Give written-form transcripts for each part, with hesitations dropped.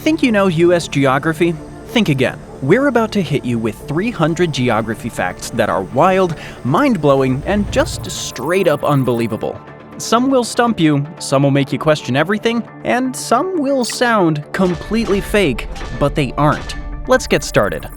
Think you know US geography? Think again. We're about to hit you with 300 geography facts that are wild, mind-blowing, and just straight up unbelievable. Some will stump you, some will make you question everything, and some will sound completely fake, but they aren't. Let's get started.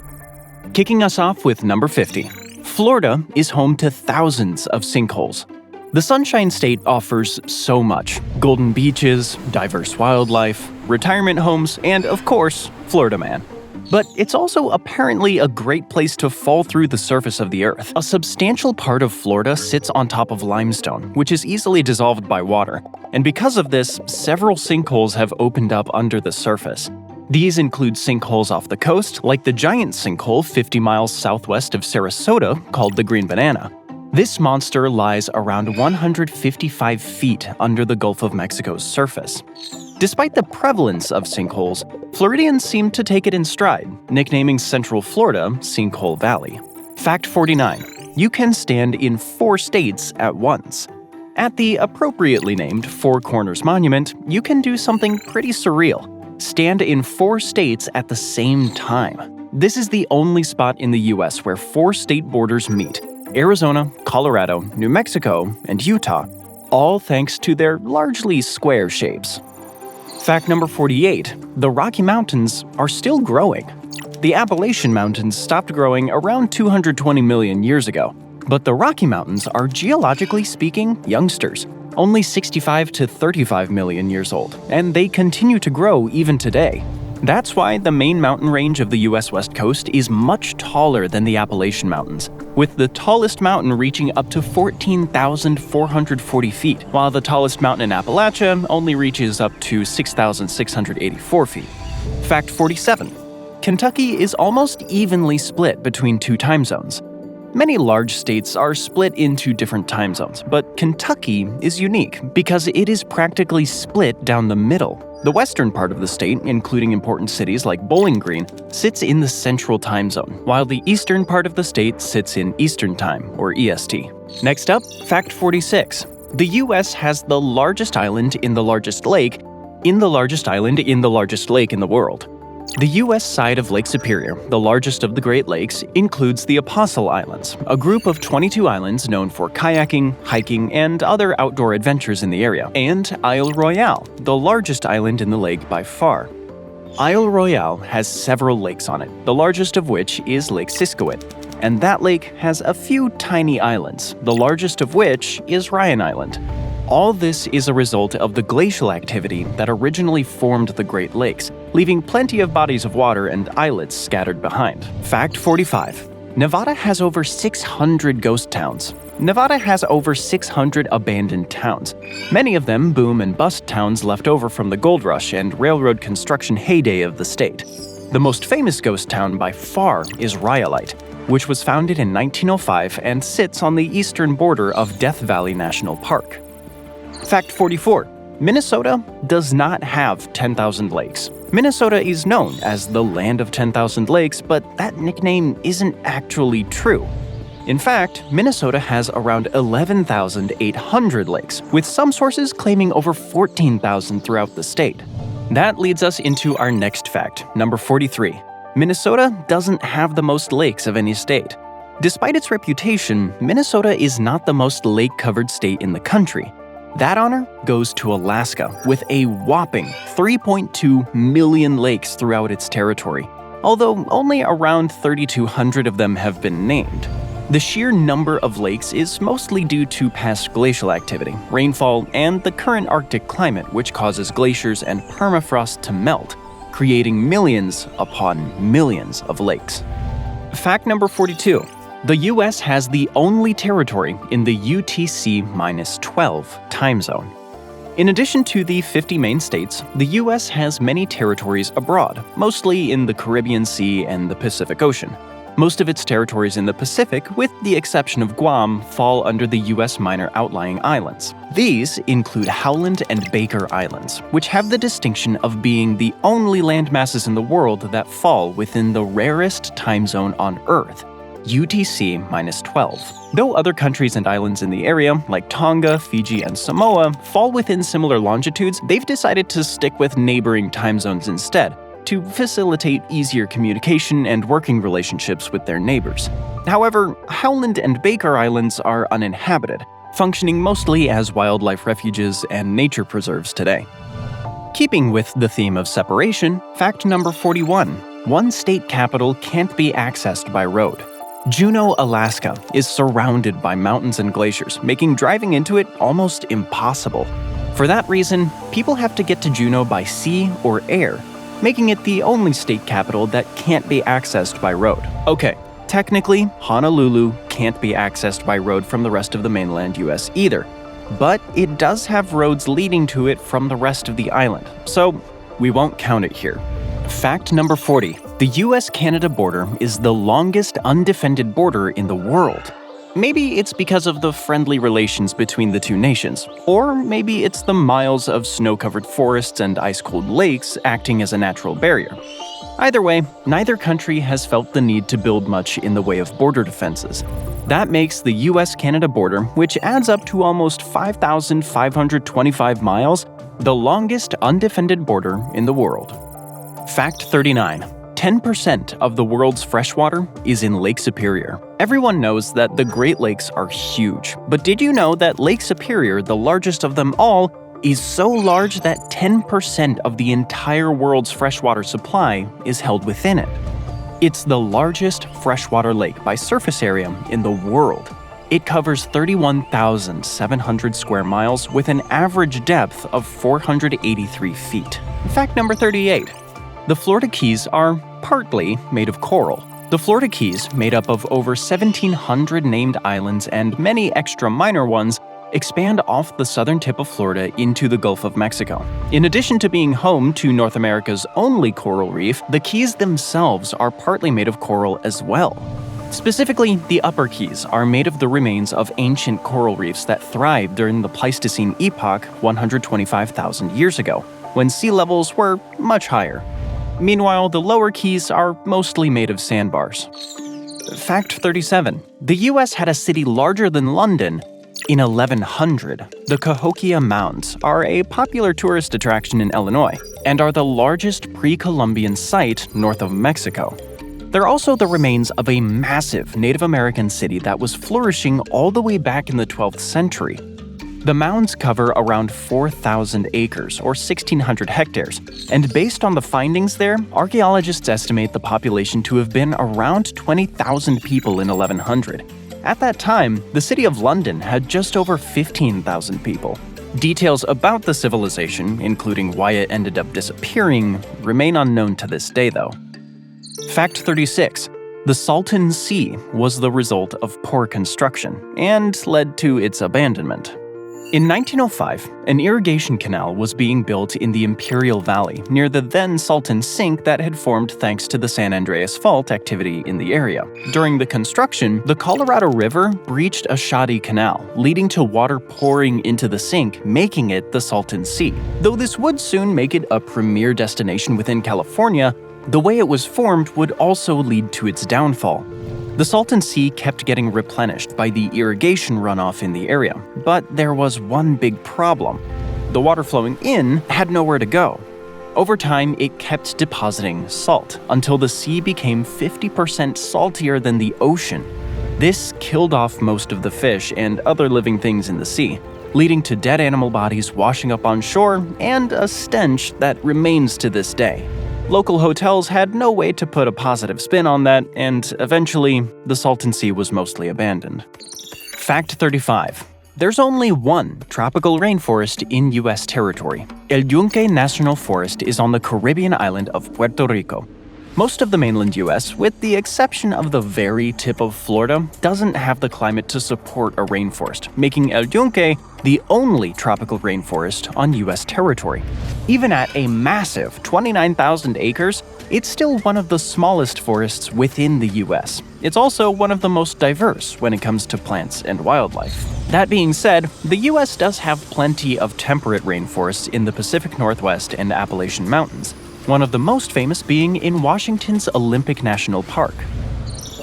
Kicking us off with number 50. Florida is home to thousands of sinkholes. The Sunshine State offers so much: golden beaches, diverse wildlife, retirement homes, and of course, Florida Man. But it's also apparently a great place to fall through the surface of the earth. A substantial part of Florida sits on top of limestone, which is easily dissolved by water. And because of this, several sinkholes have opened up under the surface. These include sinkholes off the coast, like the giant sinkhole 50 miles southwest of Sarasota called the Green Banana. This monster lies around 155 feet under the Gulf of Mexico's surface. Despite the prevalence of sinkholes, Floridians seem to take it in stride, nicknaming Central Florida Sinkhole Valley. Fact 49. You can stand in 4 states at once. At the appropriately named Four Corners Monument, you can do something pretty surreal: stand in 4 states at the same time. This is the only spot in the US where 4 state borders meet: Arizona, Colorado, New Mexico, and Utah, all thanks to their largely square shapes. Fact number 48. The Rocky Mountains are still growing. The Appalachian Mountains stopped growing around 220 million years ago, but the Rocky Mountains are, geologically speaking, youngsters, only 65 to 35 million years old, and they continue to grow even today. That's why the main mountain range of the US West Coast is much taller than the Appalachian Mountains, with the tallest mountain reaching up to 14,440 feet, while the tallest mountain in Appalachia only reaches up to 6,684 feet. Fact 47. Kentucky is almost evenly split between 2 time zones. Many large states are split into different time zones, but Kentucky is unique because it is practically split down the middle. The western part of the state, including important cities like Bowling Green, sits in the central time zone, while the eastern part of the state sits in Eastern Time, or EST. Next up, fact 46. The US has the largest island in the largest lake in the largest island in the largest lake in the world. The U.S. side of Lake Superior, the largest of the Great Lakes, includes the Apostle Islands, a group of 22 islands known for kayaking, hiking, and other outdoor adventures in the area, and Isle Royale, the largest island in the lake by far. Isle Royale has several lakes on it, the largest of which is Lake Siskiwit, and that lake has a few tiny islands, the largest of which is Ryan Island. All this is a result of the glacial activity that originally formed the Great Lakes, leaving plenty of bodies of water and islets scattered behind. Fact 45. Nevada has over 600 ghost towns. Nevada has over 600 abandoned towns, many of them boom and bust towns left over from the gold rush and railroad construction heyday of the state. The most famous ghost town by far is Rhyolite, which was founded in 1905 and sits on the eastern border of Death Valley National Park. Fact 44. Minnesota does not have 10,000 lakes. Minnesota is known as the land of 10,000 lakes, but that nickname isn't actually true. In fact, Minnesota has around 11,800 lakes, with some sources claiming over 14,000 throughout the state. That leads us into our next fact, number 43. Minnesota doesn't have the most lakes of any state. Despite its reputation, Minnesota is not the most lake-covered state in the country. That honor goes to Alaska, with a whopping 3.2 million lakes throughout its territory, although only around 3,200 of them have been named. The sheer number of lakes is mostly due to past glacial activity, rainfall, and the current Arctic climate, which causes glaciers and permafrost to melt, creating millions upon millions of lakes. Fact number 42. The US has the only territory in the UTC-12 time zone. In addition to the 50 main states, the US has many territories abroad, mostly in the Caribbean Sea and the Pacific Ocean. Most of its territories in the Pacific, with the exception of Guam, fall under the US Minor Outlying Islands. These include Howland and Baker Islands, which have the distinction of being the only landmasses in the world that fall within the rarest time zone on Earth, UTC-12. Though other countries and islands in the area, like Tonga, Fiji, and Samoa, fall within similar longitudes, they've decided to stick with neighboring time zones instead, to facilitate easier communication and working relationships with their neighbors. However, Howland and Baker Islands are uninhabited, functioning mostly as wildlife refuges and nature preserves today. Keeping with the theme of separation, fact number 41. One state capital can't be accessed by road. Juneau, Alaska is surrounded by mountains and glaciers, making driving into it almost impossible. For that reason, people have to get to Juneau by sea or air, making it the only state capital that can't be accessed by road. Okay, technically, Honolulu can't be accessed by road from the rest of the mainland US either, but it does have roads leading to it from the rest of the island, so we won't count it here. Fact number 40. The US-Canada border is the longest undefended border in the world. Maybe it's because of the friendly relations between the two nations, or maybe it's the miles of snow-covered forests and ice-cold lakes acting as a natural barrier. Either way, neither country has felt the need to build much in the way of border defenses. That makes the US-Canada border, which adds up to almost 5,525 miles, the longest undefended border in the world. Fact 39. 10% of the world's freshwater is in Lake Superior. Everyone knows that the Great Lakes are huge, but did you know that Lake Superior, the largest of them all, is so large that 10% of the entire world's freshwater supply is held within it? It's the largest freshwater lake by surface area in the world. It covers 31,700 square miles with an average depth of 483 feet. Fact number 38. The Florida Keys are partly made of coral. The Florida Keys, made up of over 1,700 named islands and many extra minor ones, expand off the southern tip of Florida into the Gulf of Mexico. In addition to being home to North America's only coral reef, the Keys themselves are partly made of coral as well. Specifically, the Upper Keys are made of the remains of ancient coral reefs that thrived during the Pleistocene epoch 125,000 years ago, when sea levels were much higher. Meanwhile, the lower Keys are mostly made of sandbars. Fact 37. The US had a city larger than London in 1100. The Cahokia Mounds are a popular tourist attraction in Illinois and are the largest pre-Columbian site north of Mexico. They're also the remains of a massive Native American city that was flourishing all the way back in the 12th century. The mounds cover around 4,000 acres, or 1,600 hectares, and based on the findings there, archaeologists estimate the population to have been around 20,000 people in 1100. At that time, the city of London had just over 15,000 people. Details about the civilization, including why it ended up disappearing, remain unknown to this day, though. Fact 36. The Salton Sea was the result of poor construction, and led to its abandonment. In 1905, an irrigation canal was being built in the Imperial Valley near the then Salton Sink that had formed thanks to the San Andreas Fault activity in the area. During the construction, the Colorado River breached a shoddy canal, leading to water pouring into the sink, making it the Salton Sea. Though this would soon make it a premier destination within California, the way it was formed would also lead to its downfall. The Salton Sea kept getting replenished by the irrigation runoff in the area, but there was one big problem. The water flowing in had nowhere to go. Over time, it kept depositing salt until the sea became 50% saltier than the ocean. This killed off most of the fish and other living things in the sea, leading to dead animal bodies washing up on shore and a stench that remains to this day. Local hotels had no way to put a positive spin on that, and eventually, the Salton Sea was mostly abandoned. Fact 35. There's only one tropical rainforest in U.S. territory. El Yunque National Forest is on the Caribbean island of Puerto Rico. Most of the mainland U.S., with the exception of the very tip of Florida, doesn't have the climate to support a rainforest, making El Yunque the only tropical rainforest on U.S. territory. Even at a massive 29,000 acres, it's still one of the smallest forests within the U.S. It's also one of the most diverse when it comes to plants and wildlife. That being said, the U.S. does have plenty of temperate rainforests in the Pacific Northwest and Appalachian Mountains, one of the most famous being in Washington's Olympic National Park.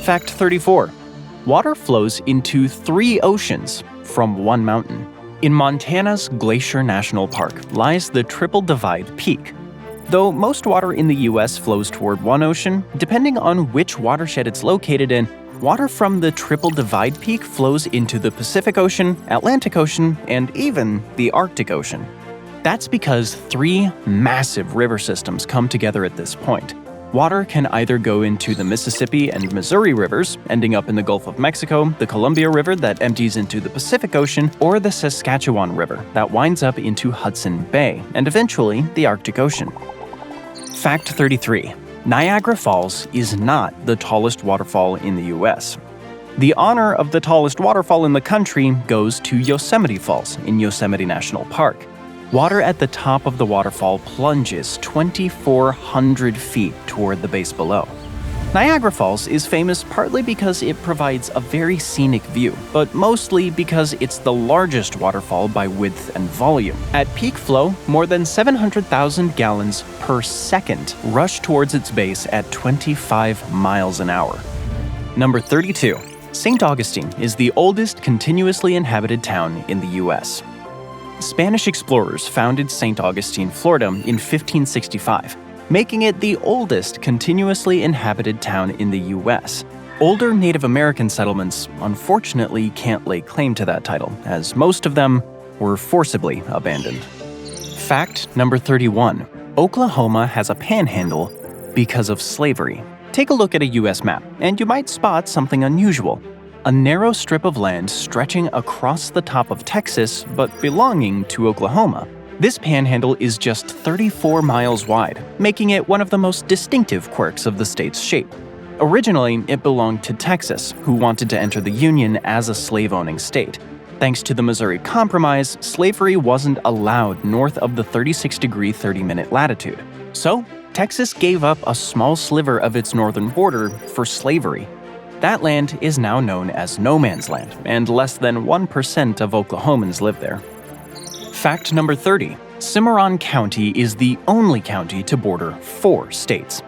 Fact 34. Water flows into 3 oceans from one mountain. In Montana's Glacier National Park lies the Triple Divide Peak. Though most water in the US flows toward one ocean, depending on which watershed it's located in, water from the Triple Divide Peak flows into the Pacific Ocean, Atlantic Ocean, and even the Arctic Ocean. That's because three massive river systems come together at this point. Water can either go into the Mississippi and Missouri rivers, ending up in the Gulf of Mexico, the Columbia River that empties into the Pacific Ocean, or the Saskatchewan River that winds up into Hudson Bay, and eventually the Arctic Ocean. Fact 33. Niagara Falls is not the tallest waterfall in the US. The honor of the tallest waterfall in the country goes to Yosemite Falls in Yosemite National Park. Water at the top of the waterfall plunges 2,400 feet toward the base below. Niagara Falls is famous partly because it provides a very scenic view, but mostly because it's the largest waterfall by width and volume. At peak flow, more than 700,000 gallons per second rush towards its base at 25 miles an hour. Number 32. St. Augustine is the oldest continuously inhabited town in the US. Spanish explorers founded St. Augustine, Florida in 1565, making it the oldest continuously inhabited town in the US. Older Native American settlements unfortunately can't lay claim to that title, as most of them were forcibly abandoned. Fact number 31. Oklahoma has a panhandle because of slavery. Take a look at a US map, and you might spot something unusual. A narrow strip of land stretching across the top of Texas but belonging to Oklahoma. This panhandle is just 34 miles wide, making it one of the most distinctive quirks of the state's shape. Originally, it belonged to Texas, who wanted to enter the Union as a slave-owning state. Thanks to the Missouri Compromise, slavery wasn't allowed north of the 36-degree 30-minute latitude. So, Texas gave up a small sliver of its northern border for slavery. That land is now known as No Man's Land, and less than 1% of Oklahomans live there. Fact number 30. Cimarron County is the only county to border 4 states.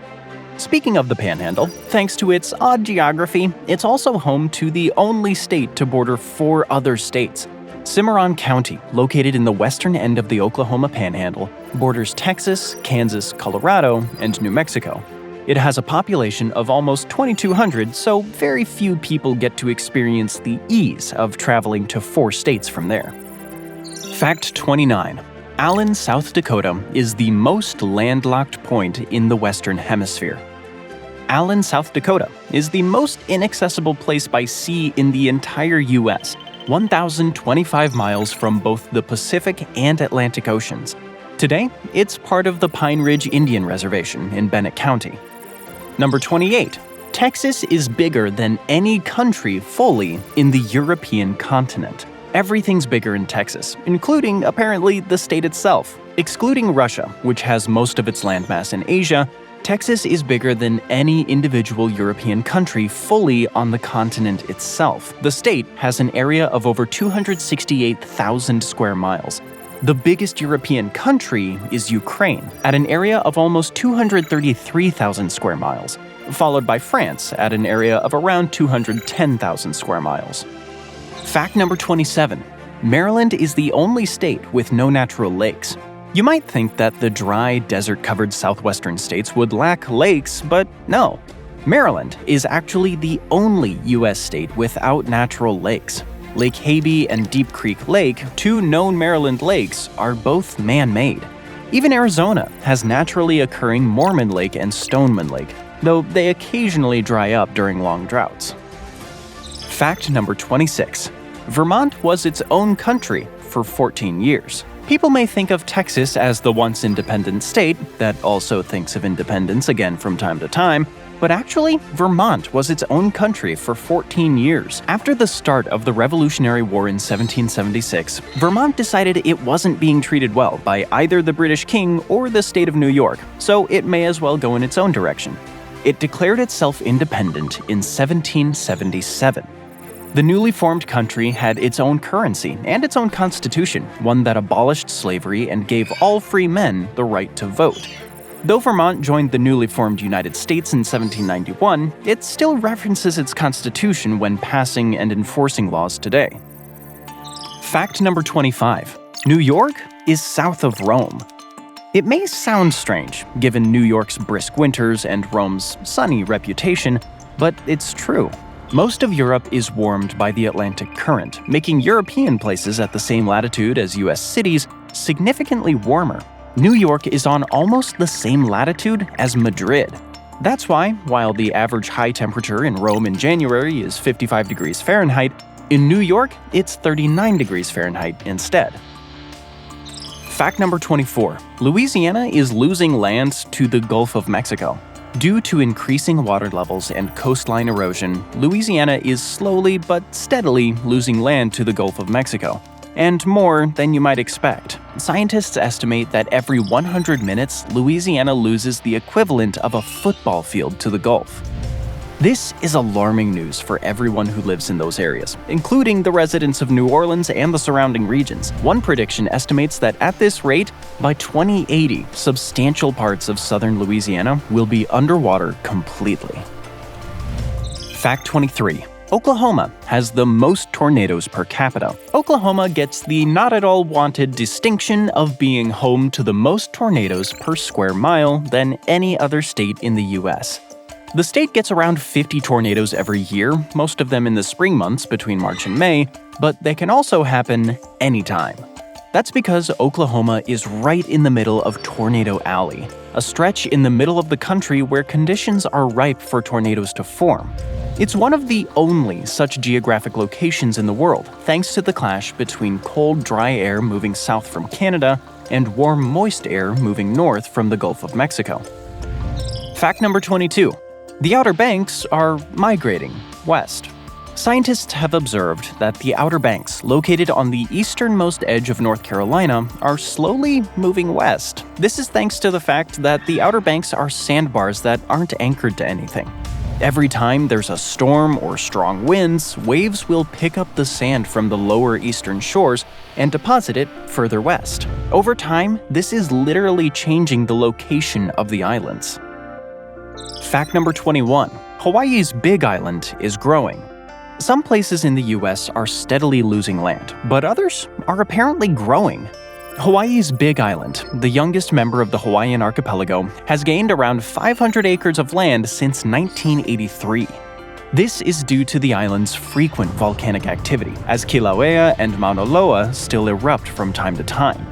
Speaking of the Panhandle, thanks to its odd geography, it's also home to the only state to border 4 other states. Cimarron County, located in the western end of the Oklahoma Panhandle, borders Texas, Kansas, Colorado, and New Mexico. It has a population of almost 2,200, so very few people get to experience the ease of traveling to 4 states from there. Fact 29. Allen, South Dakota is the most landlocked point in the Western Hemisphere. Allen, South Dakota is the most inaccessible place by sea in the entire US, 1,025 miles from both the Pacific and Atlantic Oceans. Today, it's part of the Pine Ridge Indian Reservation in Bennett County. Number 28. Texas is bigger than any country fully in the European continent. Everything's bigger in Texas, including, apparently, the state itself. Excluding Russia, which has most of its landmass in Asia, Texas is bigger than any individual European country fully on the continent itself. The state has an area of over 268,000 square miles. The biggest European country is Ukraine, at an area of almost 233,000 square miles, followed by France at an area of around 210,000 square miles. Fact number 27. Maryland is the only state with no natural lakes. You might think that the dry, desert-covered southwestern states would lack lakes, but no. Maryland is actually the only U.S. state without natural lakes. Lake Haby and Deep Creek Lake, 2 known Maryland lakes, are both man-made. Even Arizona has naturally occurring Mormon Lake and Stoneman Lake, though they occasionally dry up during long droughts. Fact number 26. Vermont was its own country for 14 years. People may think of Texas as the once independent state that also thinks of independence again from time to time, but actually, Vermont was its own country for 14 years. After the start of the Revolutionary War in 1776, Vermont decided it wasn't being treated well by either the British king or the state of New York, so it may as well go in its own direction. It declared itself independent in 1777. The newly formed country had its own currency and its own constitution, one that abolished slavery and gave all free men the right to vote. Though Vermont joined the newly formed United States in 1791, it still references its constitution when passing and enforcing laws today. Fact number 25. New York is south of Rome. It may sound strange, given New York's brisk winters and Rome's sunny reputation, but it's true. Most of Europe is warmed by the Atlantic current, making European places at the same latitude as US cities significantly warmer. New York is on almost the same latitude as Madrid. That's why, while the average high temperature in Rome in January is 55 degrees Fahrenheit, in New York it's 39 degrees Fahrenheit instead. Fact number 24. Louisiana is losing land to the Gulf of Mexico. Due to increasing water levels and coastline erosion, Louisiana is slowly but steadily losing land to the Gulf of Mexico. And more than you might expect. Scientists estimate that every 100 minutes, Louisiana loses the equivalent of a football field to the Gulf. This is alarming news for everyone who lives in those areas, including the residents of New Orleans and the surrounding regions. One prediction estimates that at this rate, by 2080, substantial parts of southern Louisiana will be underwater completely. Fact 23. Oklahoma has the most tornadoes per capita. Oklahoma gets the not at all wanted distinction of being home to the most tornadoes per square mile than any other state in the US. The state gets around 50 tornadoes every year, most of them in the spring months between March and May, but they can also happen anytime. That's because Oklahoma is right in the middle of Tornado Alley, a stretch in the middle of the country where conditions are ripe for tornadoes to form. It's one of the only such geographic locations in the world, thanks to the clash between cold, dry air moving south from Canada and warm, moist air moving north from the Gulf of Mexico. Fact number 22. The Outer Banks are migrating west. Scientists have observed that the Outer Banks, located on the easternmost edge of North Carolina, are slowly moving west. This is thanks to the fact that the Outer Banks are sandbars that aren't anchored to anything. Every time there's a storm or strong winds, waves will pick up the sand from the lower eastern shores and deposit it further west. Over time, this is literally changing the location of the islands. Fact number 21. Hawaii's Big Island is growing. Some places in the US are steadily losing land, but others are apparently growing. Hawaii's Big Island, the youngest member of the Hawaiian archipelago, has gained around 500 acres of land since 1983. This is due to the island's frequent volcanic activity, as Kilauea and Mauna Loa still erupt from time to time.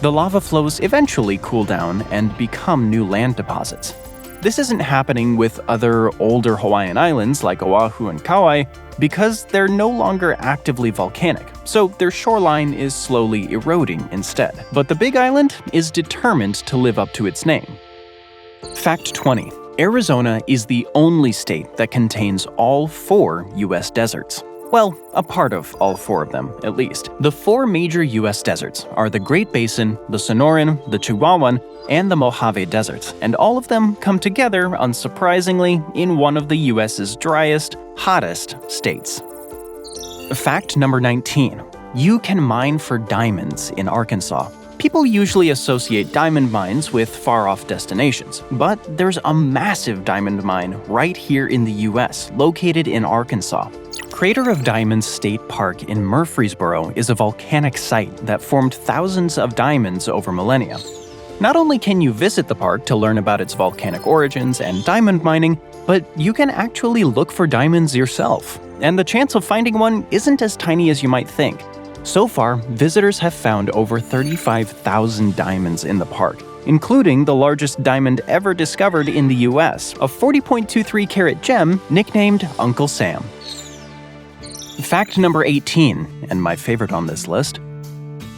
The lava flows eventually cool down and become new land deposits. This isn't happening with other older Hawaiian islands like Oahu and Kauai because they're no longer actively volcanic, so their shoreline is slowly eroding instead. But the Big Island is determined to live up to its name. Fact 20. Arizona is the only state that contains all 4 US deserts. Well, a part of all 4 of them, at least. The 4 major US deserts are the Great Basin, the Sonoran, the Chihuahuan, and the Mojave deserts, and all of them come together, unsurprisingly, in one of the US's driest, hottest states. Fact number 19. You can mine for diamonds in Arkansas. People usually associate diamond mines with far-off destinations, but there's a massive diamond mine right here in the US, located in Arkansas. Crater of Diamonds State Park in Murfreesboro is a volcanic site that formed thousands of diamonds over millennia. Not only can you visit the park to learn about its volcanic origins and diamond mining, but you can actually look for diamonds yourself. And the chance of finding one isn't as tiny as you might think. So far, visitors have found over 35,000 diamonds in the park, including the largest diamond ever discovered in the US, a 40.23 carat gem nicknamed Uncle Sam. Fact number 18, and my favorite on this list.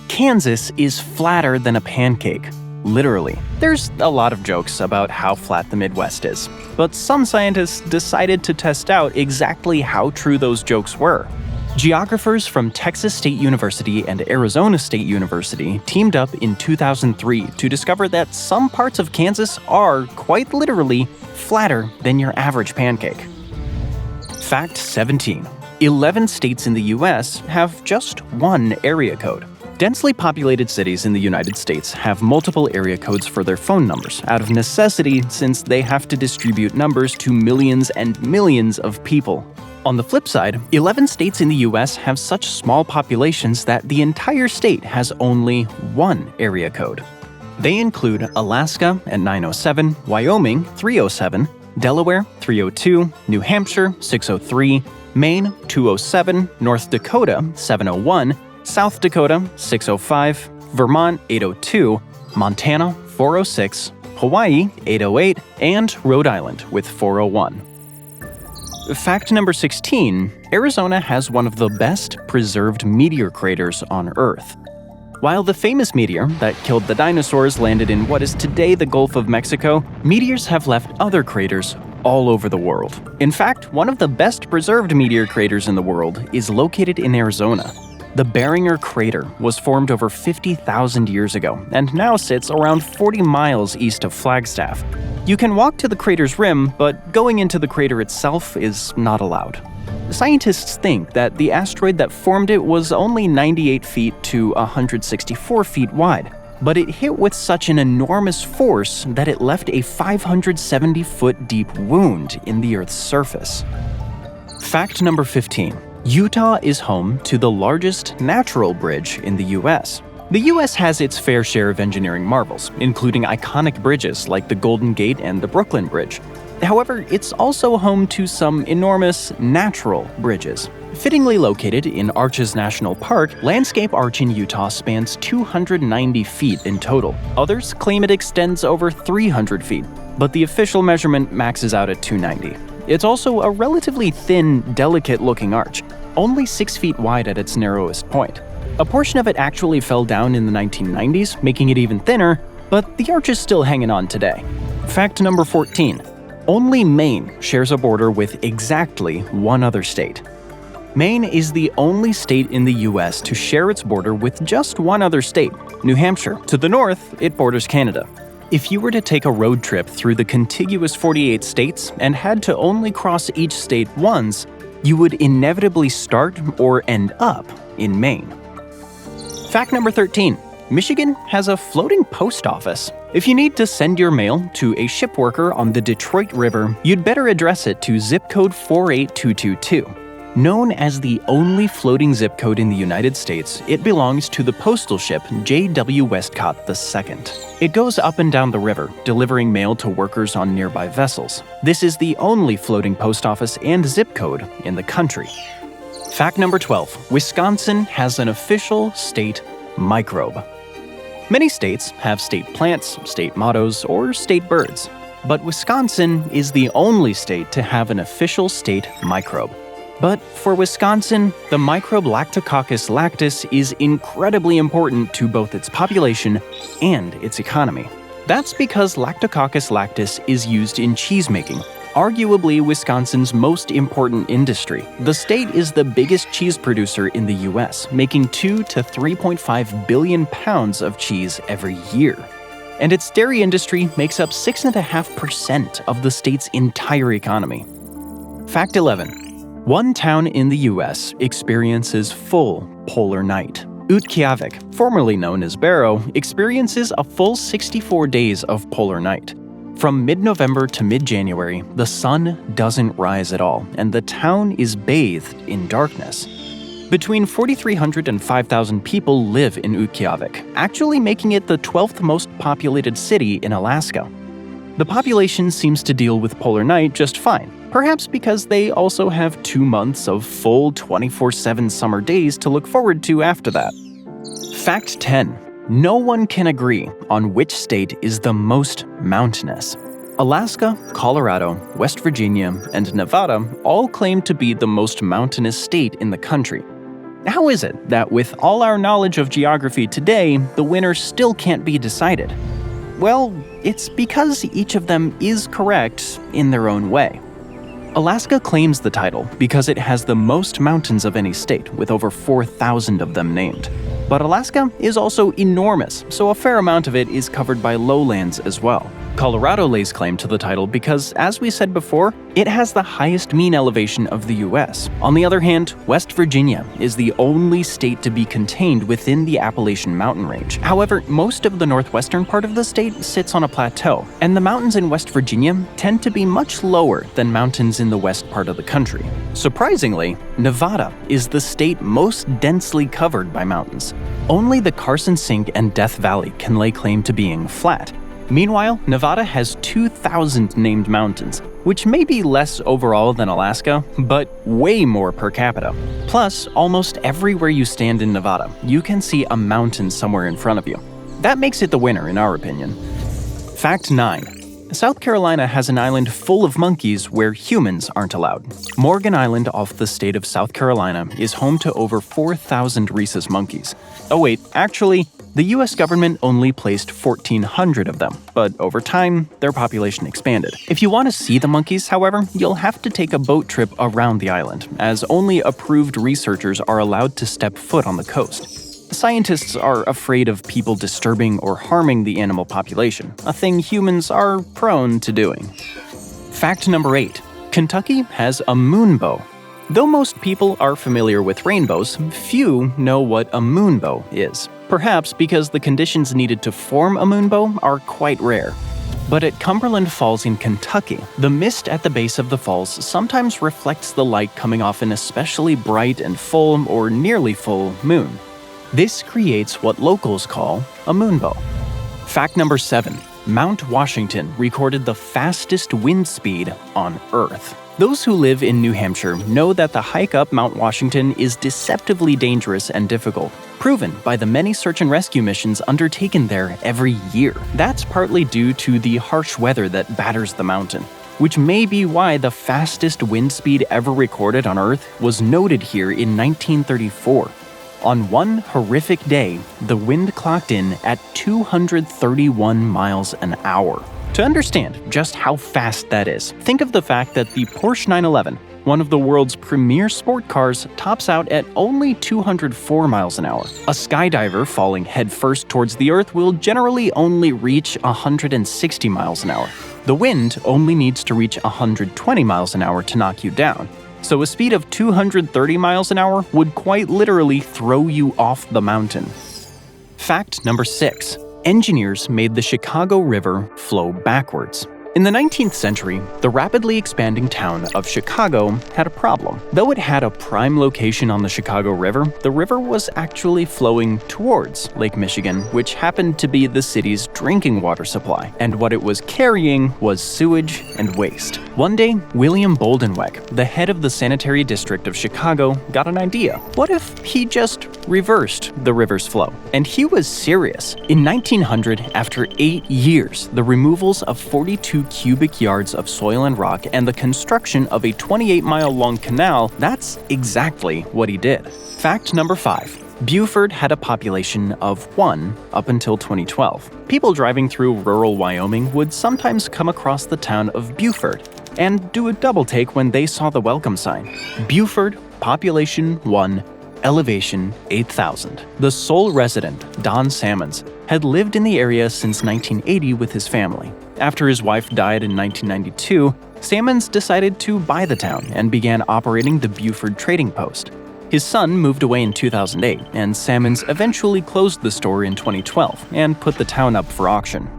Kansas is flatter than a pancake. Literally. There's a lot of jokes about how flat the Midwest is, but some scientists decided to test out exactly how true those jokes were. Geographers from Texas State University and Arizona State University teamed up in 2003 to discover that some parts of Kansas are, quite literally, flatter than your average pancake. Fact 17. 11 states in the US have just one area code. Densely populated cities in the United States have multiple area codes for their phone numbers, out of necessity since they have to distribute numbers to millions and millions of people. On the flip side, 11 states in the US have such small populations that the entire state has only one area code. They include Alaska at 907, Wyoming 307, Delaware 302, New Hampshire 603, Maine 207, North Dakota 701, South Dakota 605, Vermont 802, Montana 406, Hawaii 808, and Rhode Island with 401. Fact number 16, Arizona has one of the best preserved meteor craters on Earth. While the famous meteor that killed the dinosaurs landed in what is today the Gulf of Mexico, meteors have left other craters all over the world. In fact, one of the best preserved meteor craters in the world is located in Arizona. The Beringer crater was formed over 50,000 years ago and now sits around 40 miles east of Flagstaff. You can walk to the crater's rim, but going into the crater itself is not allowed. Scientists think that the asteroid that formed it was only 98 feet to 164 feet wide, but it hit with such an enormous force that it left a 570-foot deep wound in the Earth's surface. Fact number 15. Utah is home to the largest natural bridge in the U.S. The U.S. has its fair share of engineering marvels, including iconic bridges like the Golden Gate and the Brooklyn Bridge. However, it's also home to some enormous natural bridges. Fittingly located in Arches National Park, Landscape Arch in Utah spans 290 feet in total. Others claim it extends over 300 feet, but the official measurement maxes out at 290. It's also a relatively thin, delicate-looking arch, only 6 feet wide at its narrowest point. A portion of it actually fell down in the 1990s, making it even thinner, but the arch is still hanging on today. Fact number 14. Only Maine shares a border with exactly one other state. Maine is the only state in the U.S. to share its border with just one other state, New Hampshire. To the north, it borders Canada. If you were to take a road trip through the contiguous 48 states and had to only cross each state once, you would inevitably start or end up in Maine. Fact number 13. Michigan has a floating post office. If you need to send your mail to a ship worker on the Detroit River, you'd better address it to zip code 48222. Known as the only floating zip code in the United States, it belongs to the postal ship J.W. Westcott II. It goes up and down the river, delivering mail to workers on nearby vessels. This is the only floating post office and zip code in the country. Fact number 12. Wisconsin has an official state microbe. Many states have state plants, state mottos, or state birds. But Wisconsin is the only state to have an official state microbe. But for Wisconsin, the microbe Lactococcus lactis is incredibly important to both its population and its economy. That's because Lactococcus lactis is used in cheesemaking, arguably Wisconsin's most important industry. The state is the biggest cheese producer in the U.S., making 2 to 3.5 billion pounds of cheese every year. And its dairy industry makes up 6.5% of the state's entire economy. Fact 11. One town in the U.S. experiences full polar night. Utqiagvik, formerly known as Barrow, experiences a full 64 days of polar night. From mid-November to mid-January, the sun doesn't rise at all, and the town is bathed in darkness. Between 4,300 and 5,000 people live in Utqiagvik, actually making it the 12th most populated city in Alaska. The population seems to deal with polar night just fine, perhaps because they also have 2 months of full 24/7 summer days to look forward to after that. Fact 10. No one can agree on which state is the most mountainous. Alaska, Colorado, West Virginia, and Nevada all claim to be the most mountainous state in the country. How is it that with all our knowledge of geography today, the winner still can't be decided? Well, it's because each of them is correct in their own way. Alaska claims the title because it has the most mountains of any state, with over 4,000 of them named. But Alaska is also enormous, so a fair amount of it is covered by lowlands as well. Colorado lays claim to the title because, as we said before, it has the highest mean elevation of the US. On the other hand, West Virginia is the only state to be contained within the Appalachian mountain range. However, most of the northwestern part of the state sits on a plateau, and the mountains in West Virginia tend to be much lower than mountains in the west part of the country. Surprisingly, Nevada is the state most densely covered by mountains. Only the Carson Sink and Death Valley can lay claim to being flat. Meanwhile, Nevada has 2,000 named mountains, which may be less overall than Alaska, but way more per capita. Plus, almost everywhere you stand in Nevada, you can see a mountain somewhere in front of you. That makes it the winner, in our opinion. Fact 9. South Carolina has an island full of monkeys where humans aren't allowed. Morgan Island off the state of South Carolina is home to over 4,000 rhesus monkeys. Oh wait, actually, the US government only placed 1,400 of them, but over time, their population expanded. If you want to see the monkeys, however, you'll have to take a boat trip around the island, as only approved researchers are allowed to step foot on the coast. Scientists are afraid of people disturbing or harming the animal population, a thing humans are prone to doing. Fact number 8. Kentucky has a moonbow. Though most people are familiar with rainbows, few know what a moonbow is. Perhaps because the conditions needed to form a moonbow are quite rare. But at Cumberland Falls in Kentucky, the mist at the base of the falls sometimes reflects the light coming off an especially bright and full or nearly full moon. This creates what locals call a moonbow. Fact number 7. Mount Washington recorded the fastest wind speed on Earth. Those who live in New Hampshire know that the hike up Mount Washington is deceptively dangerous and difficult, proven by the many search and rescue missions undertaken there every year. That's partly due to the harsh weather that batters the mountain, which may be why the fastest wind speed ever recorded on Earth was noted here in 1934. On one horrific day, the wind clocked in at 231 miles an hour. To understand just how fast that is, think of the fact that the Porsche 911, one of the world's premier sport cars, tops out at only 204 miles an hour. A skydiver falling headfirst towards the Earth will generally only reach 160 miles an hour. The wind only needs to reach 120 miles an hour to knock you down. So a speed of 230 miles an hour would quite literally throw you off the mountain. Fact number 6. Engineers made the Chicago River flow backwards. In the 19th century, the rapidly expanding town of Chicago had a problem. Though it had a prime location on the Chicago River, the river was actually flowing towards Lake Michigan, which happened to be the city's drinking water supply. And what it was carrying was sewage and waste. One day, William Boldenweck, the head of the sanitary district of Chicago, got an idea. What if he just reversed the river's flow? And he was serious. In 1900, after 8 years, the removals of 42 cubic yards of soil and rock and the construction of a 28-mile-long canal, that's exactly what he did. Fact number 5. Buford had a population of 1 up until 2012. People driving through rural Wyoming would sometimes come across the town of Buford and do a double take when they saw the welcome sign. Buford, population 1, elevation 8,000. The sole resident, Don Salmons, had lived in the area since 1980 with his family. After his wife died in 1992, Salmons decided to buy the town and began operating the Buford Trading Post. His son moved away in 2008, and Salmons eventually closed the store in 2012 and put the town up for auction.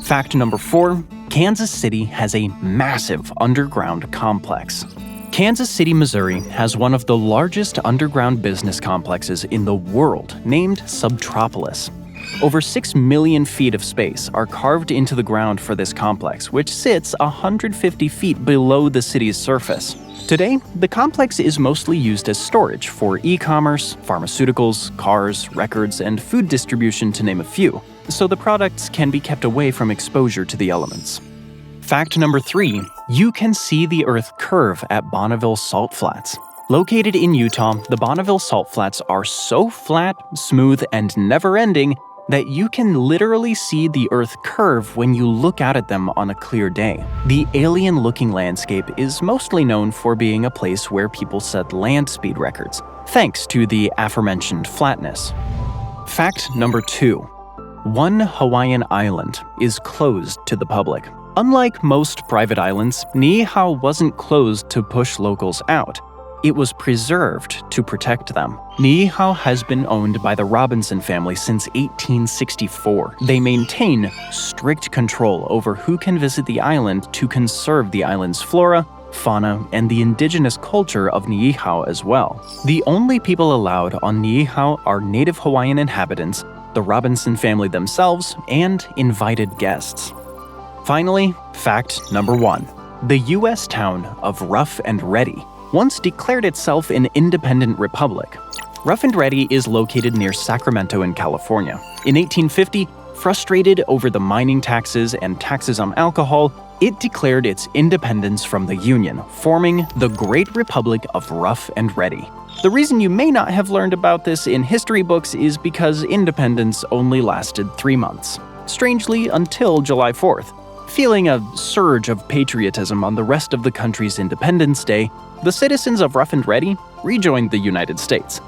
Fact number 4. Kansas City has a massive underground complex. Kansas City, Missouri has one of the largest underground business complexes in the world, named Subtropolis. Over 6 million feet of space are carved into the ground for this complex, which sits 150 feet below the city's surface. Today, the complex is mostly used as storage for e-commerce, pharmaceuticals, cars, records, and food distribution, to name a few, so the products can be kept away from exposure to the elements. Fact number 3. You can see the Earth curve at Bonneville Salt Flats. Located in Utah, the Bonneville Salt Flats are so flat, smooth, and never-ending that you can literally see the Earth curve when you look out at them on a clear day. The alien-looking landscape is mostly known for being a place where people set land speed records, thanks to the aforementioned flatness. Fact number 2. One Hawaiian island is closed to the public. Unlike most private islands, Niihau wasn't closed to push locals out. It was preserved to protect them. Niihau has been owned by the Robinson family since 1864. They maintain strict control over who can visit the island to conserve the island's flora, fauna, and the indigenous culture of Niihau as well. The only people allowed on Niihau are native Hawaiian inhabitants, the Robinson family themselves, and invited guests. Finally, fact number 1. The U.S. town of Rough and Ready once declared itself an independent republic. Rough and Ready is located near Sacramento in California. In 1850, frustrated over the mining taxes and taxes on alcohol, it declared its independence from the Union, forming the Great Republic of Rough and Ready. The reason you may not have learned about this in history books is because independence only lasted 3 months. Strangely, until July 4th. Feeling a surge of patriotism on the rest of the country's Independence Day, the citizens of Rough and Ready rejoined the United States.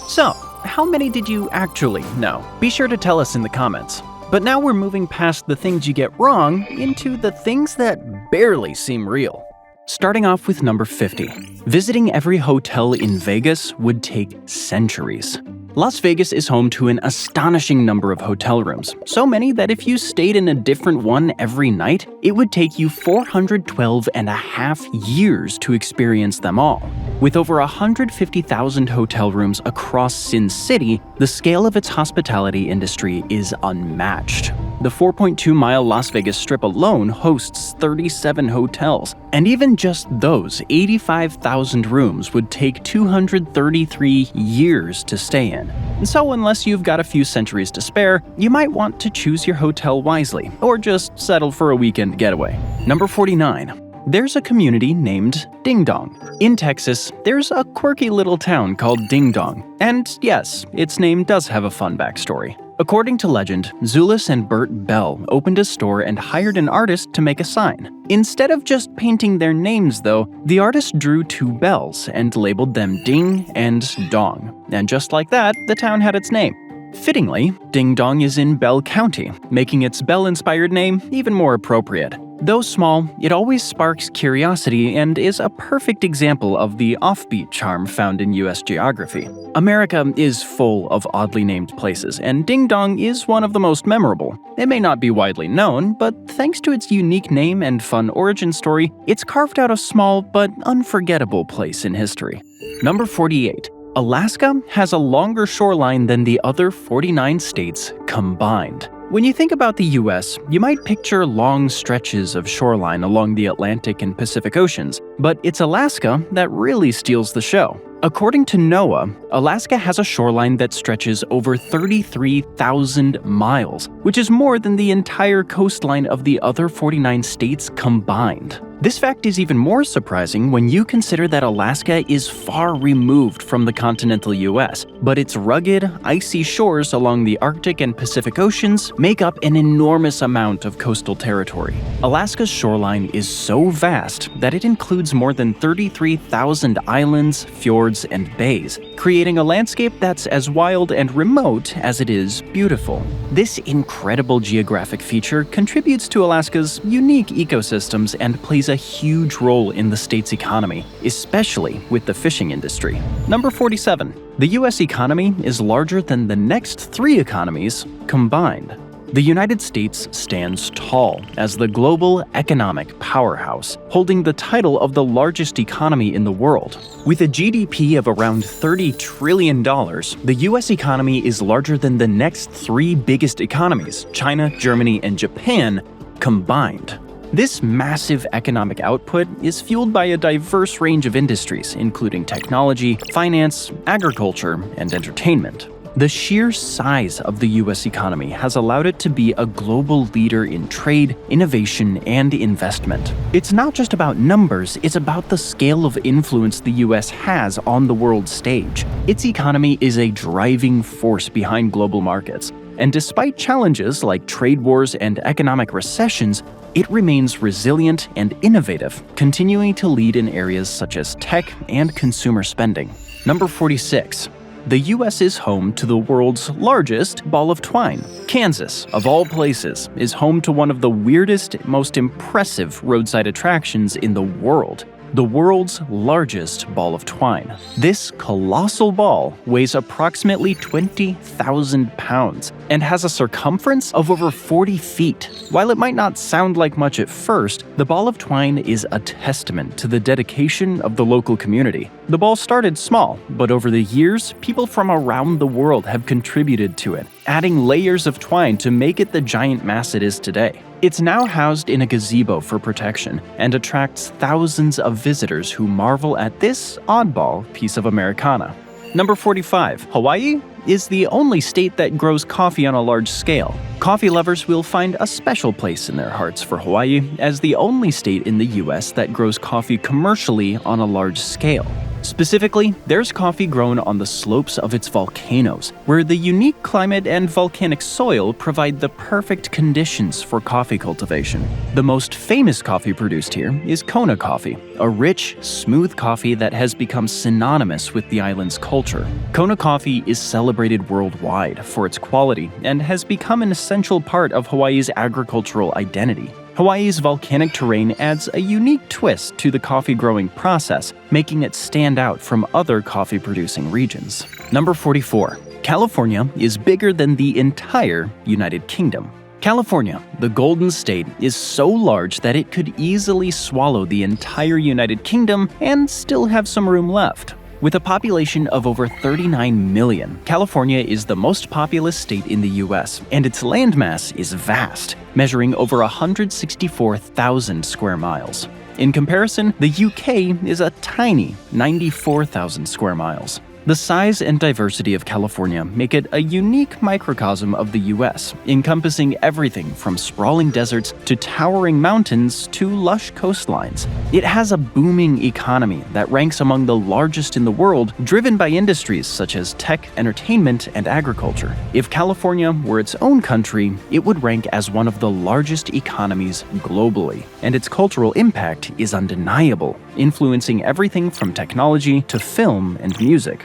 So, how many did you actually know? Be sure to tell us in the comments. But now we're moving past the things you get wrong into the things that barely seem real. Starting off with number 50. Visiting every hotel in Vegas would take centuries. Las Vegas is home to an astonishing number of hotel rooms, so many that if you stayed in a different one every night, it would take you 412 and a half years to experience them all. With over 150,000 hotel rooms across Sin City, the scale of its hospitality industry is unmatched. The 4.2-mile Las Vegas Strip alone hosts 37 hotels, and even just those 85,000 rooms would take 233 years to stay in. So unless you've got a few centuries to spare, you might want to choose your hotel wisely, or just settle for a weekend getaway. Number 49. There's a community named Ding Dong. In Texas, there's a quirky little town called Ding Dong. And yes, its name does have a fun backstory. According to legend, Zulus and Bert Bell opened a store and hired an artist to make a sign. Instead of just painting their names though, the artist drew 2 bells and labeled them Ding and Dong. And just like that, the town had its name. Fittingly, Ding Dong is in Bell County, making its Bell-inspired name even more appropriate. Though small, it always sparks curiosity and is a perfect example of the offbeat charm found in U.S. geography. America is full of oddly named places, and Ding Dong is one of the most memorable. It may not be widely known, but thanks to its unique name and fun origin story, it's carved out a small but unforgettable place in history. Number 48. Alaska has a longer shoreline than the other 49 states combined. When you think about the US, you might picture long stretches of shoreline along the Atlantic and Pacific Oceans, but it's Alaska that really steals the show. According to NOAA, Alaska has a shoreline that stretches over 33,000 miles, which is more than the entire coastline of the other 49 states combined. This fact is even more surprising when you consider that Alaska is far removed from the continental US, but its rugged, icy shores along the Arctic and Pacific Oceans make up an enormous amount of coastal territory. Alaska's shoreline is so vast that it includes more than 33,000 islands, fjords, and bays, creating a landscape that's as wild and remote as it is beautiful. This incredible geographic feature contributes to Alaska's unique ecosystems and plays a huge role in the state's economy, especially with the fishing industry. Number 47. The US economy is larger than the next 3 economies combined. The United States stands tall as the global economic powerhouse, holding the title of the largest economy in the world. With a GDP of around $30 trillion, the US economy is larger than the next 3 biggest economies, China, Germany, and Japan, combined. This massive economic output is fueled by a diverse range of industries, including technology, finance, agriculture, and entertainment. The sheer size of the US economy has allowed it to be a global leader in trade, innovation, and investment. It's not just about numbers, it's about the scale of influence the US has on the world stage. Its economy is a driving force behind global markets. And despite challenges like trade wars and economic recessions, it remains resilient and innovative, continuing to lead in areas such as tech and consumer spending. Number 46. The US is home to the world's largest ball of twine. Kansas, of all places, is home to one of the weirdest, most impressive roadside attractions in the world. The world's largest ball of twine. This colossal ball weighs approximately 20,000 pounds and has a circumference of over 40 feet. While it might not sound like much at first, the ball of twine is a testament to the dedication of the local community. The ball started small, but over the years, people from around the world have contributed to it, adding layers of twine to make it the giant mass it is today. It's now housed in a gazebo for protection and attracts thousands of visitors who marvel at this oddball piece of Americana. Number 45. Hawaii is the only state that grows coffee on a large scale. Coffee lovers will find a special place in their hearts for Hawaii as the only state in the US that grows coffee commercially on a large scale. Specifically, there's coffee grown on the slopes of its volcanoes, where the unique climate and volcanic soil provide the perfect conditions for coffee cultivation. The most famous coffee produced here is Kona coffee, a rich, smooth coffee that has become synonymous with the island's culture. Kona coffee is celebrated worldwide for its quality and has become an essential part of Hawaii's agricultural identity. Hawaii's volcanic terrain adds a unique twist to the coffee growing process, making it stand out from other coffee producing regions. Number 44. California is bigger than the entire United Kingdom. California, the Golden State, is so large that it could easily swallow the entire United Kingdom and still have some room left. With a population of over 39 million, California is the most populous state in the US, and its landmass is vast, measuring over 164,000 square miles. In comparison, the UK is a tiny 94,000 square miles. The size and diversity of California make it a unique microcosm of the US, encompassing everything from sprawling deserts to towering mountains to lush coastlines. It has a booming economy that ranks among the largest in the world, driven by industries such as tech, entertainment, and agriculture. If California were its own country, it would rank as one of the largest economies globally, and its cultural impact is undeniable, influencing everything from technology to film and music.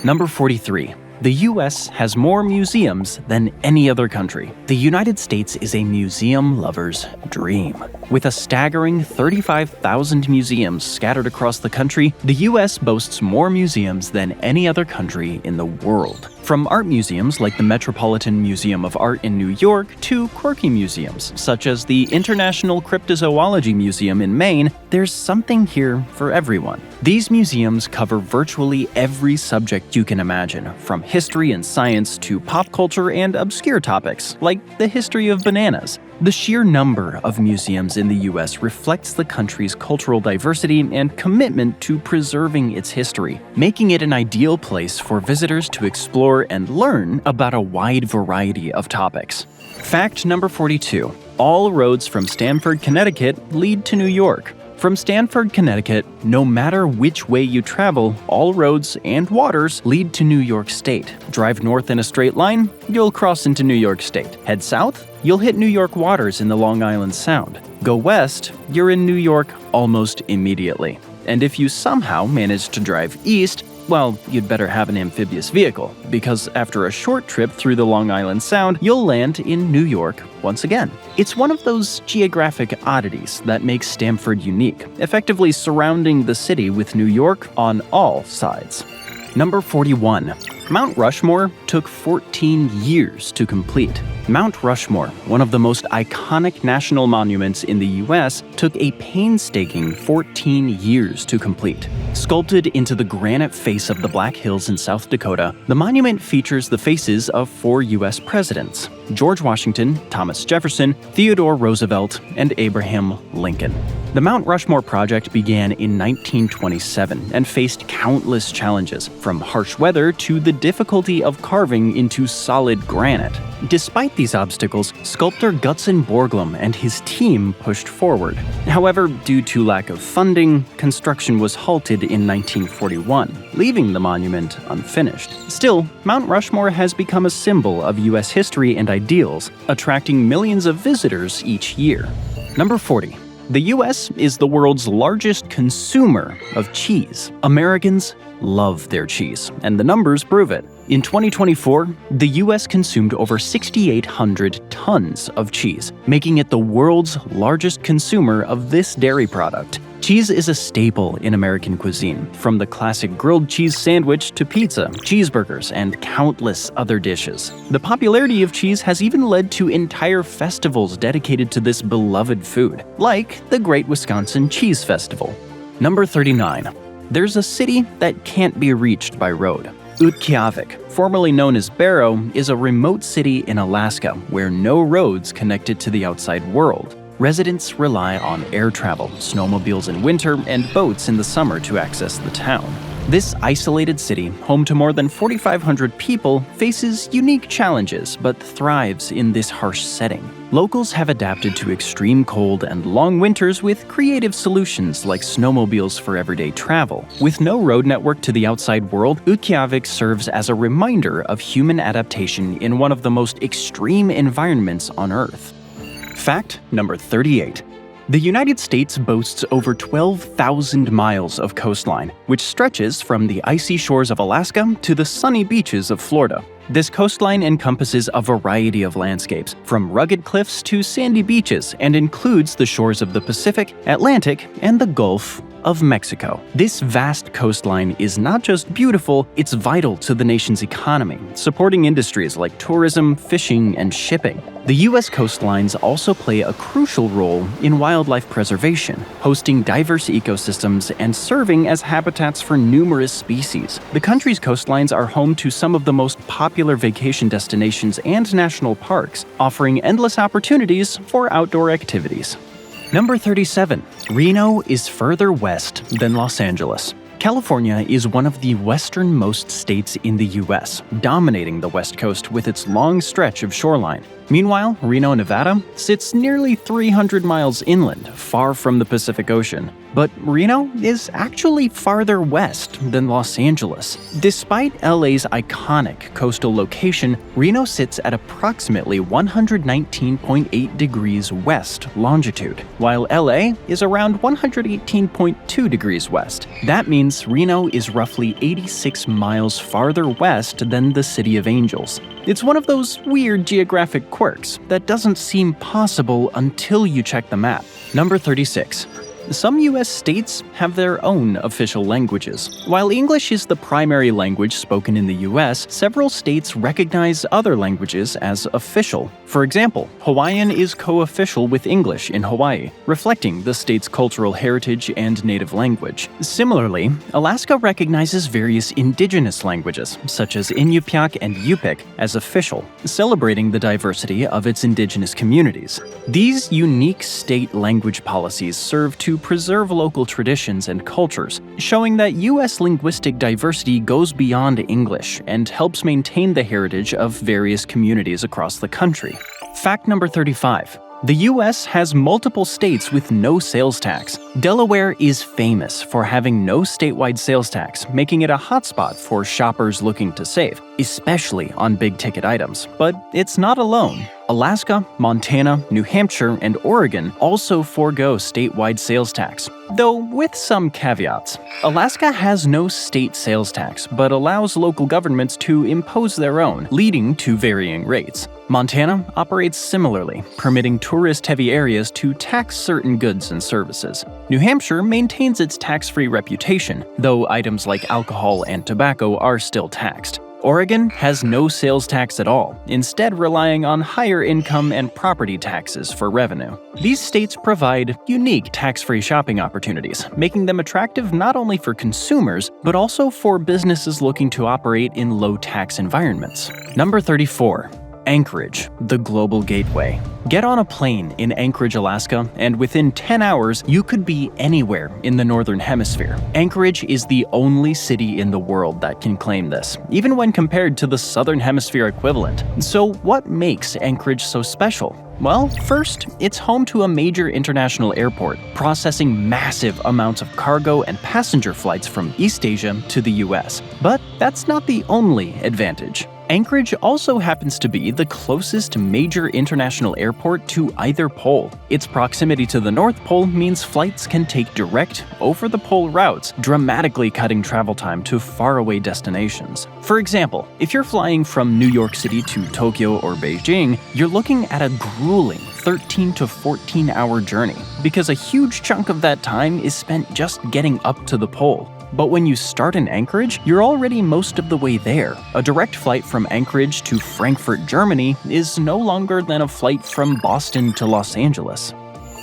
Number 43. The US has more museums than any other country. The United States is a museum lover's dream. With a staggering 35,000 museums scattered across the country, the US boasts more museums than any other country in the world. From art museums like the Metropolitan Museum of Art in New York to quirky museums such as the International Cryptozoology Museum in Maine, there's something here for everyone. These museums cover virtually every subject you can imagine, from history and science to pop culture and obscure topics like the history of bananas. The sheer number of museums in the US reflects the country's cultural diversity and commitment to preserving its history, making it an ideal place for visitors to explore and learn about a wide variety of topics. Fact number 42. All roads from Stamford, Connecticut lead to New York. From Stamford, Connecticut, no matter which way you travel, all roads and waters lead to New York State. Drive north in a straight line, you'll cross into New York State. Head south, you'll hit New York waters in the Long Island Sound. Go west, you're in New York almost immediately. And if you somehow manage to drive east, well, you'd better have an amphibious vehicle, because after a short trip through the Long Island Sound, you'll land in New York once again. It's one of those geographic oddities that makes Stamford unique, effectively surrounding the city with New York on all sides. Number 41. Mount Rushmore took 14 years to complete. Mount Rushmore, one of the most iconic national monuments in the US, took a painstaking 14 years to complete. Sculpted into the granite face of the Black Hills in South Dakota, the monument features the faces of 4 US presidents: George Washington, Thomas Jefferson, Theodore Roosevelt, and Abraham Lincoln. The Mount Rushmore project began in 1927 and faced countless challenges, from harsh weather to the difficulty of carving into solid granite. Despite these obstacles, sculptor Gutzon Borglum and his team pushed forward. However, due to lack of funding, construction was halted in 1941, leaving the monument unfinished. Still, Mount Rushmore has become a symbol of US history and ideals, attracting millions of visitors each year. Number 40. The US is the world's largest consumer of cheese. Americans love their cheese, and the numbers prove it. In 2024, the US consumed over 6,800 tons of cheese, making it the world's largest consumer of this dairy product. Cheese is a staple in American cuisine, from the classic grilled cheese sandwich to pizza, cheeseburgers, and countless other dishes. The popularity of cheese has even led to entire festivals dedicated to this beloved food, like the Great Wisconsin Cheese Festival. Number 39. There's a city that can't be reached by road. Utqiagvik, formerly known as Barrow, is a remote city in Alaska where no roads connect it to the outside world. Residents rely on air travel, snowmobiles in winter, and boats in the summer to access the town. This isolated city, home to more than 4,500 people, faces unique challenges but thrives in this harsh setting. Locals have adapted to extreme cold and long winters with creative solutions like snowmobiles for everyday travel. With no road network to the outside world, Utqiagvik serves as a reminder of human adaptation in one of the most extreme environments on Earth. Fact number 38. The United States boasts over 12,000 miles of coastline, which stretches from the icy shores of Alaska to the sunny beaches of Florida. This coastline encompasses a variety of landscapes, from rugged cliffs to sandy beaches, and includes the shores of the Pacific, Atlantic, and the Gulf of Mexico. This vast coastline is not just beautiful, it's vital to the nation's economy, supporting industries like tourism, fishing, and shipping. The U.S. coastlines also play a crucial role in wildlife preservation, hosting diverse ecosystems and serving as habitats for numerous species. The country's coastlines are home to some of the most popular vacation destinations and national parks, offering endless opportunities for outdoor activities. Number 37. Reno is further west than Los Angeles. California is one of the westernmost states in the U.S., dominating the West Coast with its long stretch of shoreline. Meanwhile, Reno, Nevada, sits nearly 300 miles inland, far from the Pacific Ocean. But Reno is actually farther west than Los Angeles. Despite LA's iconic coastal location, Reno sits at approximately 119.8 degrees west longitude, while LA is around 118.2 degrees west. That means Reno is roughly 86 miles farther west than the City of Angels. It's one of those weird geographic quirks that doesn't seem possible until you check the map. Number 36. Some U.S. states have their own official languages. While English is the primary language spoken in the U.S., several states recognize other languages as official. For example, Hawaiian is co-official with English in Hawaii, reflecting the state's cultural heritage and native language. Similarly, Alaska recognizes various indigenous languages, such as Inupiaq and Yupik, as official, celebrating the diversity of its indigenous communities. These unique state language policies serve to preserve local traditions and cultures, showing that U.S. linguistic diversity goes beyond English and helps maintain the heritage of various communities across the country. Fact number 35. The U.S. has multiple states with no sales tax. Delaware is famous for having no statewide sales tax, making it a hotspot for shoppers looking to save, especially on big-ticket items. But it's not alone. Alaska, Montana, New Hampshire, and Oregon also forego statewide sales tax, though with some caveats. Alaska has no state sales tax, but allows local governments to impose their own, leading to varying rates. Montana operates similarly, permitting tourist-heavy areas to tax certain goods and services. New Hampshire maintains its tax-free reputation, though items like alcohol and tobacco are still taxed. Oregon has no sales tax at all, instead relying on higher income and property taxes for revenue. These states provide unique tax-free shopping opportunities, making them attractive not only for consumers, but also for businesses looking to operate in low-tax environments. Number 34. Anchorage, the global gateway. Get on a plane in Anchorage, Alaska, and within 10 hours, you could be anywhere in the Northern Hemisphere. Anchorage is the only city in the world that can claim this, even when compared to the Southern Hemisphere equivalent. So what makes Anchorage so special? Well, first, it's home to a major international airport, processing massive amounts of cargo and passenger flights from East Asia to the US. But that's not the only advantage. Anchorage also happens to be the closest major international airport to either pole. Its proximity to the North Pole means flights can take direct, over-the-pole routes, dramatically cutting travel time to faraway destinations. For example, if you're flying from New York City to Tokyo or Beijing, you're looking at a grueling 13 to 14-hour journey, because a huge chunk of that time is spent just getting up to the pole. But when you start in Anchorage, you're already most of the way there. A direct flight from Anchorage to Frankfurt, Germany is no longer than a flight from Boston to Los Angeles.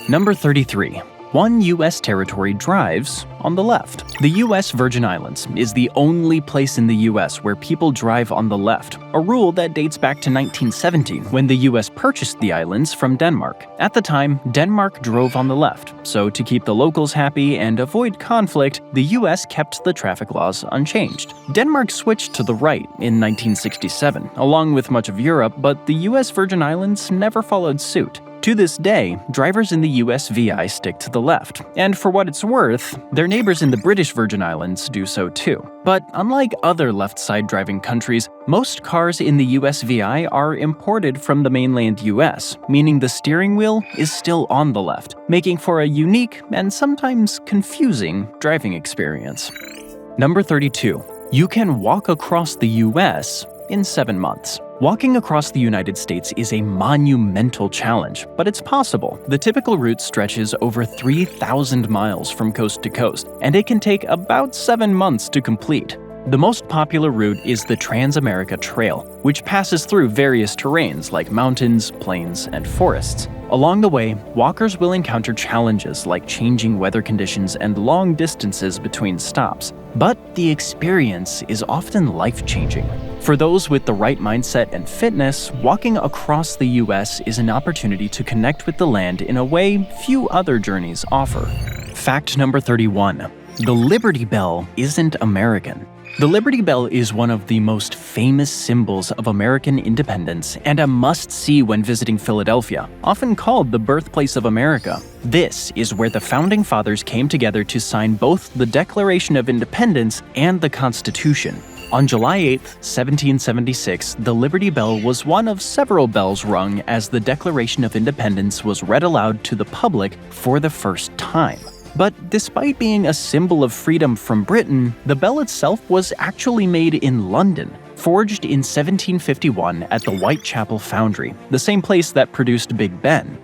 Number 33. One U.S. territory drives on the left. The U.S. Virgin Islands is the only place in the U.S. where people drive on the left, a rule that dates back to 1917 when the U.S. purchased the islands from Denmark. At the time, Denmark drove on the left, so to keep the locals happy and avoid conflict, the U.S. kept the traffic laws unchanged. Denmark switched to the right in 1967, along with much of Europe, but the U.S. Virgin Islands never followed suit. To this day, drivers in the US VI stick to the left, and for what it's worth, their neighbors in the British Virgin Islands do so too. But unlike other left-side driving countries, most cars in the US VI are imported from the mainland US, meaning the steering wheel is still on the left, making for a unique and sometimes confusing driving experience. Number 32. You can walk across the US in 7 months. Walking across the United States is a monumental challenge, but it's possible. The typical route stretches over 3,000 miles from coast to coast, and it can take about 7 months to complete. The most popular route is the Trans-America Trail, which passes through various terrains like mountains, plains, and forests. Along the way, walkers will encounter challenges like changing weather conditions and long distances between stops. But the experience is often life-changing. For those with the right mindset and fitness, walking across the US is an opportunity to connect with the land in a way few other journeys offer. Fact number 31. The Liberty Bell isn't American. The Liberty Bell is one of the most famous symbols of American independence and a must-see when visiting Philadelphia, often called the birthplace of America. This is where the Founding Fathers came together to sign both the Declaration of Independence and the Constitution. On July 8, 1776, the Liberty Bell was one of several bells rung as the Declaration of Independence was read aloud to the public for the first time. But despite being a symbol of freedom from Britain, the bell itself was actually made in London, forged in 1751 at the Whitechapel Foundry, the same place that produced Big Ben.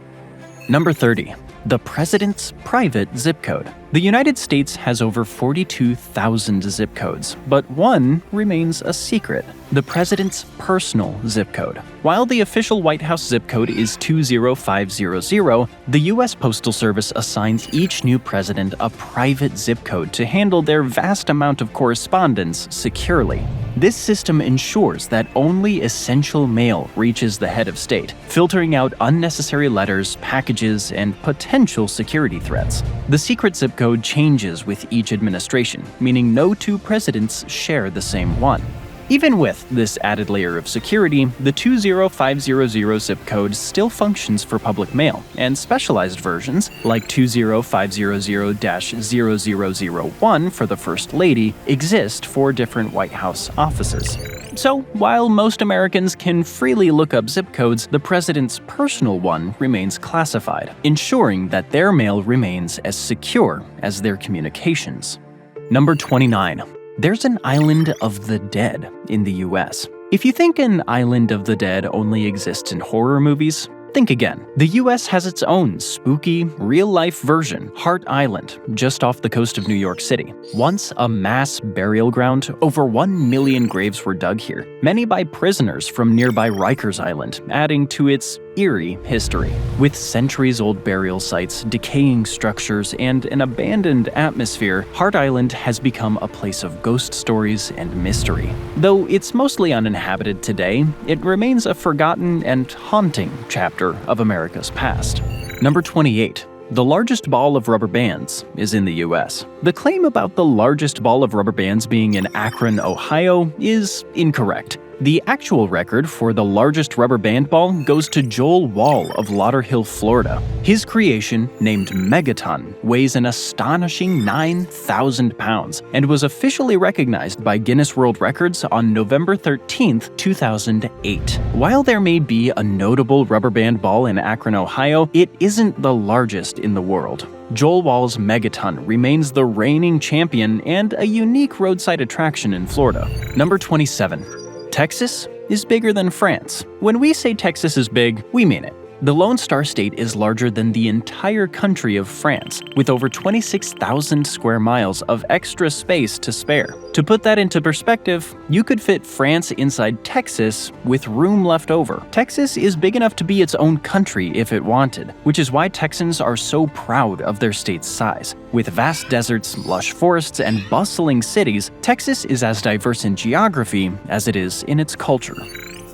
Number 30. The President's Private Zip Code. The United States has over 42,000 zip codes, but one remains a secret: the President's personal zip code. While the official White House zip code is 20500, the U.S. Postal Service assigns each new president a private zip code to handle their vast amount of correspondence securely. This system ensures that only essential mail reaches the head of state, filtering out unnecessary letters, packages, and potential security threats. The secret zip code changes with each administration, meaning no two presidents share the same one. Even with this added layer of security, the 20500 zip code still functions for public mail, and specialized versions, like 20500-0001 for the First Lady, exist for different White House offices. So, while most Americans can freely look up zip codes, the president's personal one remains classified, ensuring that their mail remains as secure as their communications. Number 29. There's an island of the dead in the US. If you think an island of the dead only exists in horror movies, think again. The US has its own spooky, real-life version, Hart Island, just off the coast of New York City. Once a mass burial ground, over 1 million graves were dug here, many by prisoners from nearby Rikers Island, adding to its eerie history. With centuries-old burial sites, decaying structures, and an abandoned atmosphere, Hart Island has become a place of ghost stories and mystery. Though it's mostly uninhabited today, it remains a forgotten and haunting chapter of America's past. Number 28. The largest ball of rubber bands is in the US. The claim about the largest ball of rubber bands being in Akron, Ohio is incorrect. The actual record for the largest rubber band ball goes to Joel Wall of Lauderhill, Florida. His creation, named Megaton, weighs an astonishing 9,000 pounds and was officially recognized by Guinness World Records on November 13, 2008. While there may be a notable rubber band ball in Akron, Ohio, it isn't the largest in the world. Joel Wall's Megaton remains the reigning champion and a unique roadside attraction in Florida. Number 27. Texas is bigger than France. When we say Texas is big, we mean it. The Lone Star State is larger than the entire country of France, with over 26,000 square miles of extra space to spare. To put that into perspective, you could fit France inside Texas with room left over. Texas is big enough to be its own country if it wanted, which is why Texans are so proud of their state's size. With vast deserts, lush forests, and bustling cities, Texas is as diverse in geography as it is in its culture.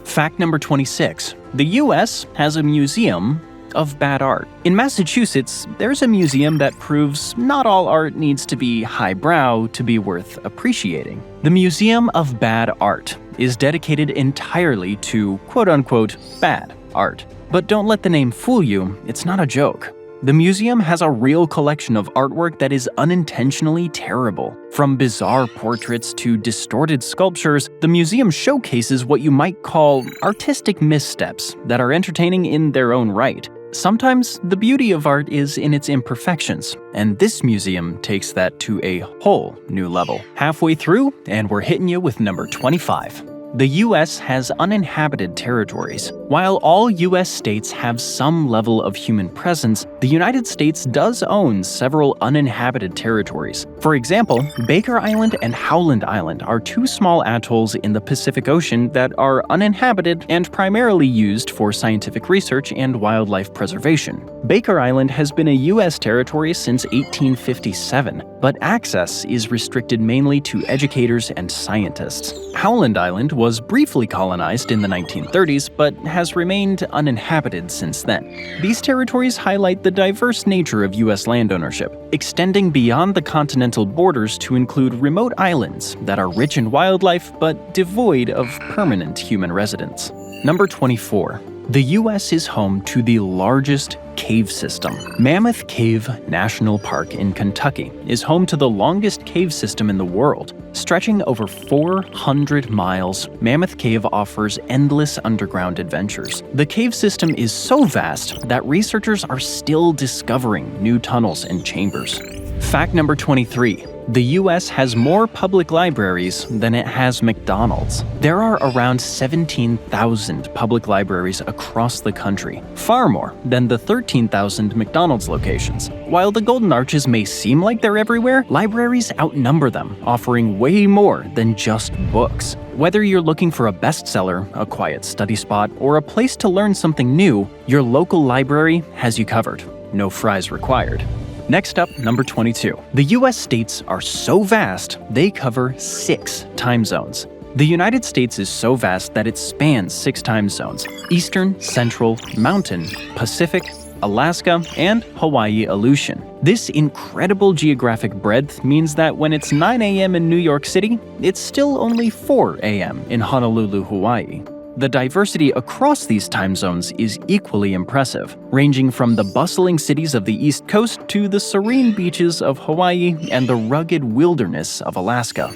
Fact number 26. The US has a museum of bad art. In Massachusetts, there's a museum that proves not all art needs to be highbrow to be worth appreciating. The Museum of Bad Art is dedicated entirely to quote-unquote bad art. But don't let the name fool you, it's not a joke. The museum has a real collection of artwork that is unintentionally terrible. From bizarre portraits to distorted sculptures, the museum showcases what you might call artistic missteps that are entertaining in their own right. Sometimes the beauty of art is in its imperfections, and this museum takes that to a whole new level. Halfway through, and we're hitting you with number 25. The US has uninhabited territories. While all US states have some level of human presence, the United States does own several uninhabited territories. For example, Baker Island and Howland Island are two small atolls in the Pacific Ocean that are uninhabited and primarily used for scientific research and wildlife preservation. Baker Island has been a US territory since 1857, but access is restricted mainly to educators and scientists. Howland Island was briefly colonized in the 1930s, but has remained uninhabited since then. These territories highlight the diverse nature of US land ownership, extending beyond the continental borders to include remote islands that are rich in wildlife but devoid of permanent human residence. Number 24. The US is home to the largest cave system. Mammoth Cave National Park in Kentucky is home to the longest cave system in the world. Stretching over 400 miles, Mammoth Cave offers endless underground adventures. The cave system is so vast that researchers are still discovering new tunnels and chambers. Fact number 23. The US has more public libraries than it has McDonald's. There are around 17,000 public libraries across the country, far more than the 13,000 McDonald's locations. While the Golden Arches may seem like they're everywhere, libraries outnumber them, offering way more than just books. Whether you're looking for a bestseller, a quiet study spot, or a place to learn something new, your local library has you covered. No fries required. Next up, number 22. The US states are so vast, they cover 6 time zones. The United States is so vast that it spans 6 time zones: Eastern, Central, Mountain, Pacific, Alaska, and Hawaii Aleutian. This incredible geographic breadth means that when it's 9 a.m. in New York City, it's still only 4 a.m. in Honolulu, Hawaii. The diversity across these time zones is equally impressive, ranging from the bustling cities of the East Coast to the serene beaches of Hawaii and the rugged wilderness of Alaska.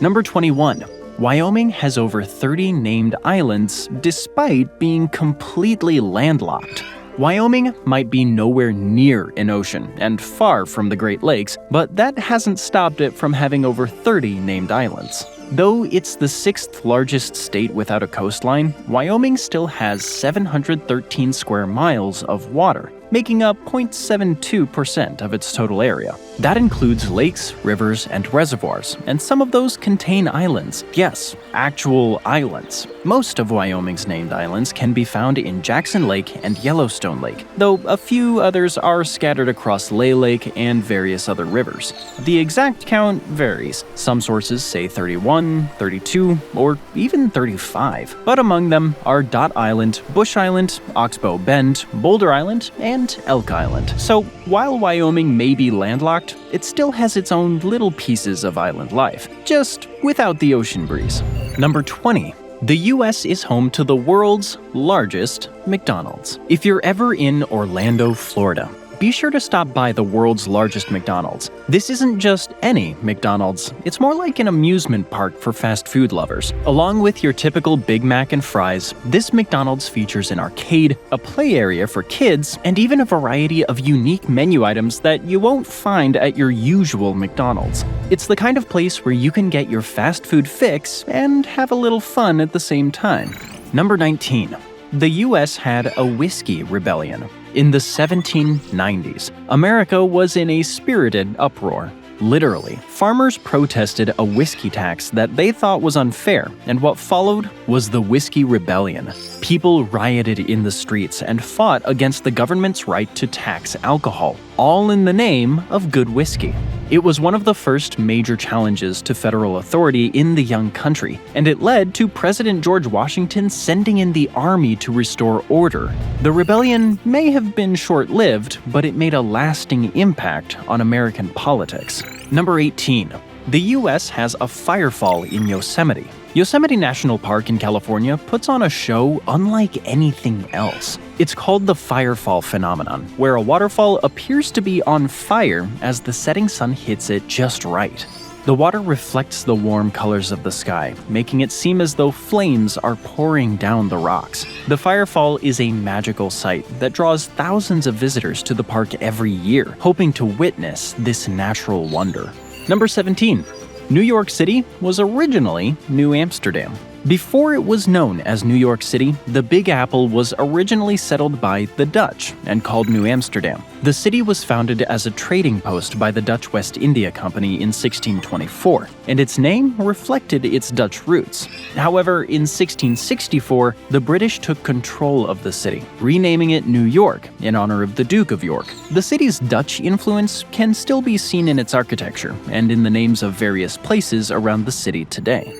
Number 21. Wyoming has over 30 named islands despite being completely landlocked. Wyoming might be nowhere near an ocean and far from the Great Lakes, but that hasn't stopped it from having over 30 named islands. Though it's the 6th largest state without a coastline, Wyoming still has 713 square miles of water, making up 0.72% of its total area. That includes lakes, rivers, and reservoirs, and some of those contain islands. Yes, actual islands. Most of Wyoming's named islands can be found in Jackson Lake and Yellowstone Lake, though a few others are scattered across Lay Lake and various other rivers. The exact count varies. Some sources say 31, 32, or even 35. But among them are Dot Island, Bush Island, Oxbow Bend, Boulder Island, and Elk Island. So while Wyoming may be landlocked, it still has its own little pieces of island life, just without the ocean breeze. Number 20. The US is home to the world's largest McDonald's. If you're ever in Orlando, Florida, be sure to stop by the world's largest McDonald's. This isn't just any McDonald's, it's more like an amusement park for fast food lovers. Along with your typical Big Mac and fries, this McDonald's features an arcade, a play area for kids, and even a variety of unique menu items that you won't find at your usual McDonald's. It's the kind of place where you can get your fast food fix and have a little fun at the same time. Number 19. The US had a whiskey rebellion. In the 1790s, America was in a spirited uproar. Literally, farmers protested a whiskey tax that they thought was unfair, and what followed was the Whiskey Rebellion. People rioted in the streets and fought against the government's right to tax alcohol, all in the name of good whiskey. It was one of the first major challenges to federal authority in the young country, and it led to President George Washington sending in the army to restore order. The rebellion may have been short-lived, but it made a lasting impact on American politics. Number 18. The US has a firefall in Yosemite. Yosemite National Park in California puts on a show unlike anything else. It's called the firefall phenomenon, where a waterfall appears to be on fire as the setting sun hits it just right. The water reflects the warm colors of the sky, making it seem as though flames are pouring down the rocks. The firefall is a magical sight that draws thousands of visitors to the park every year, hoping to witness this natural wonder. Number 17. New York City was originally New Amsterdam. Before it was known as New York City, the Big Apple was originally settled by the Dutch and called New Amsterdam. The city was founded as a trading post by the Dutch West India Company in 1624, and its name reflected its Dutch roots. However, in 1664, the British took control of the city, renaming it New York in honor of the Duke of York. The city's Dutch influence can still be seen in its architecture and in the names of various places around the city today.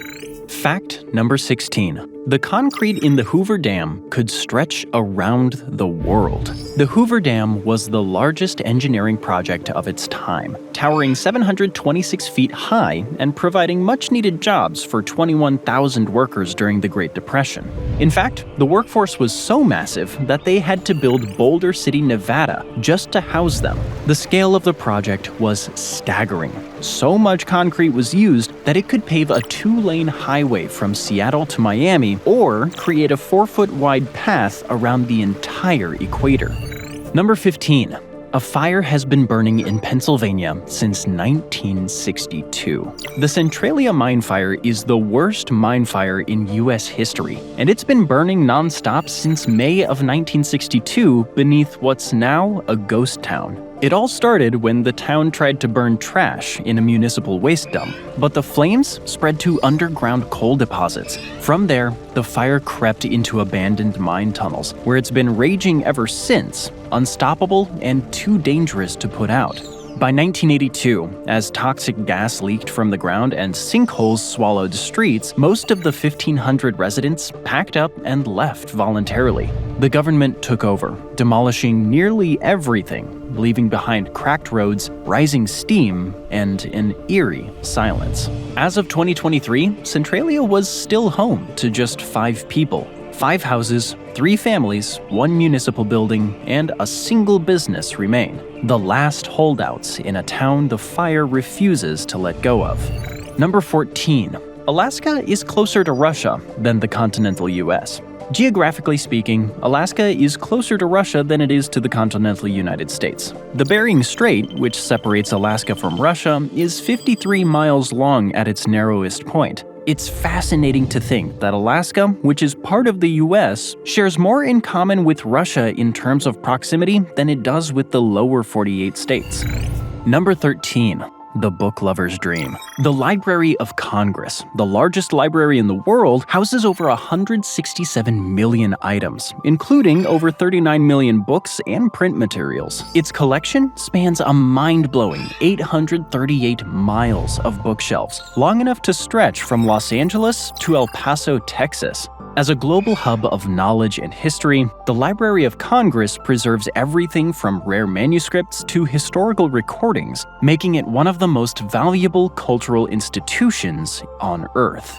Fact number 16. The concrete in the Hoover Dam could stretch around the world. The Hoover Dam was the largest engineering project of its time, towering 726 feet high and providing much-needed jobs for 21,000 workers during the Great Depression. In fact, the workforce was so massive that they had to build Boulder City, Nevada, just to house them. The scale of the project was staggering. So much concrete was used that it could pave a 2-lane highway from Seattle to Miami or create a 4-foot-wide path around the entire equator. Number 15. A fire has been burning in Pennsylvania since 1962. The Centralia mine fire is the worst mine fire in U.S. history, and it's been burning non-stop since May of 1962 beneath what's now a ghost town. It all started when the town tried to burn trash in a municipal waste dump, but the flames spread to underground coal deposits. From there, the fire crept into abandoned mine tunnels, where it's been raging ever since, unstoppable and too dangerous to put out. By 1982, as toxic gas leaked from the ground and sinkholes swallowed streets, most of the 1,500 residents packed up and left voluntarily. The government took over, demolishing nearly everything, leaving behind cracked roads, rising steam, and an eerie silence. As of 2023, Centralia was still home to just 5 people. 5 houses, 3 families, 1 municipal building, and a single business remain. The last holdouts in a town the fire refuses to let go of. Number 14. Alaska is closer to Russia than the continental US. Geographically speaking, Alaska is closer to Russia than it is to the continental United States. The Bering Strait, which separates Alaska from Russia, is 53 miles long at its narrowest point. It's fascinating to think that Alaska, which is part of the US, shares more in common with Russia in terms of proximity than it does with the lower 48 states. Number 13. The book lover's dream. The Library of Congress, the largest library in the world, houses over 167 million items, including over 39 million books and print materials. Its collection spans a mind-blowing 838 miles of bookshelves, long enough to stretch from Los Angeles to El Paso, Texas. As a global hub of knowledge and history, the Library of Congress preserves everything from rare manuscripts to historical recordings, making it one of the most valuable cultural institutions on Earth.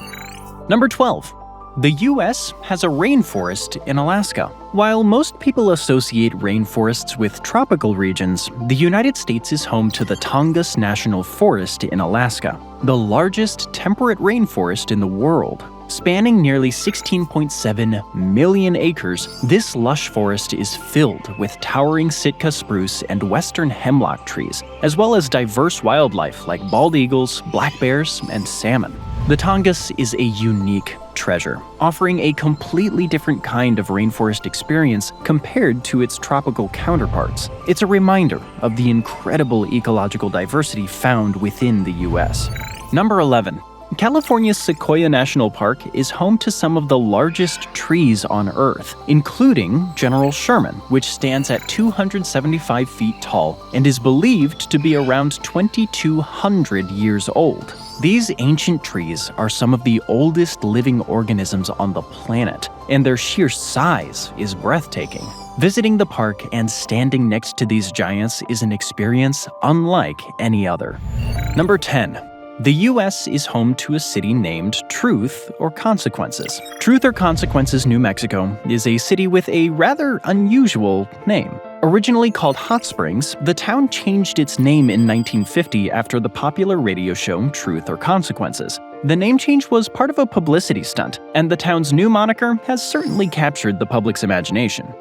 Number 12. The US has a rainforest in Alaska. While most people associate rainforests with tropical regions, the United States is home to the Tongass National Forest in Alaska, the largest temperate rainforest in the world. Spanning nearly 16.7 million acres, this lush forest is filled with towering Sitka spruce and western hemlock trees, as well as diverse wildlife like bald eagles, black bears, and salmon. The Tongass is a unique treasure, offering a completely different kind of rainforest experience compared to its tropical counterparts. It's a reminder of the incredible ecological diversity found within the US. Number 11. California's Sequoia National Park is home to some of the largest trees on Earth, including General Sherman, which stands at 275 feet tall and is believed to be around 2,200 years old. These ancient trees are some of the oldest living organisms on the planet, and their sheer size is breathtaking. Visiting the park and standing next to these giants is an experience unlike any other. Number 10. The US is home to a city named Truth or Consequences. Truth or Consequences, New Mexico, is a city with a rather unusual name. Originally called Hot Springs, the town changed its name in 1950 after the popular radio show Truth or Consequences. The name change was part of a publicity stunt, and the town's new moniker has certainly captured the public's imagination.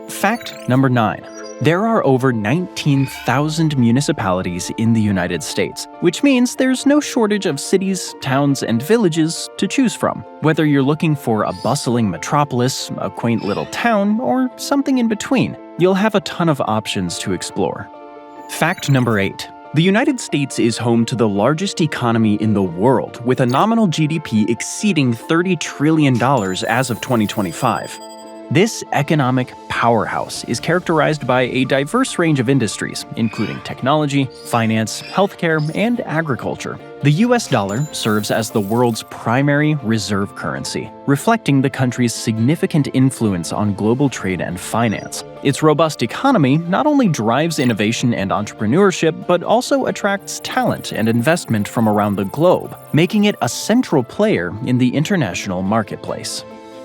Fact number 9. There are over 19,000 municipalities in the United States, which means there's no shortage of cities, towns, and villages to choose from. Whether you're looking for a bustling metropolis, a quaint little town, or something in between, you'll have a ton of options to explore. Fact number 8. The United States is home to the largest economy in the world, with a nominal GDP exceeding $30 trillion as of 2025. This economic powerhouse is characterized by a diverse range of industries, including technology, finance, healthcare, and agriculture. The US dollar serves as the world's primary reserve currency, reflecting the country's significant influence on global trade and finance. Its robust economy not only drives innovation and entrepreneurship, but also attracts talent and investment from around the globe, making it a central player in the international marketplace.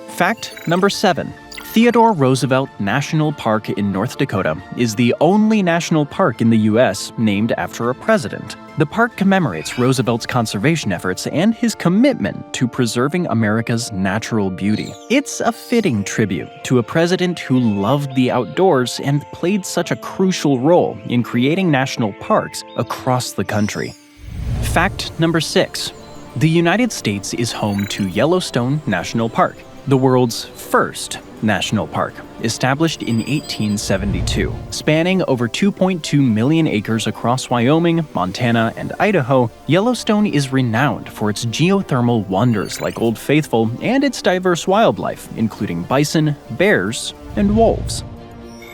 Fact number 7. Theodore Roosevelt National Park in North Dakota is the only national park in the U.S. named after a president. The park commemorates Roosevelt's conservation efforts and his commitment to preserving America's natural beauty. It's a fitting tribute to a president who loved the outdoors and played such a crucial role in creating national parks across the country. Fact number 6. The United States is home to Yellowstone National Park, the world's first national park, established in 1872. Spanning over 2.2 million acres across Wyoming, Montana, and Idaho, Yellowstone is renowned for its geothermal wonders like Old Faithful and its diverse wildlife, including bison, bears, and wolves.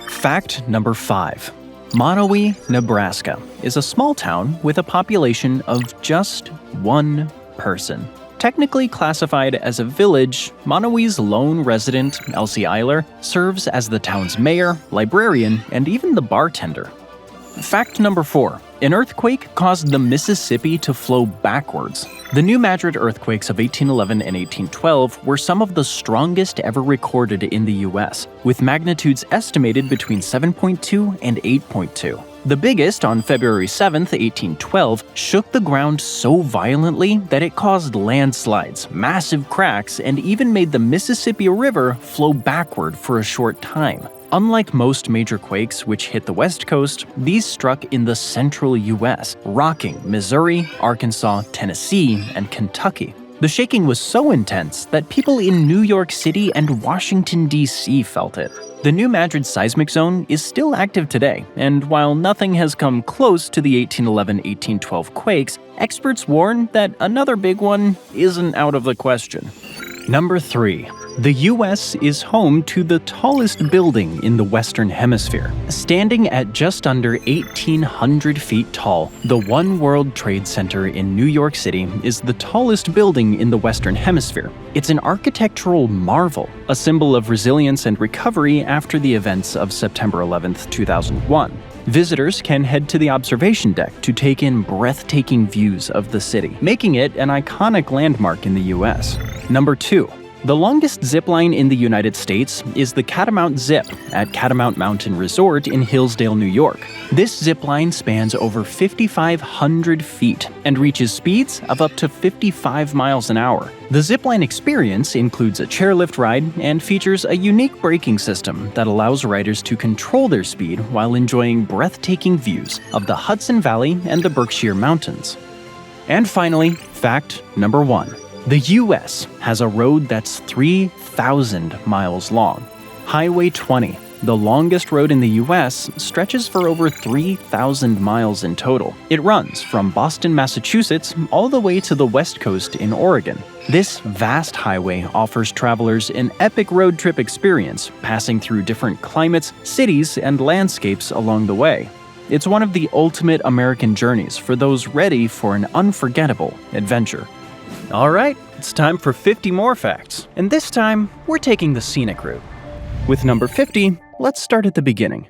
Fact number 5. Monowi, Nebraska, is a small town with a population of just one person. Technically classified as a village, Monowi's lone resident, Elsie Eiler, serves as the town's mayor, librarian, and even the bartender. Fact number 4. An earthquake caused the Mississippi to flow backwards. The New Madrid earthquakes of 1811 and 1812 were some of the strongest ever recorded in the U.S., with magnitudes estimated between 7.2 and 8.2. The biggest, on February 7, 1812, shook the ground so violently that it caused landslides, massive cracks, and even made the Mississippi River flow backward for a short time. Unlike most major quakes which hit the West Coast, these struck in the central U.S., rocking Missouri, Arkansas, Tennessee, and Kentucky. The shaking was so intense that people in New York City and Washington, D.C. felt it. The New Madrid seismic zone is still active today, and while nothing has come close to the 1811-1812 quakes, experts warn that another big one isn't out of the question. Number 3. The U.S. is home to the tallest building in the Western Hemisphere. Standing at just under 1,800 feet tall, the One World Trade Center in New York City is the tallest building in the Western Hemisphere. It's an architectural marvel, a symbol of resilience and recovery after the events of September 11, 2001. Visitors can head to the observation deck to take in breathtaking views of the city, making it an iconic landmark in the U.S. Number 2. The longest zip line in the United States is the Catamount Zip at Catamount Mountain Resort in Hillsdale, New York. This zip line spans over 5,500 feet and reaches speeds of up to 55 miles an hour. The zipline experience includes a chairlift ride and features a unique braking system that allows riders to control their speed while enjoying breathtaking views of the Hudson Valley and the Berkshire Mountains. And finally, fact number 1. The U.S. has a road that's 3,000 miles long. Highway 20, the longest road in the U.S., stretches for over 3,000 miles in total. It runs from Boston, Massachusetts, all the way to the West Coast in Oregon. This vast highway offers travelers an epic road trip experience, passing through different climates, cities, and landscapes along the way. It's one of the ultimate American journeys for those ready for an unforgettable adventure. Alright, it's time for 50 more facts, and this time, we're taking the scenic route. With number 50, let's start at the beginning.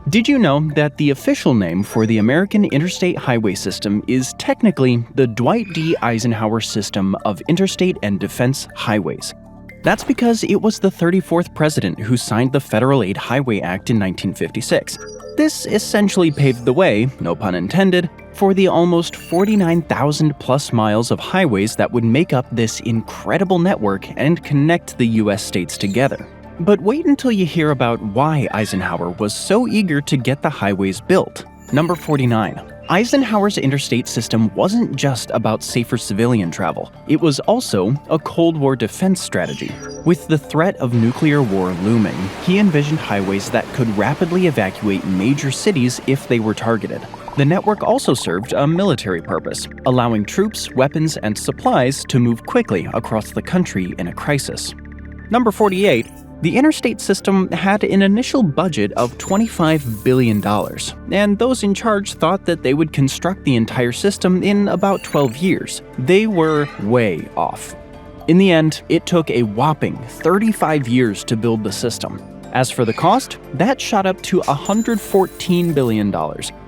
Did you know that the official name for the American Interstate Highway System is technically the Dwight D. Eisenhower System of Interstate and Defense Highways? That's because it was the 34th president who signed the Federal Aid Highway Act in 1956. This essentially paved the way, no pun intended, for the almost 49,000 plus miles of highways that would make up this incredible network and connect the US states together. But wait until you hear about why Eisenhower was so eager to get the highways built. Number 49. Eisenhower's interstate system wasn't just about safer civilian travel. It was also a Cold War defense strategy. With the threat of nuclear war looming, he envisioned highways that could rapidly evacuate major cities if they were targeted. The network also served a military purpose, allowing troops, weapons, and supplies to move quickly across the country in a crisis. Number 48. The interstate system had an initial budget of $25 billion, and those in charge thought that they would construct the entire system in about 12 years. They were way off. In the end, it took a whopping 35 years to build the system. As for the cost, that shot up to $114 billion,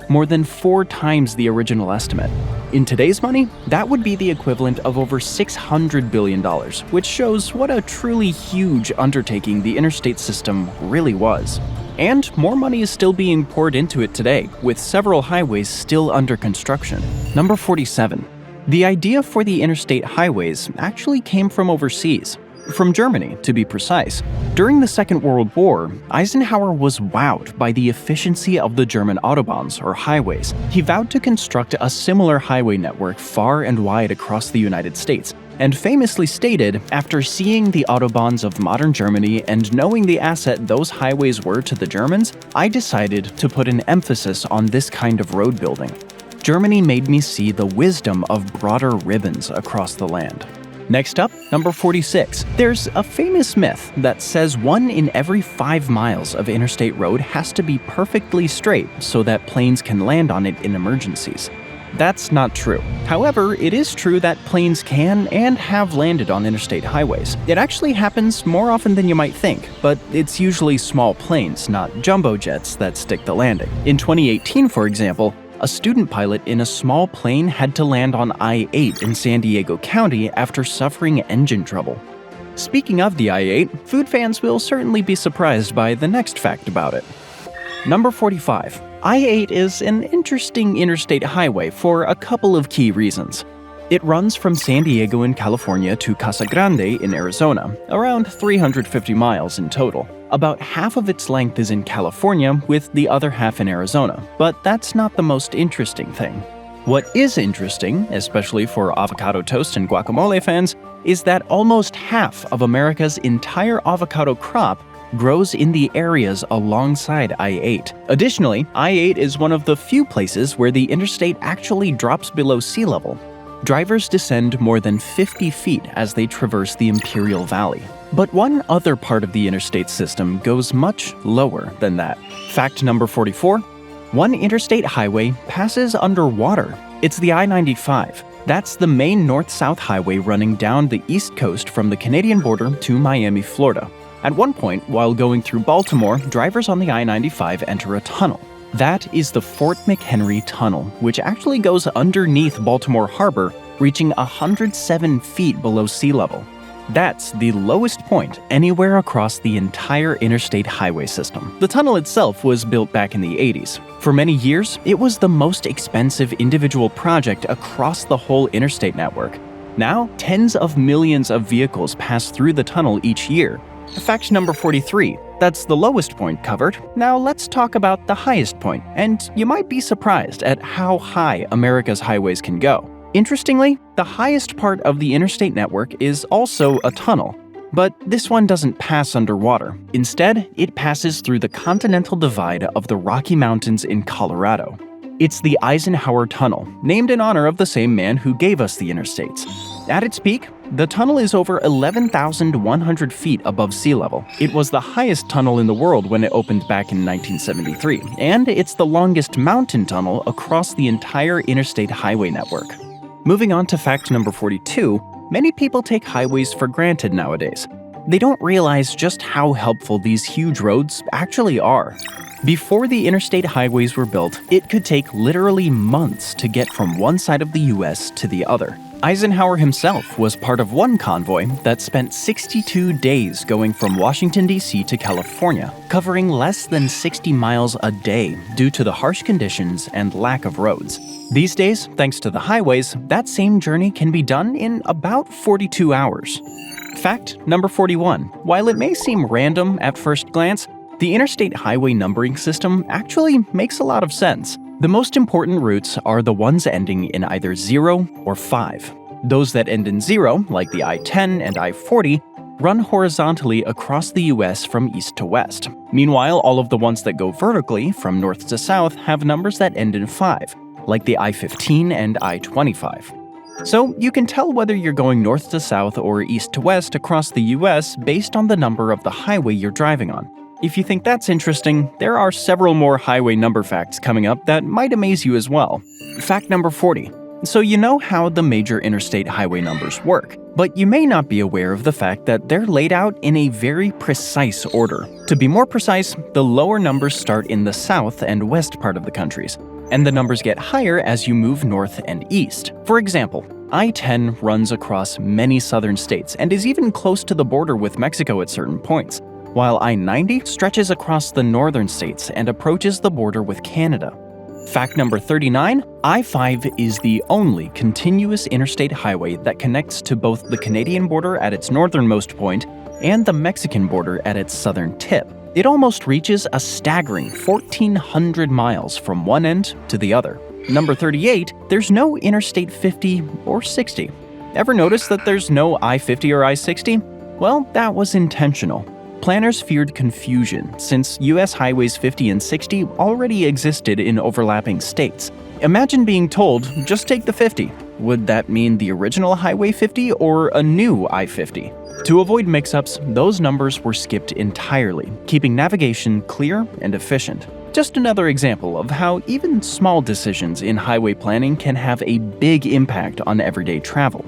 more than 4 times the original estimate. In today's money, that would be the equivalent of over $600 billion, which shows what a truly huge undertaking the interstate system really was. And more money is still being poured into it today, with several highways still under construction. Number 47. The idea for the interstate highways actually came from overseas. From Germany, to be precise. During the Second World War, Eisenhower was wowed by the efficiency of the German autobahns, or highways. He vowed to construct a similar highway network far and wide across the United States, and famously stated, after seeing the autobahns of modern Germany and knowing the asset those highways were to the Germans, I decided to put an emphasis on this kind of road building. Germany made me see the wisdom of broader ribbons across the land. Next up, number 46. There's a famous myth that says 1 in every 5 miles of interstate road has to be perfectly straight so that planes can land on it in emergencies. That's not true. However, it is true that planes can and have landed on interstate highways. It actually happens more often than you might think, but it's usually small planes, not jumbo jets, that stick the landing. In 2018, for example, a student pilot in a small plane had to land on I-8 in San Diego County after suffering engine trouble. Speaking of the I-8, food fans will certainly be surprised by the next fact about it. Number 45. I-8 is an interesting interstate highway for a couple of key reasons. It runs from San Diego in California to Casa Grande in Arizona, around 350 miles in total. About half of its length is in California, with the other half in Arizona, but that's not the most interesting thing. What is interesting, especially for avocado toast and guacamole fans, is that almost half of America's entire avocado crop grows in the areas alongside I-8. Additionally, I-8 is one of the few places where the interstate actually drops below sea level. Drivers descend more than 50 feet as they traverse the Imperial Valley. But one other part of the interstate system goes much lower than that. Fact number 44. One interstate highway passes underwater. It's the I-95. That's the main north-south highway running down the east coast from the Canadian border to Miami, Florida. At one point, while going through Baltimore, drivers on the I-95 enter a tunnel. That is the Fort McHenry Tunnel, which actually goes underneath Baltimore Harbor, reaching 107 feet below sea level. That's the lowest point anywhere across the entire interstate highway system. The tunnel itself was built back in the 80s. For many years, it was the most expensive individual project across the whole interstate network. Now, tens of millions of vehicles pass through the tunnel each year. Fact number 43. That's the lowest point covered. Now let's talk about the highest point, and you might be surprised at how high America's highways can go. Interestingly, the highest part of the interstate network is also a tunnel, but this one doesn't pass underwater. Instead, it passes through the continental divide of the Rocky Mountains in Colorado. It's the Eisenhower Tunnel, named in honor of the same man who gave us the interstates. At its peak, the tunnel is over 11,100 feet above sea level. It was the highest tunnel in the world when it opened back in 1973, and it's the longest mountain tunnel across the entire interstate highway network. Moving on to fact number 42, many people take highways for granted nowadays. They don't realize just how helpful these huge roads actually are. Before the interstate highways were built, it could take literally months to get from one side of the US to the other. Eisenhower himself was part of one convoy that spent 62 days going from Washington, D.C. to California, covering less than 60 miles a day due to the harsh conditions and lack of roads. These days, thanks to the highways, that same journey can be done in about 42 hours. Fact number 41. While it may seem random at first glance, the interstate highway numbering system actually makes a lot of sense. The most important routes are the ones ending in either 0 or 5. Those that end in 0, like the I-10 and I-40, run horizontally across the US from east to west. Meanwhile, all of the ones that go vertically, from north to south, have numbers that end in 5, like the I-15 and I-25. So you can tell whether you're going north to south or east to west across the US based on the number of the highway you're driving on. If you think that's interesting, there are several more highway number facts coming up that might amaze you as well. Fact number 40. So you know how the major interstate highway numbers work, but you may not be aware of the fact that they're laid out in a very precise order. To be more precise, the lower numbers start in the south and west part of the countries, and the numbers get higher as you move north and east. For example, I-10 runs across many southern states and is even close to the border with Mexico at certain points, while I-90 stretches across the northern states and approaches the border with Canada. Fact number 39, I-5 is the only continuous interstate highway that connects to both the Canadian border at its northernmost point and the Mexican border at its southern tip. It almost reaches a staggering 1,400 miles from one end to the other. Number 38, there's no Interstate 50 or 60. Ever notice that there's no I-50 or I-60? Well, that was intentional. Planners feared confusion since US Highways 50 and 60 already existed in overlapping states. Imagine being told, just take the 50. Would that mean the original Highway 50 or a new I-50? To avoid mix-ups, those numbers were skipped entirely, keeping navigation clear and efficient. Just another example of how even small decisions in highway planning can have a big impact on everyday travel.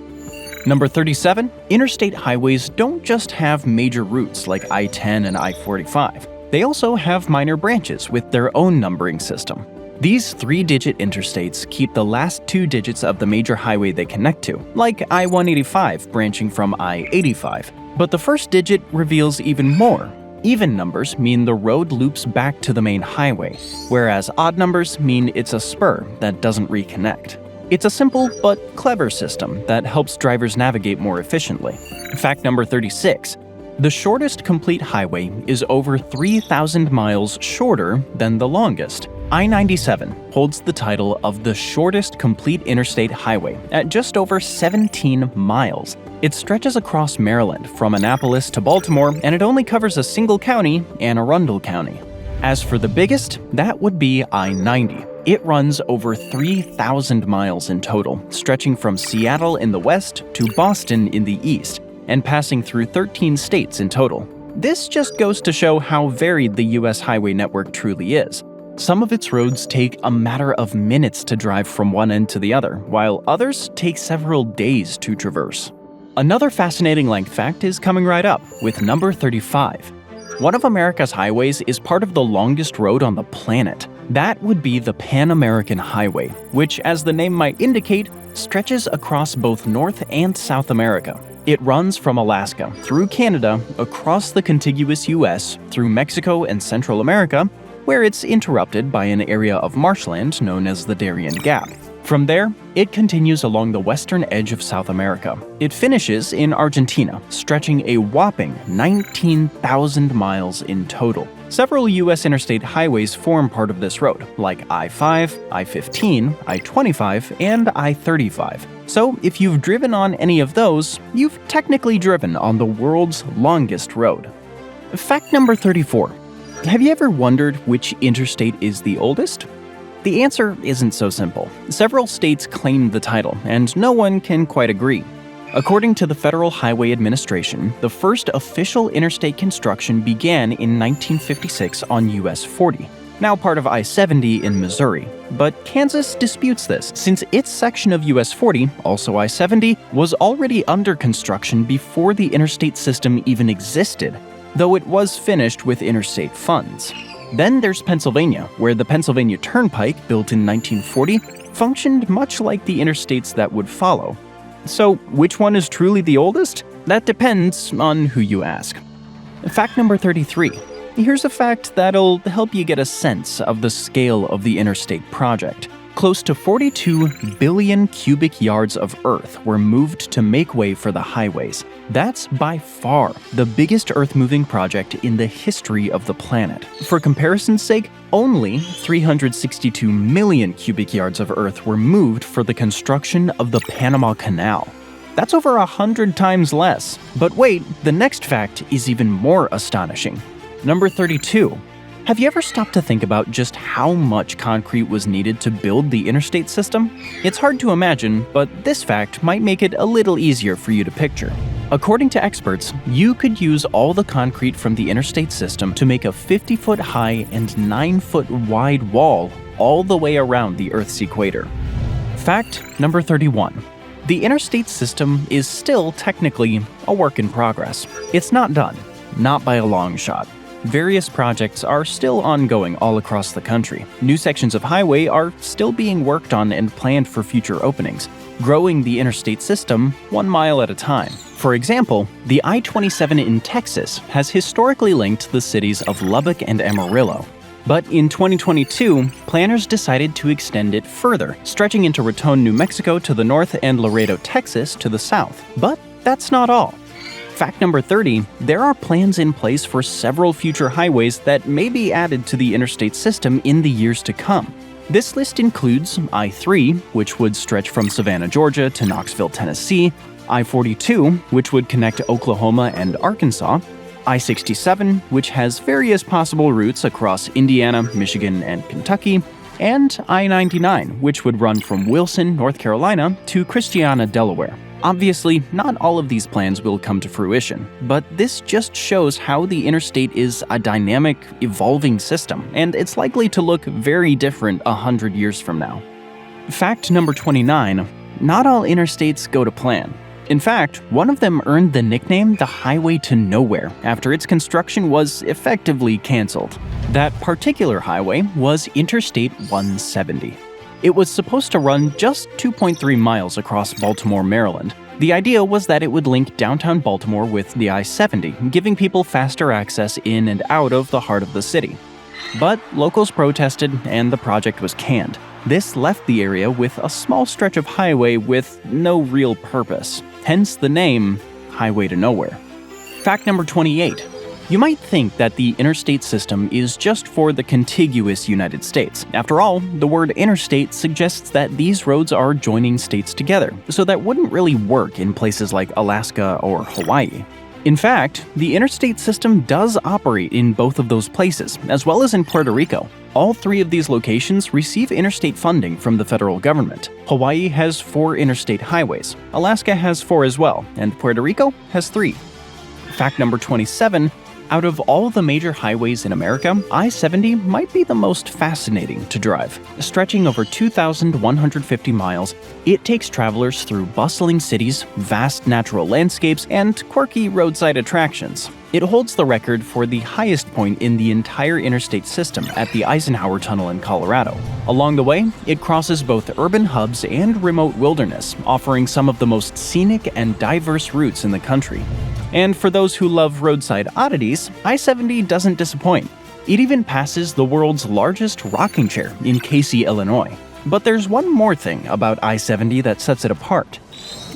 Number 37, interstate highways don't just have major routes like I-10 and I-45. They also have minor branches with their own numbering system. These 3-digit interstates keep the last 2 digits of the major highway they connect to, like I-185 branching from I-85. But the first digit reveals even more. Even numbers mean the road loops back to the main highway, whereas odd numbers mean it's a spur that doesn't reconnect. It's a simple but clever system that helps drivers navigate more efficiently. Fact number 36. The shortest complete highway is over 3,000 miles shorter than the longest. I-97 holds the title of the shortest complete interstate highway at just over 17 miles. It stretches across Maryland from Annapolis to Baltimore, and it only covers a single county, Anne Arundel County. As for the biggest, that would be I-90. It runs over 3,000 miles in total, stretching from Seattle in the west to Boston in the east, and passing through 13 states in total. This just goes to show how varied the US highway network truly is. Some of its roads take a matter of minutes to drive from one end to the other, while others take several days to traverse. Another fascinating length fact is coming right up, with number 35. One of America's highways is part of the longest road on the planet. That would be the Pan American Highway, which, as the name might indicate, stretches across both North and South America. It runs from Alaska, through Canada, across the contiguous US, through Mexico and Central America, where it's interrupted by an area of marshland known as the Darien Gap. From there, it continues along the western edge of South America. It finishes in Argentina, stretching a whopping 19,000 miles in total. Several U.S. interstate highways form part of this road, like I-5, I-15, I-25, and I-35. So if you've driven on any of those, you've technically driven on the world's longest road. Fact number 34. Have you ever wondered which interstate is the oldest? The answer isn't so simple. Several states claim the title, and no one can quite agree. According to the Federal Highway Administration, the first official interstate construction began in 1956 on US 40, now part of I-70 in Missouri. But Kansas disputes this, since its section of US 40, also I-70, was already under construction before the interstate system even existed, though it was finished with interstate funds. Then there's Pennsylvania, where the Pennsylvania Turnpike, built in 1940, functioned much like the interstates that would follow. So, which one is truly the oldest? That depends on who you ask. Fact number 33. Here's a fact that'll help you get a sense of the scale of the interstate project. Close to 42 billion cubic yards of earth were moved to make way for the highways. That's by far the biggest earth-moving project in the history of the planet. For comparison's sake, only 362 million cubic yards of earth were moved for the construction of the Panama Canal. That's over 100 times less. But wait, the next fact is even more astonishing. Number 32. Have you ever stopped to think about just how much concrete was needed to build the interstate system? It's hard to imagine, but this fact might make it a little easier for you to picture. According to experts, you could use all the concrete from the interstate system to make a 50-foot high and 9-foot wide wall all the way around the Earth's equator. Fact number 31. The interstate system is still technically a work in progress. It's not done, not by a long shot. Various projects are still ongoing all across the country. New sections of highway are still being worked on and planned for future openings, growing the interstate system 1 mile at a time. For example, the I-27 in Texas has historically linked the cities of Lubbock and Amarillo. But in 2022, planners decided to extend it further, stretching into Raton, New Mexico to the north and Laredo, Texas to the south. But that's not all. Fact number 30, there are plans in place for several future highways that may be added to the interstate system in the years to come. This list includes I-3, which would stretch from Savannah, Georgia to Knoxville, Tennessee, I-42, which would connect Oklahoma and Arkansas, I-67, which has various possible routes across Indiana, Michigan, and Kentucky, and I-99, which would run from Wilson, North Carolina to Christiana, Delaware. Obviously, not all of these plans will come to fruition, but this just shows how the interstate is a dynamic, evolving system, and it's likely to look very different 100 years from now. Fact number 29. Not all interstates go to plan. In fact, one of them earned the nickname the Highway to Nowhere after its construction was effectively canceled. That particular highway was Interstate 170. It was supposed to run just 2.3 miles across Baltimore, Maryland. The idea was that it would link downtown Baltimore with the I-70, giving people faster access in and out of the heart of the city. But locals protested and the project was canned. This left the area with a small stretch of highway with no real purpose, hence the name Highway to Nowhere. Fact number 28. You might think that the interstate system is just for the contiguous United States. After all, the word interstate suggests that these roads are joining states together, so that wouldn't really work in places like Alaska or Hawaii. In fact, the interstate system does operate in both of those places, as well as in Puerto Rico. All 3 of these locations receive interstate funding from the federal government. Hawaii has 4 interstate highways, Alaska has 4 as well, and Puerto Rico has 3. Fact number 27. Out of all the major highways in America, I-70 might be the most fascinating to drive. Stretching over 2,150 miles, it takes travelers through bustling cities, vast natural landscapes, and quirky roadside attractions. It holds the record for the highest point in the entire interstate system at the Eisenhower Tunnel in Colorado. Along the way, it crosses both urban hubs and remote wilderness, offering some of the most scenic and diverse routes in the country. And for those who love roadside oddities, I-70 doesn't disappoint. It even passes the world's largest rocking chair in Casey, Illinois. But there's one more thing about I-70 that sets it apart.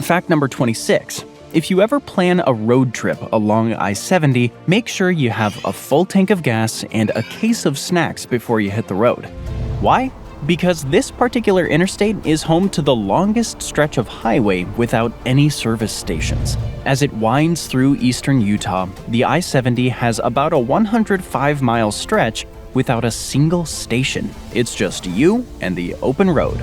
Fact number 26. If you ever plan a road trip along I-70, make sure you have a full tank of gas and a case of snacks before you hit the road. Why? Because this particular interstate is home to the longest stretch of highway without any service stations. As it winds through eastern Utah, the I-70 has about a 105-mile stretch without a single station. It's just you and the open road.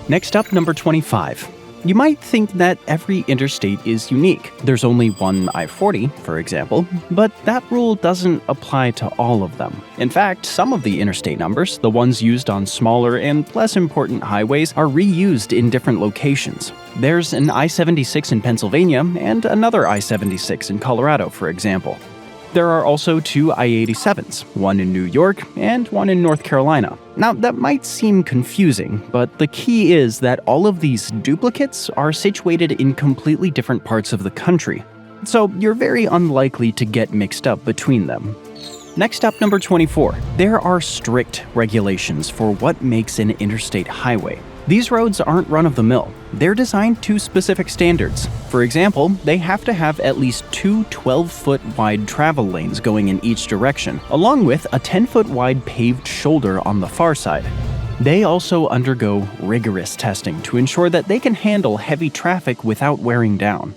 Next up, number 25. You might think that every interstate is unique. There's only one I-40, for example, but that rule doesn't apply to all of them. In fact, some of the interstate numbers, the ones used on smaller and less important highways, are reused in different locations. There's an I-76 in Pennsylvania and another I-76 in Colorado, for example. There are also two I-87s, one in New York and one in North Carolina. Now, that might seem confusing, but the key is that all of these duplicates are situated in completely different parts of the country, so you're very unlikely to get mixed up between them. Next up, number 24. There are strict regulations for what makes an interstate highway. These roads aren't run-of-the-mill. They're designed to specific standards. For example, they have to have at least two 12-foot wide travel lanes going in each direction, along with a 10-foot wide paved shoulder on the far side. They also undergo rigorous testing to ensure that they can handle heavy traffic without wearing down.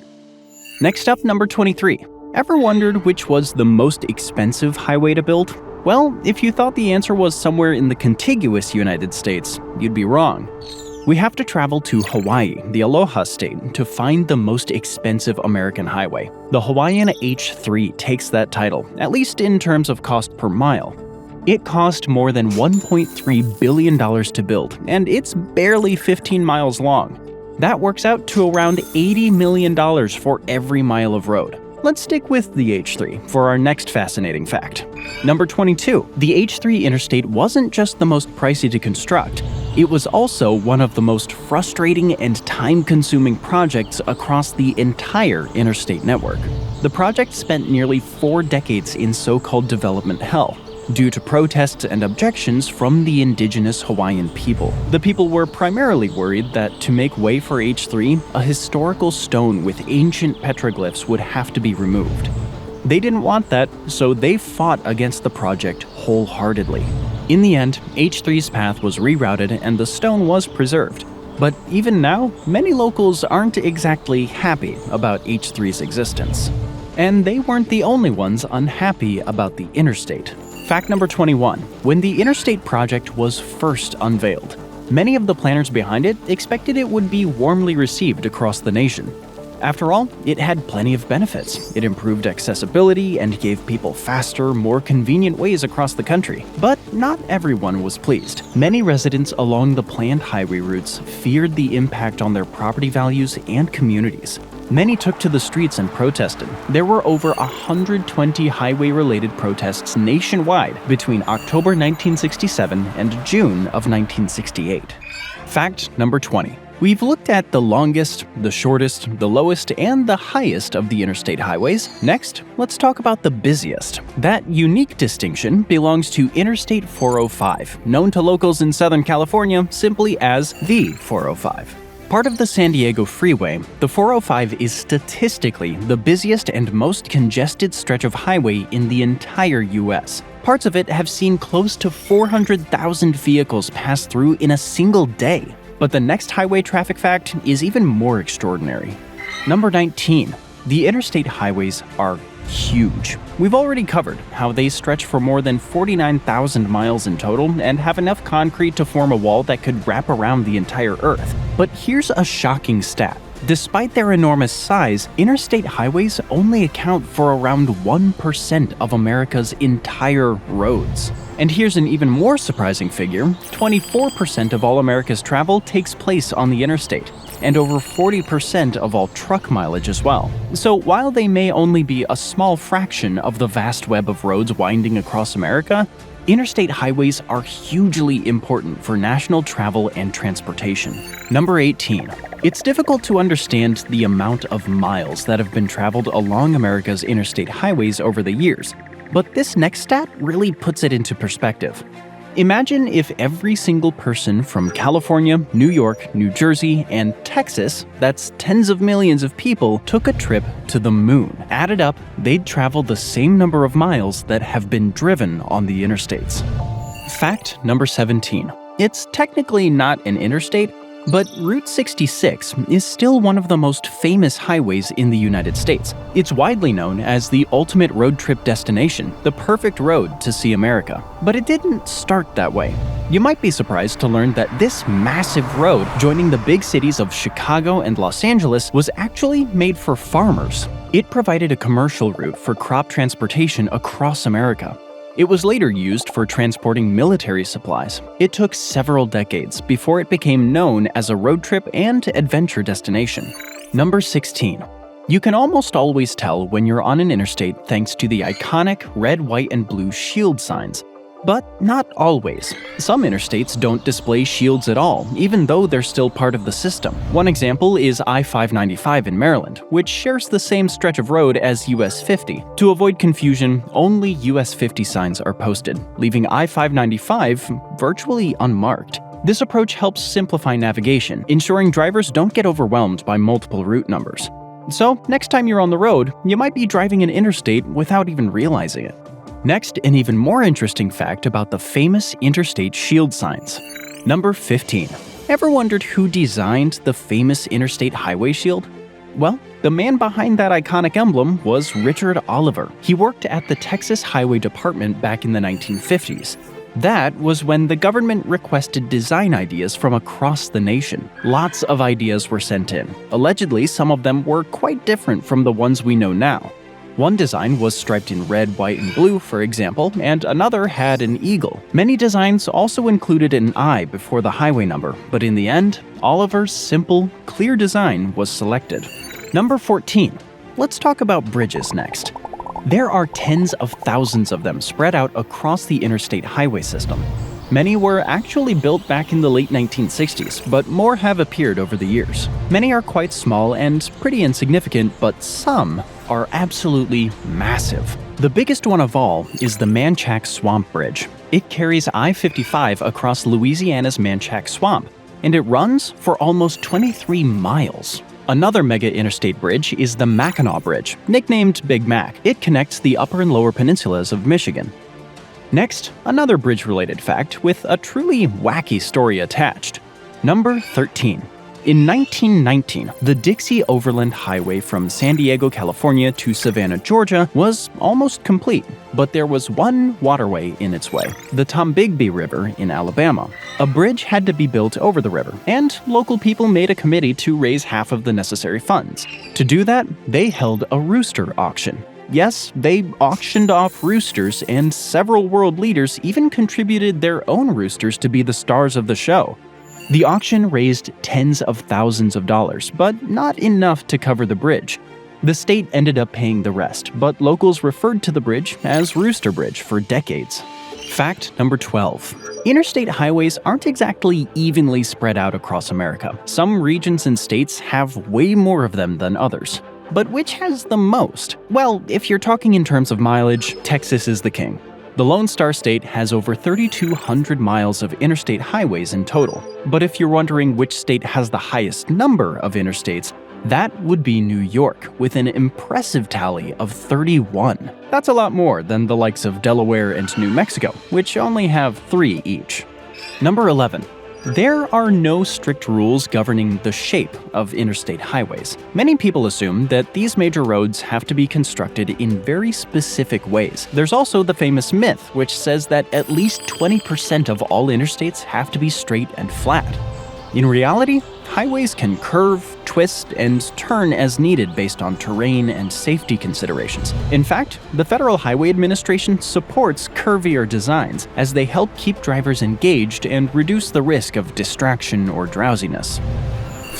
Next up, number 23. Ever wondered which was the most expensive highway to build? Well, if you thought the answer was somewhere in the contiguous United States, you'd be wrong. We have to travel to Hawaii, the Aloha State, to find the most expensive American highway. The Hawaiian H3 takes that title, at least in terms of cost per mile. It cost more than $1.3 billion to build, and it's barely 15 miles long. That works out to around $80 million for every mile of road. Let's stick with the H3 for our next fascinating fact. Number 22. The H3 interstate wasn't just the most pricey to construct, it was also one of the most frustrating and time-consuming projects across the entire interstate network. The project spent nearly 4 decades in so-called development hell, due to protests and objections from the indigenous Hawaiian people. The people were primarily worried that to make way for H3, a historical stone with ancient petroglyphs would have to be removed. They didn't want that, so they fought against the project wholeheartedly. In the end, H3's path was rerouted and the stone was preserved. But even now, many locals aren't exactly happy about H3's existence. And they weren't the only ones unhappy about the interstate. Fact number 21. When the interstate project was first unveiled, many of the planners behind it expected it would be warmly received across the nation. After all, it had plenty of benefits. It improved accessibility and gave people faster, more convenient ways across the country. But not everyone was pleased. Many residents along the planned highway routes feared the impact on their property values and communities. Many took to the streets and protested. There were over 120 highway-related protests nationwide between October 1967 and June of 1968. Fact number 20. We've looked at the longest, the shortest, the lowest, and the highest of the interstate highways. Next, let's talk about the busiest. That unique distinction belongs to Interstate 405, known to locals in Southern California simply as the 405. Part of the San Diego Freeway, the 405 is statistically the busiest and most congested stretch of highway in the entire U.S. Parts of it have seen close to 400,000 vehicles pass through in a single day. But the next highway traffic fact is even more extraordinary. Number 19. The interstate highways are huge. We've already covered how they stretch for more than 49,000 miles in total and have enough concrete to form a wall that could wrap around the entire Earth. But here's a shocking stat. Despite their enormous size, interstate highways only account for around 1% of America's entire roads. And here's an even more surprising figure: 24% of all America's travel takes place on the interstate. and over 40% of all truck mileage as well. So while they may only be a small fraction of the vast web of roads winding across America, interstate highways are hugely important for national travel and transportation. Number 18. It's difficult to understand the amount of miles that have been traveled along America's interstate highways over the years, but this next stat really puts it into perspective. Imagine if every single person from California, New York, New Jersey, and Texas, that's tens of millions of people, took a trip to the moon. Added up, they'd travel the same number of miles that have been driven on the interstates. Fact number 17. It's technically not an interstate, but Route 66 is still one of the most famous highways in the United States. It's widely known as the ultimate road trip destination, the perfect road to see America. But it didn't start that way. You might be surprised to learn that this massive road, joining the big cities of Chicago and Los Angeles, was actually made for farmers. It provided a commercial route for crop transportation across America. It was later used for transporting military supplies. It took several decades before it became known as a road trip and adventure destination. Number 16. You can almost always tell when you're on an interstate thanks to the iconic red, white, and blue shield signs. But not always. Some interstates don't display shields at all, even though they're still part of the system. One example is I-595 in Maryland, which shares the same stretch of road as US 50. To avoid confusion, only US 50 signs are posted, leaving I-595 virtually unmarked. This approach helps simplify navigation, ensuring drivers don't get overwhelmed by multiple route numbers. So, next time you're on the road, you might be driving an interstate without even realizing it. Next, an even more interesting fact about the famous interstate shield signs. Number 15. Ever wondered who designed the famous interstate highway shield? Well, the man behind that iconic emblem was Richard Oliver. He worked at the Texas Highway Department back in the 1950s. That was when the government requested design ideas from across the nation. Lots of ideas were sent in. Allegedly, some of them were quite different from the ones we know now. One design was striped in red, white, and blue, for example, and another had an eagle. Many designs also included an I before the highway number, but in the end, Oliver's simple, clear design was selected. Number 14. Let's talk about bridges next. There are tens of thousands of them spread out across the interstate highway system. Many were actually built back in the late 1960s, but more have appeared over the years. Many are quite small and pretty insignificant, but some are absolutely massive. The biggest one of all is the Manchac Swamp Bridge. It carries I-55 across Louisiana's Manchac Swamp, and it runs for almost 23 miles. Another mega interstate bridge is the Mackinac Bridge, nicknamed Big Mac. It connects the upper and lower peninsulas of Michigan. Next, another bridge-related fact with a truly wacky story attached. Number 13. In 1919, the Dixie Overland Highway from San Diego, California to Savannah, Georgia was almost complete, but there was one waterway in its way, the Tombigbee River in Alabama. A bridge had to be built over the river, and local people made a committee to raise half of the necessary funds. To do that, they held a rooster auction. Yes, they auctioned off roosters, and several world leaders even contributed their own roosters to be the stars of the show. The auction raised tens of thousands of dollars, but not enough to cover the bridge. The state ended up paying the rest, but locals referred to the bridge as Rooster Bridge for decades. Fact number 12. Interstate highways aren't exactly evenly spread out across America. Some regions and states have way more of them than others. But which has the most? Well, if you're talking in terms of mileage, Texas is the king. The Lone Star State has over 3,200 miles of interstate highways in total. But if you're wondering which state has the highest number of interstates, that would be New York, with an impressive tally of 31. That's a lot more than the likes of Delaware and New Mexico, which only have 3 each. Number 11. There are no strict rules governing the shape of interstate highways. Many people assume that these major roads have to be constructed in very specific ways. There's also the famous myth, which says that at least 20% of all interstates have to be straight and flat. In reality, highways can curve, twist, and turn as needed based on terrain and safety considerations. In fact, the Federal Highway Administration supports curvier designs as they help keep drivers engaged and reduce the risk of distraction or drowsiness.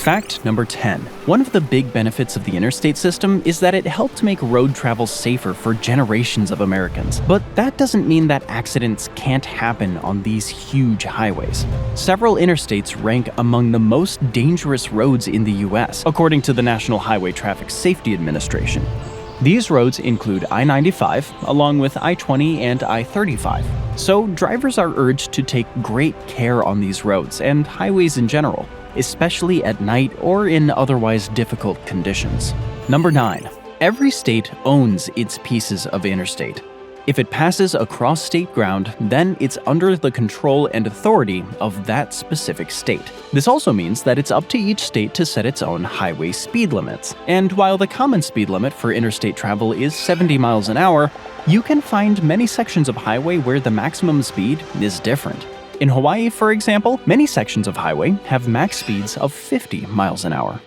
Fact number 10. One of the big benefits of the interstate system is that it helped make road travel safer for generations of Americans. But that doesn't mean that accidents can't happen on these huge highways. Several interstates rank among the most dangerous roads in the US, according to the National Highway Traffic Safety Administration. These roads include I-95, along with I-20 and I-35. So drivers are urged to take great care on these roads and highways in general, especially at night or in otherwise difficult conditions. Number 9. Every state owns its pieces of interstate. If it passes across state ground, then it's under the control and authority of that specific state. This also means that it's up to each state to set its own highway speed limits. And while the common speed limit for interstate travel is 70 miles an hour, you can find many sections of highway where the maximum speed is different. In Hawaii, for example, many sections of highway have max speeds of 50 miles an hour.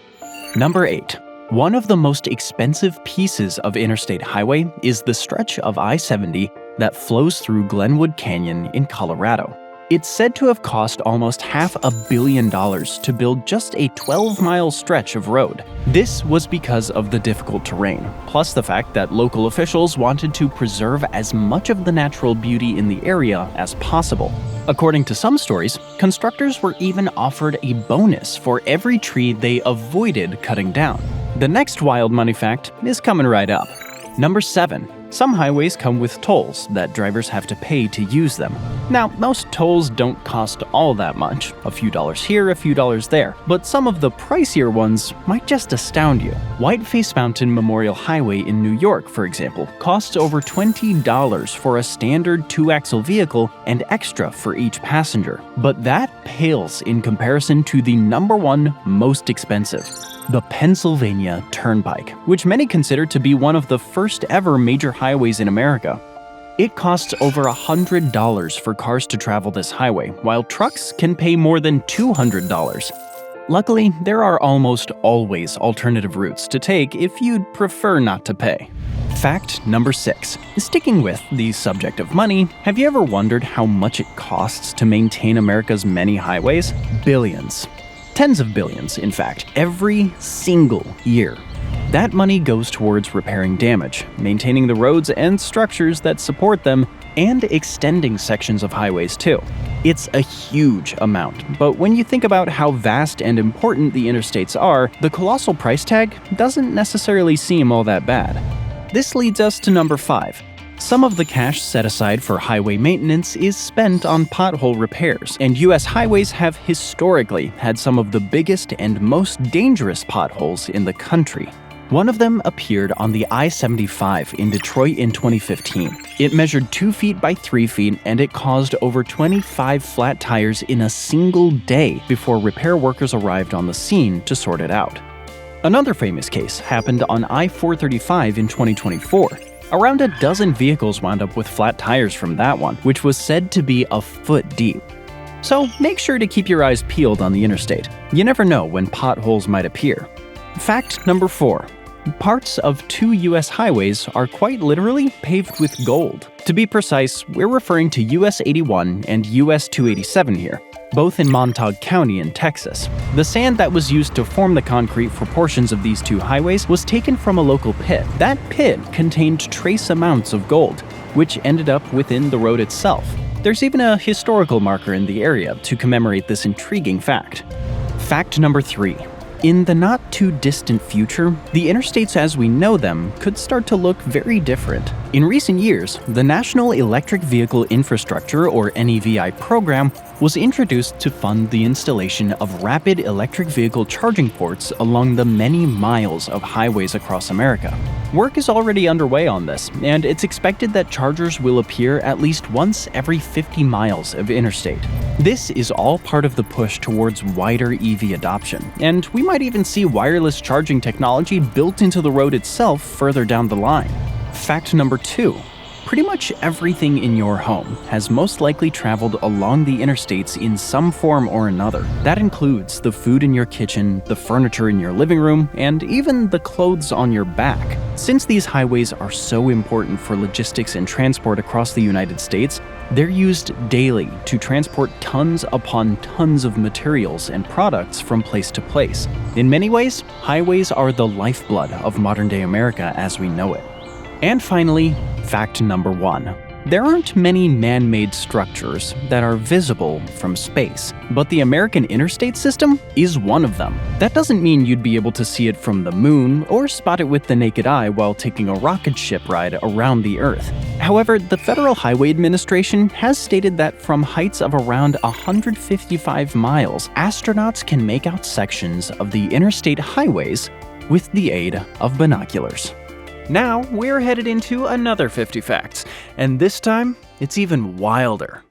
Number 8. One of the most expensive pieces of interstate highway is the stretch of I-70 that flows through Glenwood Canyon in Colorado. It's said to have cost almost $500 million to build just a 12-mile stretch of road. This was because of the difficult terrain, plus the fact that local officials wanted to preserve as much of the natural beauty in the area as possible. According to some stories, constructors were even offered a bonus for every tree they avoided cutting down. The next wild money fact is coming right up. Number 7. Some highways come with tolls that drivers have to pay to use them. Now, most tolls don't cost all that much, a few dollars here, a few dollars there, but some of the pricier ones might just astound you. Whiteface Mountain Memorial Highway in New York, for example, costs over $20 for a standard 2-axle vehicle and extra for each passenger. But that pales in comparison to the number 1 most expensive: the Pennsylvania Turnpike, which many consider to be one of the first ever major highways in America. It costs over $100 for cars to travel this highway, while trucks can pay more than $200. Luckily, there are almost always alternative routes to take if you'd prefer not to pay. Fact number 6. Sticking with the subject of money, have you ever wondered how much it costs to maintain America's many highways? Billions. Tens of billions, in fact, every single year. That money goes towards repairing damage, maintaining the roads and structures that support them, and extending sections of highways too. It's a huge amount, but when you think about how vast and important the interstates are, the colossal price tag doesn't necessarily seem all that bad. This leads us to number 5. Some of the cash set aside for highway maintenance is spent on pothole repairs, and US highways have historically had some of the biggest and most dangerous potholes in the country. One of them appeared on the I-75 in Detroit in 2015. It measured 2 feet by 3 feet, and it caused over 25 flat tires in a single day before repair workers arrived on the scene to sort it out. Another famous case happened on I-435 in 2024. Around a dozen vehicles wound up with flat tires from that one, which was said to be a foot deep. So make sure to keep your eyes peeled on the interstate. You never know when potholes might appear. Fact number 4. Parts of 2 US highways are quite literally paved with gold. To be precise, we're referring to US 81 and US 287 here, both in Montague County in Texas. The sand that was used to form the concrete for portions of these 2 highways was taken from a local pit. That pit contained trace amounts of gold, which ended up within the road itself. There's even a historical marker in the area to commemorate this intriguing fact. Fact number 3. In the not-too-distant future, the interstates as we know them could start to look very different. In recent years, the National Electric Vehicle Infrastructure, or NEVI program, was introduced to fund the installation of rapid electric vehicle charging ports along the many miles of highways across America. Work is already underway on this, and it's expected that chargers will appear at least once every 50 miles of interstate. This is all part of the push towards wider EV adoption, and we might even see wireless charging technology built into the road itself further down the line. Fact number 2. Pretty much everything in your home has most likely traveled along the interstates in some form or another. That includes the food in your kitchen, the furniture in your living room, and even the clothes on your back. Since these highways are so important for logistics and transport across the United States, they're used daily to transport tons upon tons of materials and products from place to place. In many ways, highways are the lifeblood of modern-day America as we know it. And finally, fact number 1. There aren't many man-made structures that are visible from space, but the American interstate system is one of them. That doesn't mean you'd be able to see it from the moon or spot it with the naked eye while taking a rocket ship ride around the Earth. However, the Federal Highway Administration has stated that from heights of around 155 miles, astronauts can make out sections of the interstate highways with the aid of binoculars. Now, we're headed into another 50 facts, and this time, it's even wilder.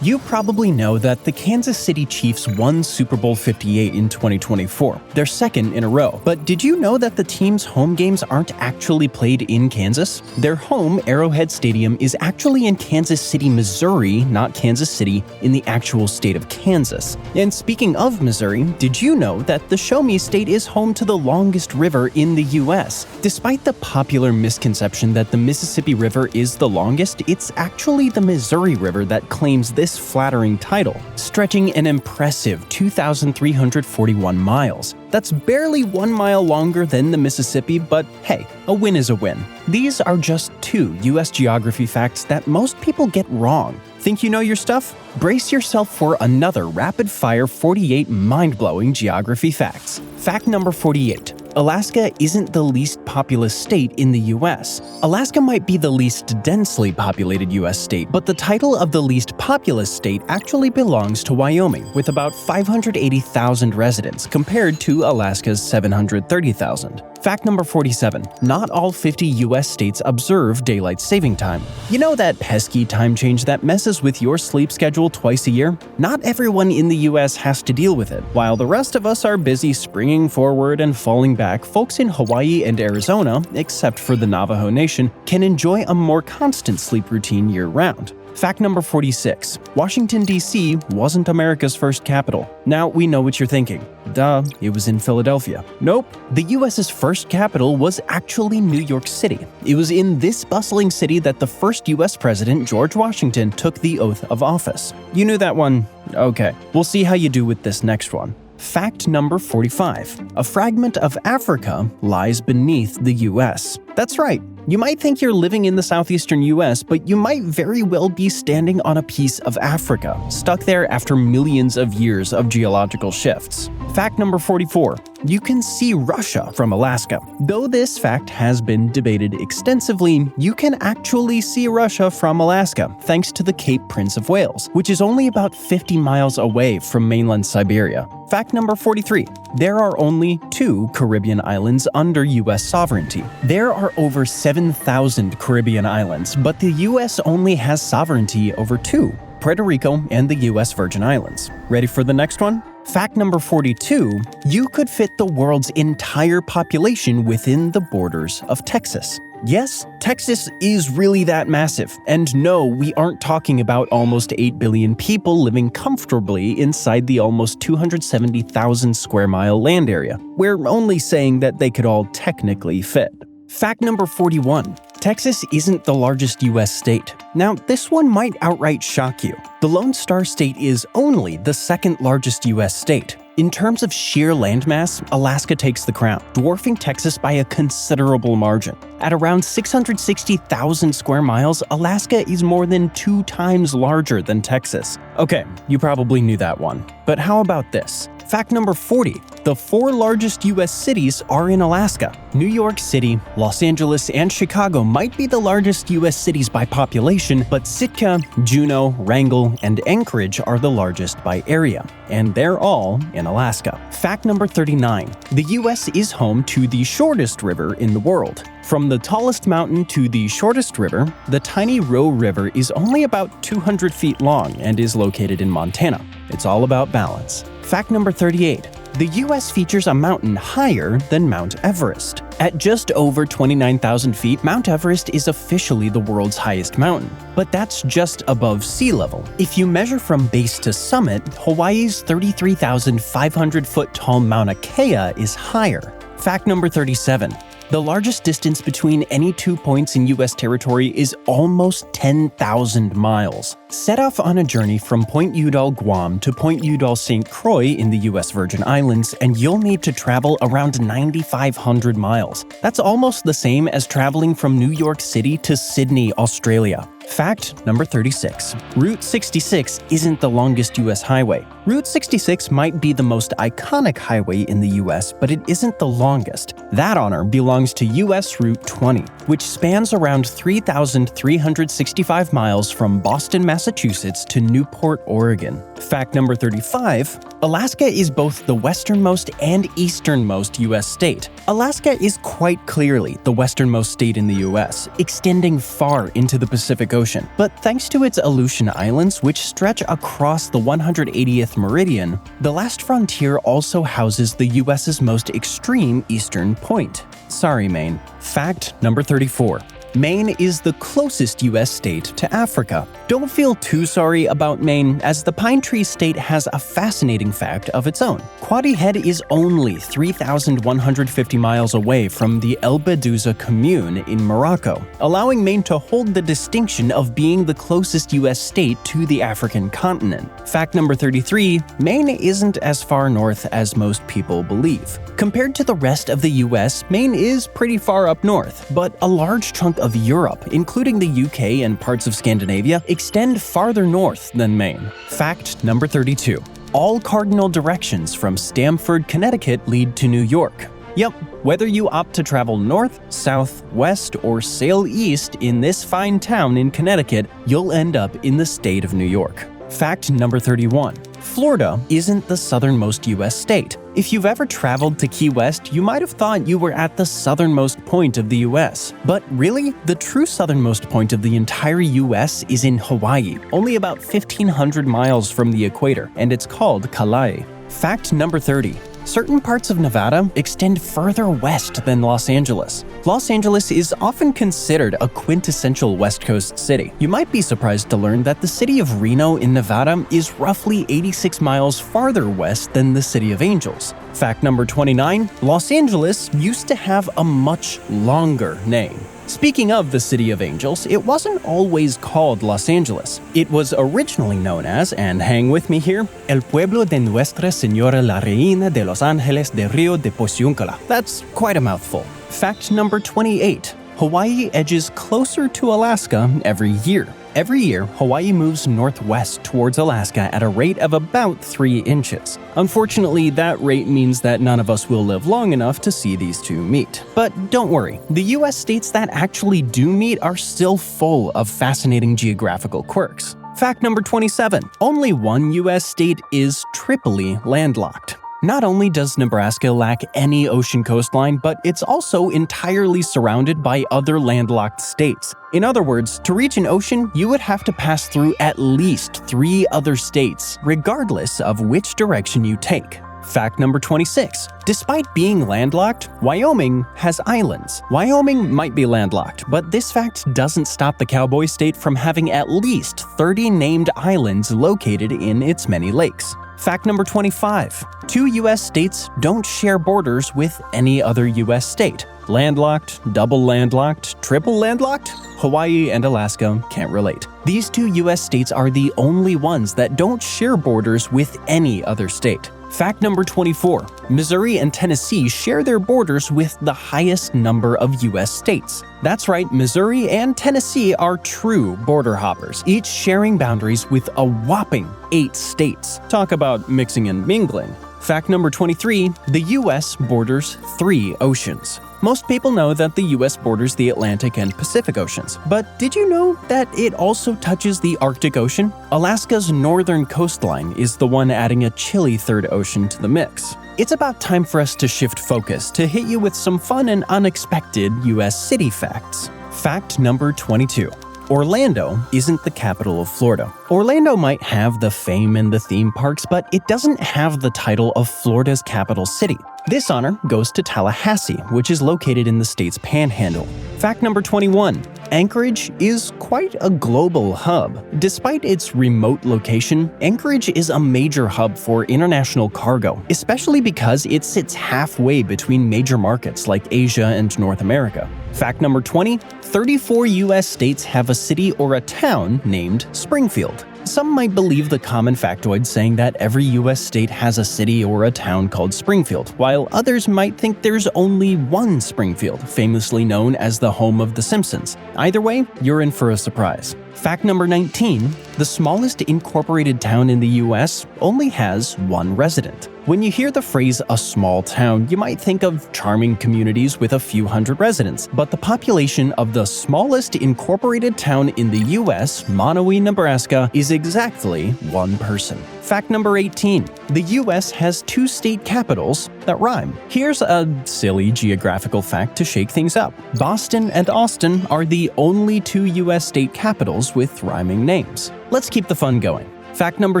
You probably know that the Kansas City Chiefs won Super Bowl 58 in 2024, their second in a row. But did you know that the team's home games aren't actually played in Kansas? Their home, Arrowhead Stadium, is actually in Kansas City, Missouri, not Kansas City, in the actual state of Kansas. And speaking of Missouri, did you know that the Show Me State is home to the longest river in the US? Despite the popular misconception that the Mississippi River is the longest, it's actually the Missouri River that claims this flattering title, stretching an impressive 2,341 miles. That's barely 1 mile longer than the Mississippi, but hey, a win is a win. These are just 2 US geography facts that most people get wrong. Think you know your stuff? Brace yourself for another rapid-fire 48 mind-blowing geography facts. Fact number 48. Alaska isn't the least populous state in the US. Alaska might be the least densely populated US state, but the title of the least populous state actually belongs to Wyoming, with about 580,000 residents compared to Alaska's 730,000. Fact number 47. Not all 50 US states observe daylight saving time. You know that pesky time change that messes with your sleep schedule twice a year? Not everyone in the US has to deal with it. While the rest of us are busy springing forward and falling back, folks in Hawaii and Arizona, except for the Navajo Nation, can enjoy a more constant sleep routine year-round. Fact number 46. Washington, D.C. wasn't America's first capital. Now we know what you're thinking. Duh, it was in Philadelphia. Nope, the U.S.'s first capital was actually New York City. It was in this bustling city that the first U.S. president, George Washington, took the oath of office. You knew that one? Okay, we'll see how you do with this next one. Fact number 45. A fragment of Africa lies beneath the U.S. That's right. You might think you're living in the southeastern US, but you might very well be standing on a piece of Africa, stuck there after millions of years of geological shifts. Fact number 44. You can see Russia from Alaska. Though this fact has been debated extensively, you can actually see Russia from Alaska, thanks to the Cape Prince of Wales, which is only about 50 miles away from mainland Siberia. Fact number 43. There are only 2 Caribbean islands under US sovereignty. There are over 7,000 Caribbean islands, but the US only has sovereignty over 2, Puerto Rico and the US Virgin Islands. Ready for the next one? Fact number 42. You could fit the world's entire population within the borders of Texas. Yes, Texas is really that massive. And no, we aren't talking about almost 8 billion people living comfortably inside the almost 270,000 square mile land area. We're only saying that they could all technically fit. Fact number 41. Texas isn't the largest US state. Now, this one might outright shock you. The Lone Star State is only the second largest US state. In terms of sheer landmass, Alaska takes the crown, dwarfing Texas by a considerable margin. At around 660,000 square miles, Alaska is more than 2 times larger than Texas. Okay, you probably knew that one. But how about this? Fact number 40. The 4 largest US cities are in Alaska. New York City, Los Angeles, and Chicago might be the largest US cities by population, but Sitka, Juneau, Wrangell, and Anchorage are the largest by area, and they're all in Alaska. Fact number 39. The US is home to the shortest river in the world. From the tallest mountain to the shortest river, the tiny Roe River is only about 200 feet long and is located in Montana. It's all about balance. Fact number 38. The US features a mountain higher than Mount Everest. At just over 29,000 feet, Mount Everest is officially the world's highest mountain. But that's just above sea level. If you measure from base to summit, Hawaii's 33,500 foot tall Mauna Kea is higher. Fact number 37. The largest distance between any 2 points in US territory is almost 10,000 miles. Set off on a journey from Point Udall, Guam to Point Udall, St. Croix in the US Virgin Islands, and you'll need to travel around 9,500 miles. That's almost the same as traveling from New York City to Sydney, Australia. Fact number 36. Route 66 isn't the longest US highway. Route 66 might be the most iconic highway in the US, but it isn't the longest. That honor belongs to US Route 20, which spans around 3,365 miles from Boston, Massachusetts to Newport, Oregon. Fact number 35. Alaska is both the westernmost and easternmost US state. Alaska is quite clearly the westernmost state in the US, extending far into the Pacific Ocean. But thanks to its Aleutian Islands, which stretch across the 180th meridian, the last frontier also houses the US's most extreme eastern point. Sorry, Maine. Fact number 34. Maine is the closest US state to Africa. Don't feel too sorry about Maine, as the Pine Tree State has a fascinating fact of its own. Quoddy Head is only 3,150 miles away from the El Bedouza commune in Morocco, allowing Maine to hold the distinction of being the closest US state to the African continent. Fact number 33, Maine isn't as far north as most people believe. Compared to the rest of the US, Maine is pretty far up north, but a large chunk of Europe, including the UK and parts of Scandinavia, extend farther north than Maine. Fact number 32. All cardinal directions from Stamford, Connecticut lead to New York. Yep, whether you opt to travel north, south, west, or sail east in this fine town in Connecticut, you'll end up in the state of New York. Fact number 31. Florida isn't the southernmost US state. If you've ever traveled to Key West, you might have thought you were at the southernmost point of the US. But really, the true southernmost point of the entire US is in Hawaii, only about 1,500 miles from the equator, and it's called Kalai. Fact number 30. Certain parts of Nevada extend further west than Los Angeles. Los Angeles is often considered a quintessential West Coast city. You might be surprised to learn that the city of Reno in Nevada is roughly 86 miles farther west than the City of Angels. Fact number 29, Los Angeles used to have a much longer name. Speaking of the City of Angels, it wasn't always called Los Angeles. It was originally known as, and hang with me here, El Pueblo de Nuestra Señora la Reina de Los Ángeles de Río de Posiúncula. That's quite a mouthful. Fact number 28. Hawaii edges closer to Alaska every year. Every year, Hawaii moves northwest towards Alaska at a rate of about 3 inches. Unfortunately, that rate means that none of us will live long enough to see these two meet. But don't worry, the US states that actually do meet are still full of fascinating geographical quirks. Fact number 27. Only one US state is triply landlocked. Not only does Nebraska lack any ocean coastline, but it's also entirely surrounded by other landlocked states. In other words, to reach an ocean, you would have to pass through at least 3 other states, regardless of which direction you take. Fact number 26. Despite being landlocked, Wyoming has islands. Wyoming might be landlocked, but this fact doesn't stop the cowboy state from having at least 30 named islands located in its many lakes. Fact number 25. 2 US states don't share borders with any other US state. Landlocked, double landlocked, triple landlocked? Hawaii and Alaska can't relate. These 2 US states are the only ones that don't share borders with any other state. Fact number 24. Missouri and Tennessee share their borders with the highest number of US states. That's right, Missouri and Tennessee are true border hoppers, each sharing boundaries with a whopping 8 states. Talk about mixing and mingling. Fact number 23. The US borders 3 oceans. Most people know that the US borders the Atlantic and Pacific Oceans, but did you know that it also touches the Arctic Ocean? Alaska's northern coastline is the one adding a chilly third ocean to the mix. It's about time for us to shift focus to hit you with some fun and unexpected US city facts. Fact number 22. Orlando isn't the capital of Florida. Orlando might have the fame and the theme parks, but it doesn't have the title of Florida's capital city. This honor goes to Tallahassee, which is located in the state's panhandle. Fact number 21. Anchorage is quite a global hub. Despite its remote location, Anchorage is a major hub for international cargo, especially because it sits halfway between major markets like Asia and North America. Fact number 20, 34 US states have a city or a town named Springfield. Some might believe the common factoid saying that every US state has a city or a town called Springfield, while others might think there's only one Springfield, famously known as the home of The Simpsons. Either way, you're in for a surprise. Fact number 19, the smallest incorporated town in the US only has one resident. When you hear the phrase a small town, you might think of charming communities with a few hundred residents, but the population of the smallest incorporated town in the US, Monowi, Nebraska, is exactly one person. Fact number 18, the US has two state capitals that rhyme. Here's a silly geographical fact to shake things up. Boston and Austin are the only two US state capitals with rhyming names. Let's keep the fun going. Fact number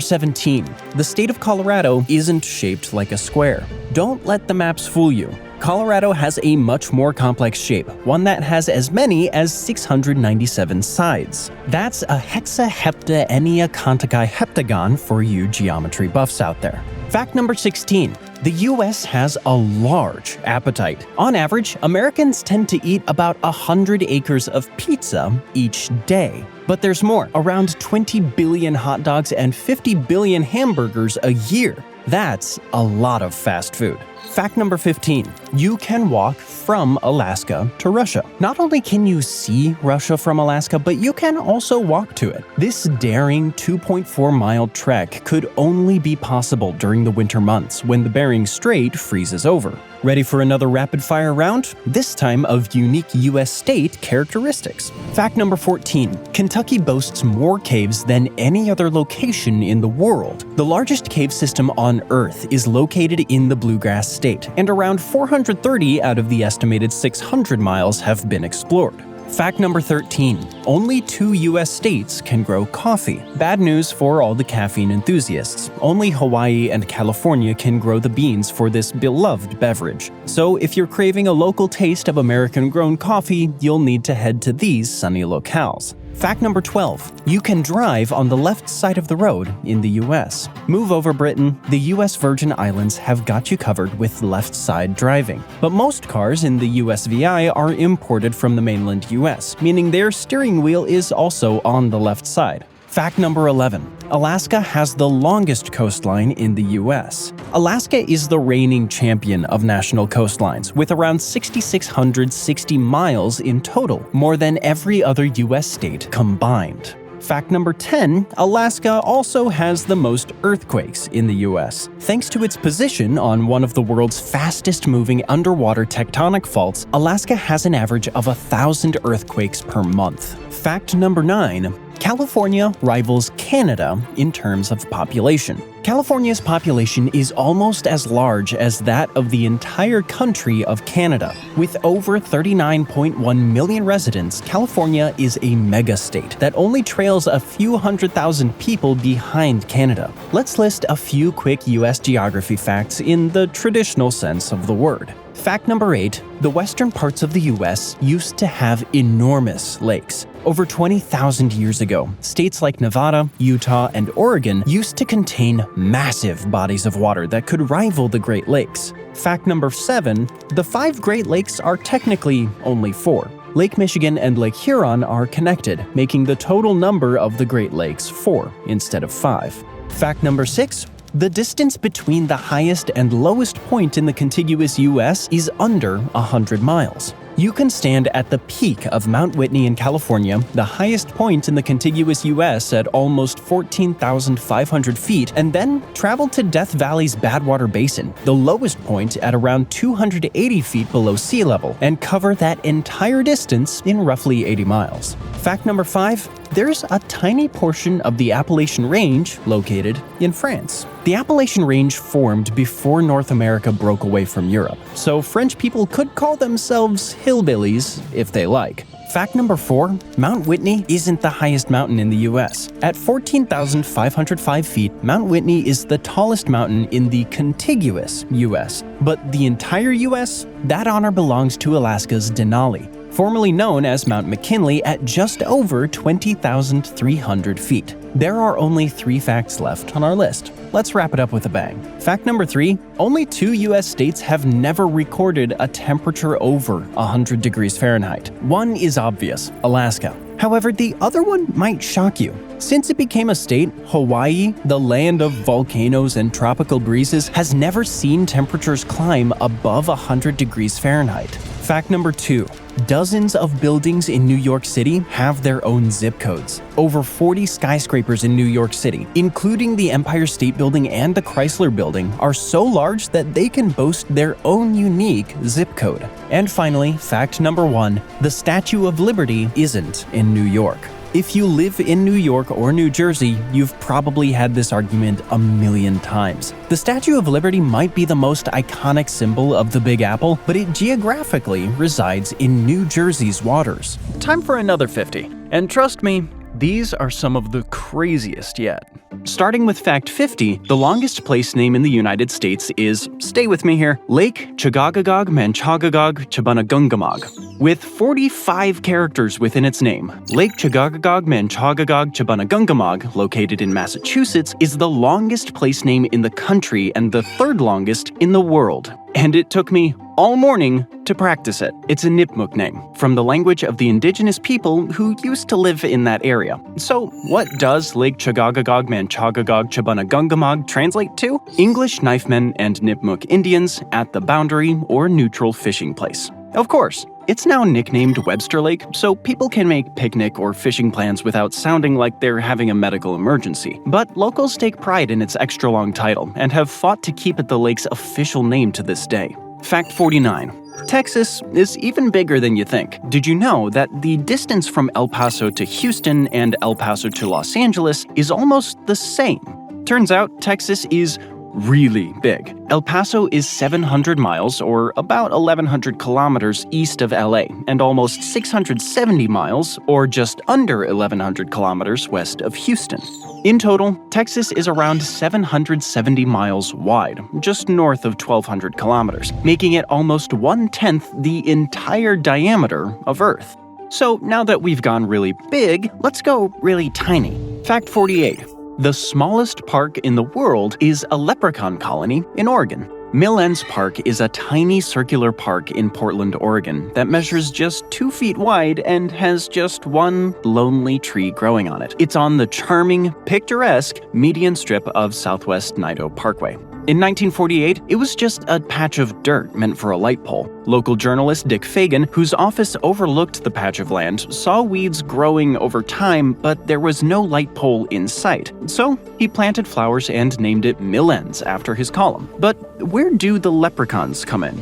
17, the state of Colorado isn't shaped like a square. Don't let the maps fool you. Colorado has a much more complex shape, one that has as many as 697 sides. That's a hexaheptaenneaconticaheptagon for you geometry buffs out there. Fact number 16, the US has a large appetite. On average, Americans tend to eat about 100 acres of pizza each day. But there's more, around 20 billion hot dogs and 50 billion hamburgers a year. That's a lot of fast food. Fact number 15, you can walk from Alaska to Russia. Not only can you see Russia from Alaska, but you can also walk to it. This daring 2.4-mile trek could only be possible during the winter months when the Bering Strait freezes over. Ready for another rapid-fire round? This time of unique US state characteristics. Fact number 14, Kentucky boasts more caves than any other location in the world. The largest cave system on Earth is located in the Bluegrass State, and around 430 out of the estimated 600 miles have been explored. Fact number 13, only 2 US states can grow coffee. Bad news for all the caffeine enthusiasts. Only Hawaii and California can grow the beans for this beloved beverage. So if you're craving a local taste of American-grown coffee, you'll need to head to these sunny locales. Fact number 12, you can drive on the left side of the road in the US. Move over, Britain. The US Virgin Islands have got you covered with left side driving. But most cars in the USVI are imported from the mainland US, meaning their steering wheel is also on the left side. Fact number 11, Alaska has the longest coastline in the US. Alaska is the reigning champion of national coastlines, with around 6,660 miles in total, more than every other US state combined. Fact number 10, Alaska also has the most earthquakes in the US. Thanks to its position on one of the world's fastest moving underwater tectonic faults, Alaska has an average of 1,000 earthquakes per month. Fact number 9, California rivals Canada in terms of population. California's population is almost as large as that of the entire country of Canada. With over 39.1 million residents, California is a mega-state that only trails a few 100,000 people behind Canada. Let's list a few quick US geography facts in the traditional sense of the word. Fact number 8, the western parts of the US used to have enormous lakes. Over 20,000 years ago, states like Nevada, Utah, and Oregon used to contain massive bodies of water that could rival the Great Lakes. Fact number 7, the 5 Great Lakes are technically only 4. Lake Michigan and Lake Huron are connected, making the total number of the Great Lakes 4 instead of 5. Fact number 6, the distance between the highest and lowest point in the contiguous US is under 100 miles. You can stand at the peak of Mount Whitney in California, the highest point in the contiguous US at almost 14,500 feet, and then travel to Death Valley's Badwater Basin, the lowest point at around 280 feet below sea level, and cover that entire distance in roughly 80 miles. Fact number 5, there's a tiny portion of the Appalachian Range located in France. The Appalachian Range formed before North America broke away from Europe, so French people could call themselves hillbillies if they like. Fact number 4, Mount Whitney isn't the highest mountain in the US. At 14,505 feet, Mount Whitney is the tallest mountain in the contiguous US. But the entire US? That honor belongs to Alaska's Denali. formerly known as Mount McKinley at just over 20,300 feet. There are only 3 facts left on our list. Let's wrap it up with a bang. Fact number 3, only 2 US states have never recorded a temperature over 100 degrees Fahrenheit. One is obvious, Alaska. However, the other one might shock you. Since it became a state, Hawaii, the land of volcanoes and tropical breezes, has never seen temperatures climb above 100 degrees Fahrenheit. Fact number 2, dozens of buildings in New York City have their own zip codes. Over 40 skyscrapers in New York City, including the Empire State Building and the Chrysler Building, are so large that they can boast their own unique zip code. And finally, fact number 1, the Statue of Liberty isn't in New York. If you live in New York or New Jersey, you've probably had this argument a million times. The Statue of Liberty might be the most iconic symbol of the Big Apple, but it geographically resides in New Jersey's waters. Time for another 50. And trust me, these are some of the craziest yet. Starting with fact 50, the longest place name in the United States is, stay with me here, Lake Chagagagog-Manchagagog-Chabanagungumog. With 45 characters within its name, Lake Chagagagog-Manchagagog-Chabanagungumog, located in Massachusetts, is the longest place name in the country and the 3rd longest in the world. And it took me all morning to practice it. It's a Nipmuc name, from the language of the indigenous people who used to live in that area. So what does Lake Chagagagog-Manchagagog-Chabanagungumog translate to? English knifemen and Nipmuc Indians at the boundary or neutral fishing place. Of course, it's now nicknamed Webster Lake, so people can make picnic or fishing plans without sounding like they're having a medical emergency. But locals take pride in its extra-long title and have fought to keep it the lake's official name to this day. Fact 49. Texas is even bigger than you think. Did you know that the distance from El Paso to Houston and El Paso to Los Angeles is almost the same? Turns out Texas is really big. El Paso is 700 miles, or about 1,100 kilometers east of LA, and almost 670 miles, or just under 1,100 kilometers west of Houston. In total, Texas is around 770 miles wide, just north of 1,200 kilometers, making it almost 1/10 the entire diameter of Earth. So now that we've gone really big, let's go really tiny. Fact 48. The smallest park in the world is a leprechaun colony in Oregon. Mill Ends Park is a tiny circular park in Portland, Oregon that measures just 2 feet wide and has just one lonely tree growing on it. It's on the charming, picturesque median strip of Southwest Nido Parkway. In 1948, it was just a patch of dirt meant for a light pole. Local journalist Dick Fagan, whose office overlooked the patch of land, saw weeds growing over time, but there was no light pole in sight. So he planted flowers and named it Mill Ends after his column. But where do the leprechauns come in?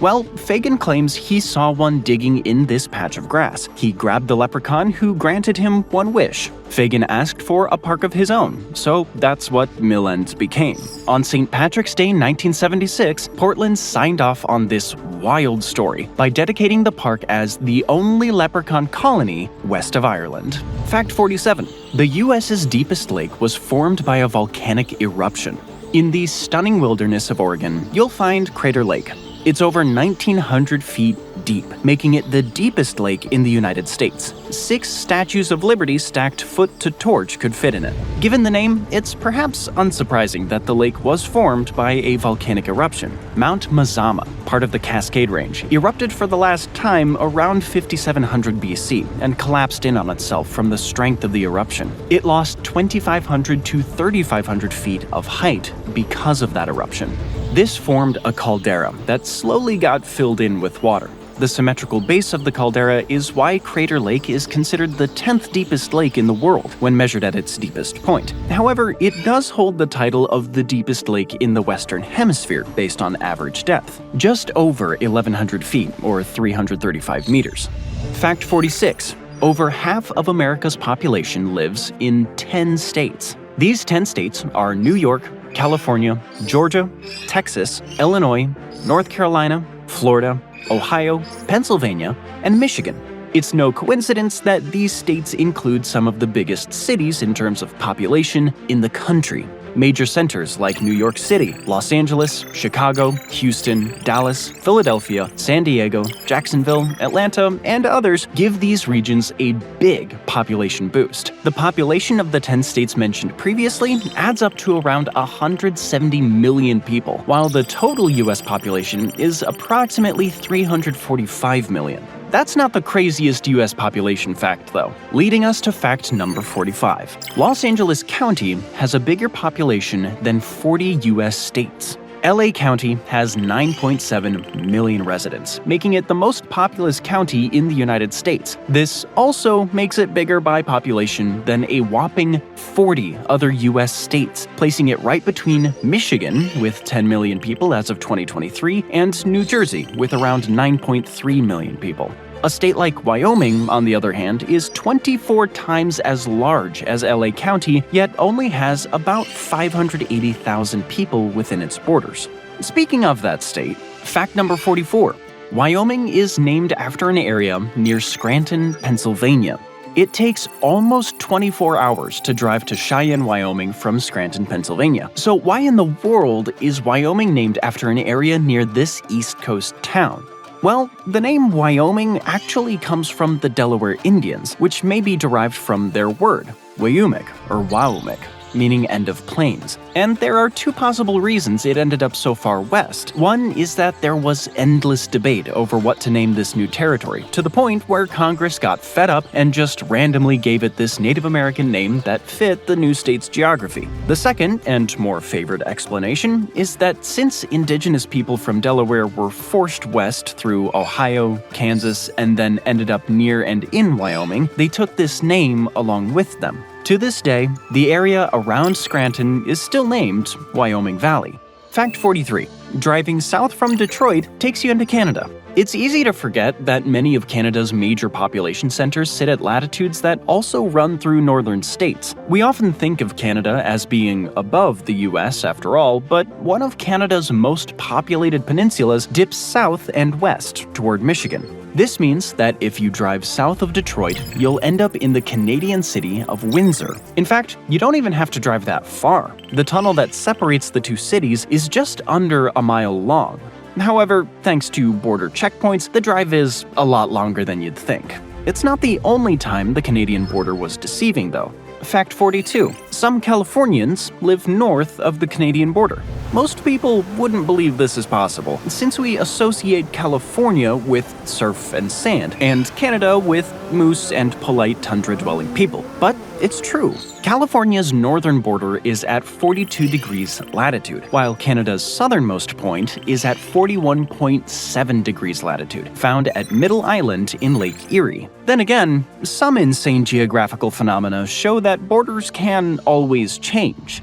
Well, Fagan claims he saw one digging in this patch of grass. He grabbed the leprechaun, who granted him one wish. Fagan asked for a park of his own, so that's what Mill Ends became. On St. Patrick's Day 1976, Portland signed off on this wild story by dedicating the park as the only leprechaun colony west of Ireland. Fact 47. The U.S.'s deepest lake was formed by a volcanic eruption. In the stunning wilderness of Oregon, you'll find Crater Lake. It's over 1,900 feet deep, making it the deepest lake in the United States. 6 statues of Liberty stacked foot to torch could fit in it. Given the name, it's perhaps unsurprising that the lake was formed by a volcanic eruption. Mount Mazama, part of the Cascade Range, erupted for the last time around 5700 BC and collapsed in on itself from the strength of the eruption. It lost 2,500 to 3,500 feet of height because of that eruption. This formed a caldera that slowly got filled in with water. The symmetrical base of the caldera is why Crater Lake is considered the 10th deepest lake in the world when measured at its deepest point. However, it does hold the title of the deepest lake in the Western Hemisphere based on average depth, just over 1,100 feet or 335 meters. Fact 46. Over half of America's population lives in 10 states. These 10 states are New York, California, Georgia, Texas, Illinois, North Carolina, Florida, Ohio, Pennsylvania, and Michigan. It's no coincidence that these states include some of the biggest cities in terms of population in the country. Major centers like New York City, Los Angeles, Chicago, Houston, Dallas, Philadelphia, San Diego, Jacksonville, Atlanta, and others give these regions a big population boost. The population of the 10 states mentioned previously adds up to around 170 million people, while the total US population is approximately 345 million. That's not the craziest US population fact, though. Leading us to fact number 45. Los Angeles County has a bigger population than 40 US states. LA County has 9.7 million residents, making it the most populous county in the United States. This also makes it bigger by population than a whopping 40 other US states, placing it right between Michigan, with 10 million people as of 2023, and New Jersey, with around 9.3 million people. A state like Wyoming, on the other hand, is 24 times as large as LA County, yet only has about 580,000 people within its borders. Speaking of that state, fact number 44. Wyoming is named after an area near Scranton, Pennsylvania. It takes almost 24 hours to drive to Cheyenne, Wyoming from Scranton, Pennsylvania. So why in the world is Wyoming named after an area near this East Coast town? Well, the name Wyoming actually comes from the Delaware Indians, which may be derived from their word, Wyoming or Wyoming, meaning end of plains. And there are two possible reasons it ended up so far west. One is that there was endless debate over what to name this new territory, to the point where Congress got fed up and just randomly gave it this Native American name that fit the new state's geography. The second, and more favored explanation, is that since indigenous people from Delaware were forced west through Ohio, Kansas, and then ended up near and in Wyoming, they took this name along with them. To this day, the area around Scranton is still named Wyoming Valley. Fact 43. Driving south from Detroit takes you into Canada. It's easy to forget that many of Canada's major population centers sit at latitudes that also run through northern states. We often think of Canada as being above the US after all, but one of Canada's most populated peninsulas dips south and west toward Michigan. This means that if you drive south of Detroit, you'll end up in the Canadian city of Windsor. In fact, you don't even have to drive that far. The tunnel that separates the two cities is just under a mile long. However, thanks to border checkpoints, the drive is a lot longer than you'd think. It's not the only time the Canadian border was deceiving, though. Fact 42. Some Californians live north of the Canadian border. Most people wouldn't believe this is possible, since we associate California with surf and sand, and Canada with moose and polite tundra-dwelling people. But it's true. California's northern border is at 42 degrees latitude, while Canada's southernmost point is at 41.7 degrees latitude, found at Middle Island in Lake Erie. Then again, some insane geographical phenomena show that borders can always change.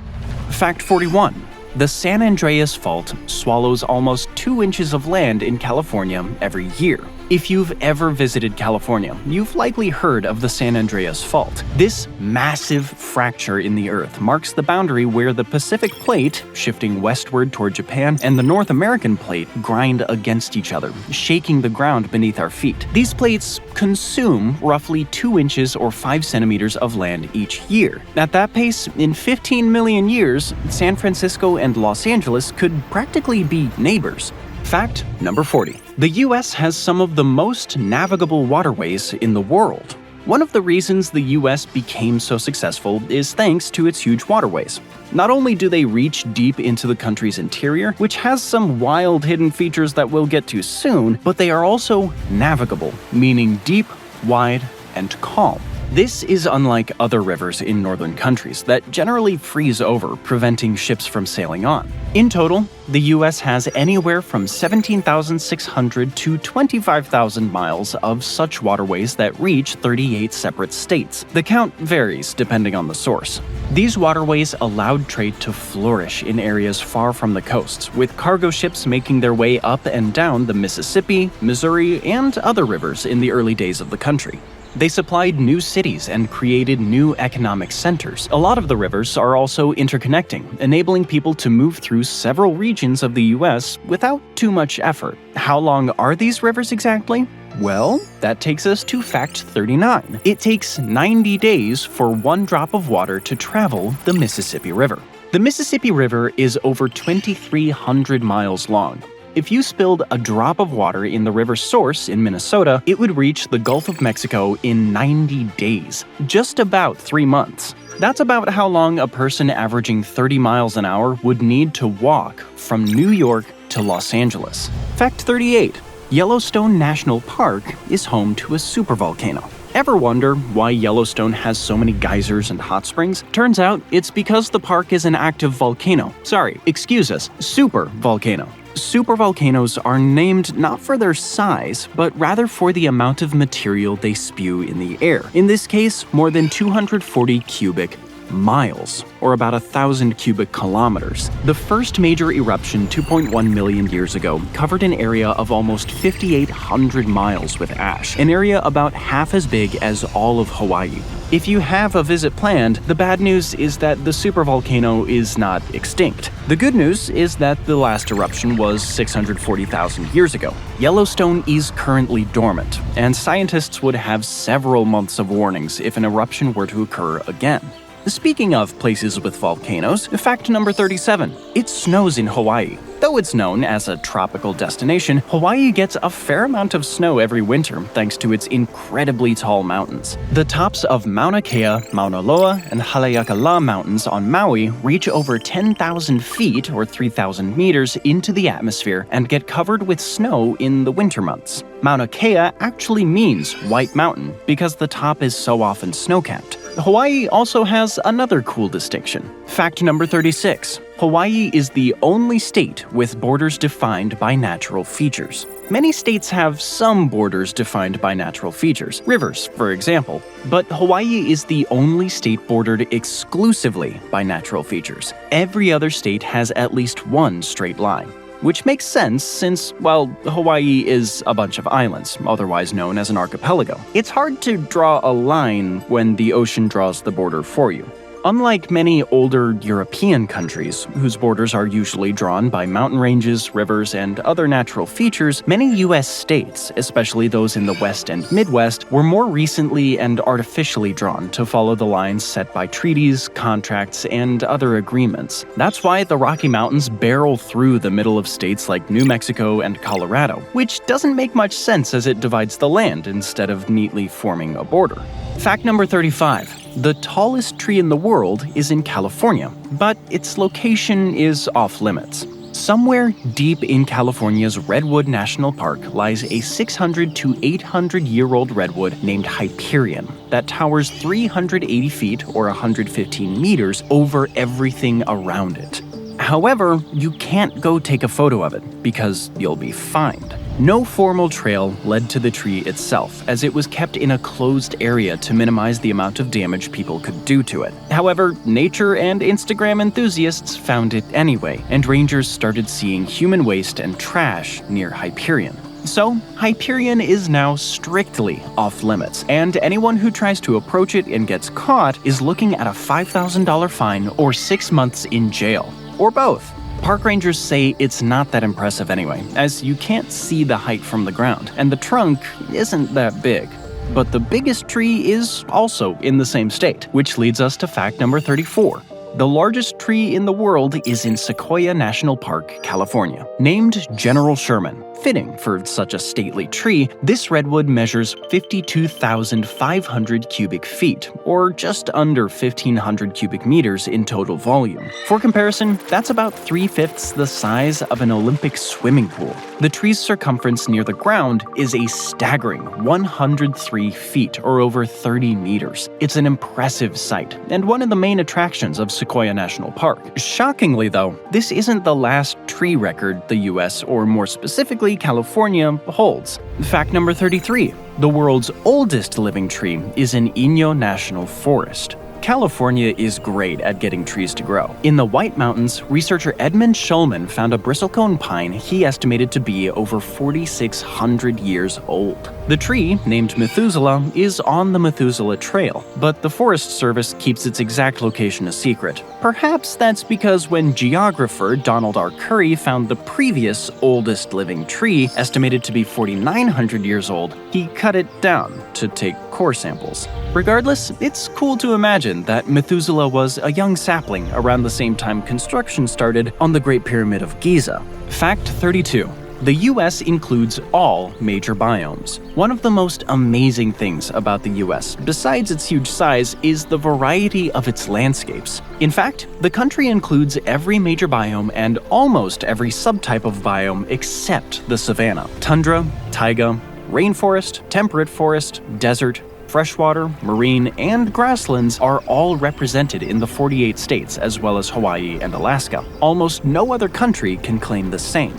Fact 41. The San Andreas Fault swallows almost 2 inches of land in California every year. If you've ever visited California, you've likely heard of the San Andreas Fault. This massive fracture in the Earth marks the boundary where the Pacific Plate, shifting westward toward Japan, and the North American Plate grind against each other, shaking the ground beneath our feet. These plates consume roughly 2 inches or 5 centimeters of land each year. At that pace, in 15 million years, San Francisco and Los Angeles could practically be neighbors. Fact number 40. The US has some of the most navigable waterways in the world. One of the reasons the US became so successful is thanks to its huge waterways. Not only do they reach deep into the country's interior, which has some wild hidden features that we'll get to soon, but they are also navigable, meaning deep, wide, and calm. This is unlike other rivers in northern countries that generally freeze over, preventing ships from sailing on. In total, the US has anywhere from 17,600 to 25,000 miles of such waterways that reach 38 separate states. The count varies depending on the source. These waterways allowed trade to flourish in areas far from the coasts, with cargo ships making their way up and down the Mississippi, Missouri, and other rivers in the early days of the country. They supplied new cities and created new economic centers. A lot of the rivers are also interconnecting, enabling people to move through several regions of the US without too much effort. How long are these rivers exactly? Well, that takes us to fact 39. It takes 90 days for one drop of water to travel the Mississippi River. The Mississippi River is over 2,300 miles long. If you spilled a drop of water in the river's source in Minnesota, it would reach the Gulf of Mexico in 90 days, just about 3 months. That's about how long a person averaging 30 miles an hour would need to walk from New York to Los Angeles. Fact 38. Yellowstone National Park is home to a supervolcano. Ever wonder why Yellowstone has so many geysers and hot springs? Turns out it's because the park is an active volcano. Super volcano. Supervolcanoes are named not for their size, but rather for the amount of material they spew in the air. In this case, more than 240 cubic miles, or about 1,000 cubic kilometers. The first major eruption 2.1 million years ago covered an area of almost 5,800 miles with ash, an area about half as big as all of Hawaii. If you have a visit planned, the bad news is that the supervolcano is not extinct. The good news is that the last eruption was 640,000 years ago. Yellowstone is currently dormant, and scientists would have several months of warnings if an eruption were to occur again. Speaking of places with volcanoes, fact number 37. It snows in Hawaii. Though it's known as a tropical destination, Hawaii gets a fair amount of snow every winter thanks to its incredibly tall mountains. The tops of Mauna Kea, Mauna Loa, and Haleakala mountains on Maui reach over 10,000 feet or 3,000 meters into the atmosphere and get covered with snow in the winter months. Mauna Kea actually means White Mountain because the top is so often snow-capped. Hawaii also has another cool distinction. Fact number 36. Hawaii is the only state with borders defined by natural features. Many states have some borders defined by natural features, rivers, for example, but Hawaii is the only state bordered exclusively by natural features. Every other state has at least one straight line. Which makes sense since, well, Hawaii is a bunch of islands, otherwise known as an archipelago. It's hard to draw a line when the ocean draws the border for you. Unlike many older European countries, whose borders are usually drawn by mountain ranges, rivers, and other natural features, many US states, especially those in the West and Midwest, were more recently and artificially drawn to follow the lines set by treaties, contracts, and other agreements. That's why the Rocky Mountains barrel through the middle of states like New Mexico and Colorado, which doesn't make much sense as it divides the land instead of neatly forming a border. Fact number 35. The tallest tree in the world is in California, but its location is off-limits. Somewhere deep in California's Redwood National Park lies a 600 to 800-year-old redwood named Hyperion that towers 380 feet or 115 meters over everything around it. However, you can't go take a photo of it because you'll be fined. No formal trail led to the tree itself, as it was kept in a closed area to minimize the amount of damage people could do to it. However, nature and Instagram enthusiasts found it anyway, and rangers started seeing human waste and trash near Hyperion. So, Hyperion is now strictly off-limits, and anyone who tries to approach it and gets caught is looking at a $5,000 fine or 6 months in jail, or both. Park rangers say it's not that impressive anyway, as you can't see the height from the ground, and the trunk isn't that big. But the biggest tree is also in the same state, which leads us to fact number 34. The largest tree in the world is in Sequoia National Park, California. Named General Sherman, fitting for such a stately tree, this redwood measures 52,500 cubic feet, or just under 1,500 cubic meters in total volume. For comparison, that's about 3/5 the size of an Olympic swimming pool. The tree's circumference near the ground is a staggering 103 feet, or over 30 meters. It's an impressive sight, and one of the main attractions of Sequoia National Park. Shockingly, though, this isn't the last tree record the US, or more specifically California, holds. Fact number 33. The world's oldest living tree is in Inyo National Forest. California is great at getting trees to grow. In the White Mountains, researcher Edmund Shulman found a bristlecone pine he estimated to be over 4,600 years old. The tree, named Methuselah, is on the Methuselah Trail, but the Forest Service keeps its exact location a secret. Perhaps that's because when geographer Donald R. Curry found the previous oldest living tree, estimated to be 4,900 years old, he cut it down to take core samples. Regardless, it's cool to imagine that Methuselah was a young sapling around the same time construction started on the Great Pyramid of Giza. Fact 32. The US includes all major biomes. One of the most amazing things about the US, besides its huge size, is the variety of its landscapes. In fact, the country includes every major biome and almost every subtype of biome except the savanna. Tundra, taiga, rainforest, temperate forest, desert, freshwater, marine, and grasslands are all represented in the 48 states as well as Hawaii and Alaska. Almost no other country can claim the same.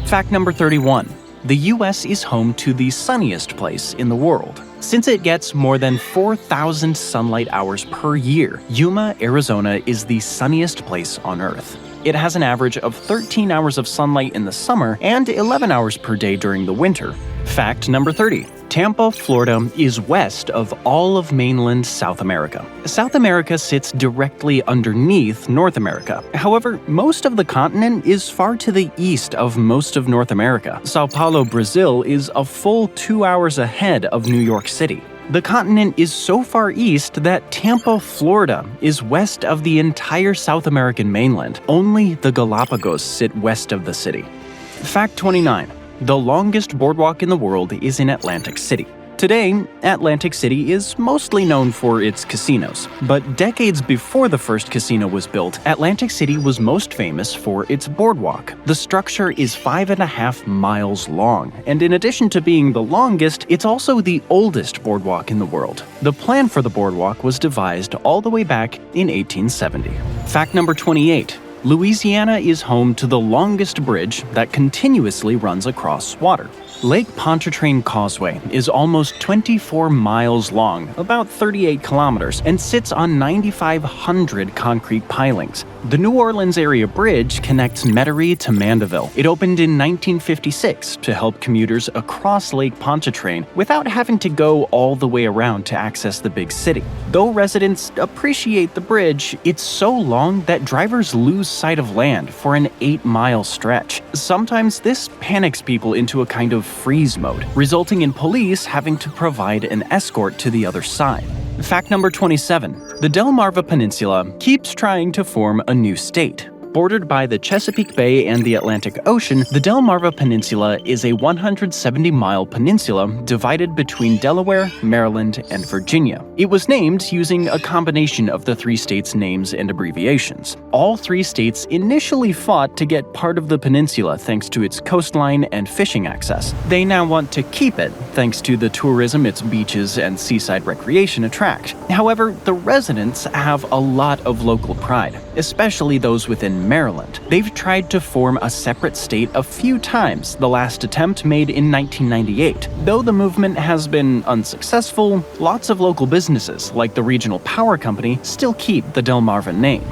Fact number 31. The US is home to the sunniest place in the world. Since it gets more than 4,000 sunlight hours per year, Yuma, Arizona is the sunniest place on Earth. It has an average of 13 hours of sunlight in the summer and 11 hours per day during the winter. Fact number 30. Tampa, Florida is west of all of mainland South America. South America sits directly underneath North America. However, most of the continent is far to the east of most of North America. Sao Paulo, Brazil is a full 2 hours ahead of New York City. The continent is so far east that Tampa, Florida is west of the entire South American mainland. Only the Galapagos sit west of the city. Fact 29. The longest boardwalk in the world is in Atlantic City. Today, Atlantic City is mostly known for its casinos, but decades before the first casino was built, Atlantic City was most famous for its boardwalk. The structure is 5.5 miles long, and in addition to being the longest, it's also the oldest boardwalk in the world. The plan for the boardwalk was devised all the way back in 1870. Fact number 28. Louisiana is home to the longest bridge that continuously runs across water. Lake Pontchartrain Causeway is almost 24 miles long, about 38 kilometers, and sits on 9,500 concrete pilings. The New Orleans area bridge connects Metairie to Mandeville. It opened in 1956 to help commuters across Lake Pontchartrain without having to go all the way around to access the big city. Though residents appreciate the bridge, it's so long that drivers lose sight of land for an 8-mile stretch. Sometimes this panics people into a kind of freeze mode, resulting in police having to provide an escort to the other side. Fact number 27. The Delmarva Peninsula keeps trying to form a new state. Bordered by the Chesapeake Bay and the Atlantic Ocean, the Delmarva Peninsula is a 170-mile peninsula divided between Delaware, Maryland, and Virginia. It was named using a combination of the three states' names and abbreviations. All three states initially fought to get part of the peninsula thanks to its coastline and fishing access. They now want to keep it thanks to the tourism its beaches and seaside recreation attract. However, the residents have a lot of local pride, especially those within Maryland. They've tried to form a separate state a few times, the last attempt made in 1998. Though the movement has been unsuccessful, lots of local businesses, like the regional power company, still keep the Delmarva name.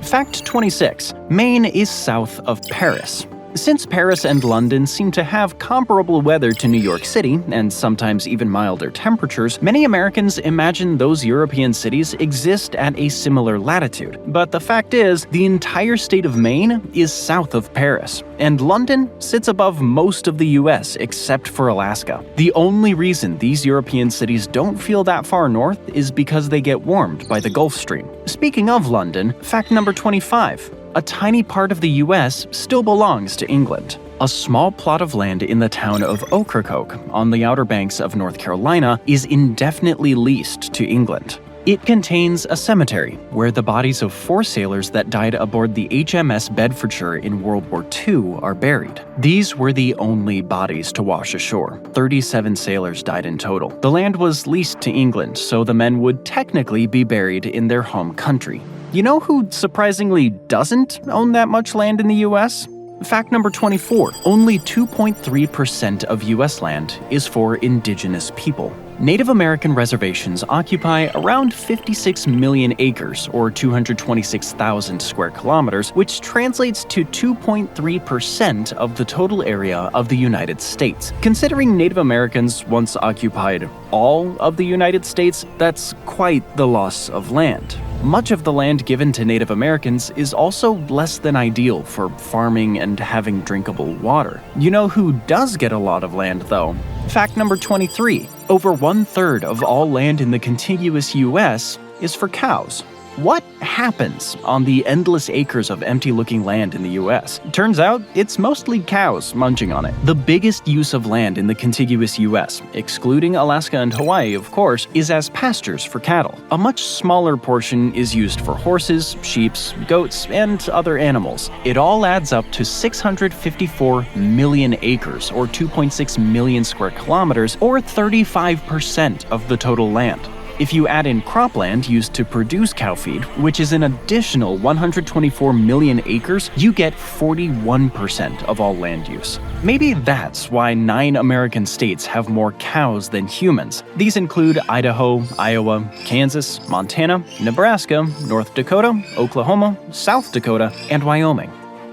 Fact 26. Maine is south of Paris. Since Paris and London seem to have comparable weather to New York City, and sometimes even milder temperatures, many Americans imagine those European cities exist at a similar latitude. But the fact is, the entire state of Maine is south of Paris, and London sits above most of the US except for Alaska. The only reason these European cities don't feel that far north is because they get warmed by the Gulf Stream. Speaking of London, fact number 25. A tiny part of the US still belongs to England. A small plot of land in the town of Ocracoke, on the Outer Banks of North Carolina, is indefinitely leased to England. It contains a cemetery where the bodies of 4 sailors that died aboard the HMS Bedfordshire in World War II are buried. These were the only bodies to wash ashore. 37 sailors died in total. The land was leased to England, so the men would technically be buried in their home country. You know who surprisingly doesn't own that much land in the US? Fact number 24. Only 2.3% of US land is for indigenous people. Native American reservations occupy around 56 million acres, or 226,000 square kilometers, which translates to 2.3% of the total area of the United States. Considering Native Americans once occupied all of the United States, that's quite the loss of land. Much of the land given to Native Americans is also less than ideal for farming and having drinkable water. You know who does get a lot of land, though? Fact number 23. Over 1/3 of all land in the contiguous US is for cows. What happens on the endless acres of empty-looking land in the US? Turns out, it's mostly cows munching on it. The biggest use of land in the contiguous US, excluding Alaska and Hawaii of course, is as pastures for cattle. A much smaller portion is used for horses, sheep, goats, and other animals. It all adds up to 654 million acres, or 2.6 million square kilometers, or 35% of the total land. If you add in cropland used to produce cow feed, which is an additional 124 million acres, you get 41% of all land use. Maybe that's why 9 American states have more cows than humans. These include Idaho, Iowa, Kansas, Montana, Nebraska, North Dakota, Oklahoma, South Dakota, and Wyoming.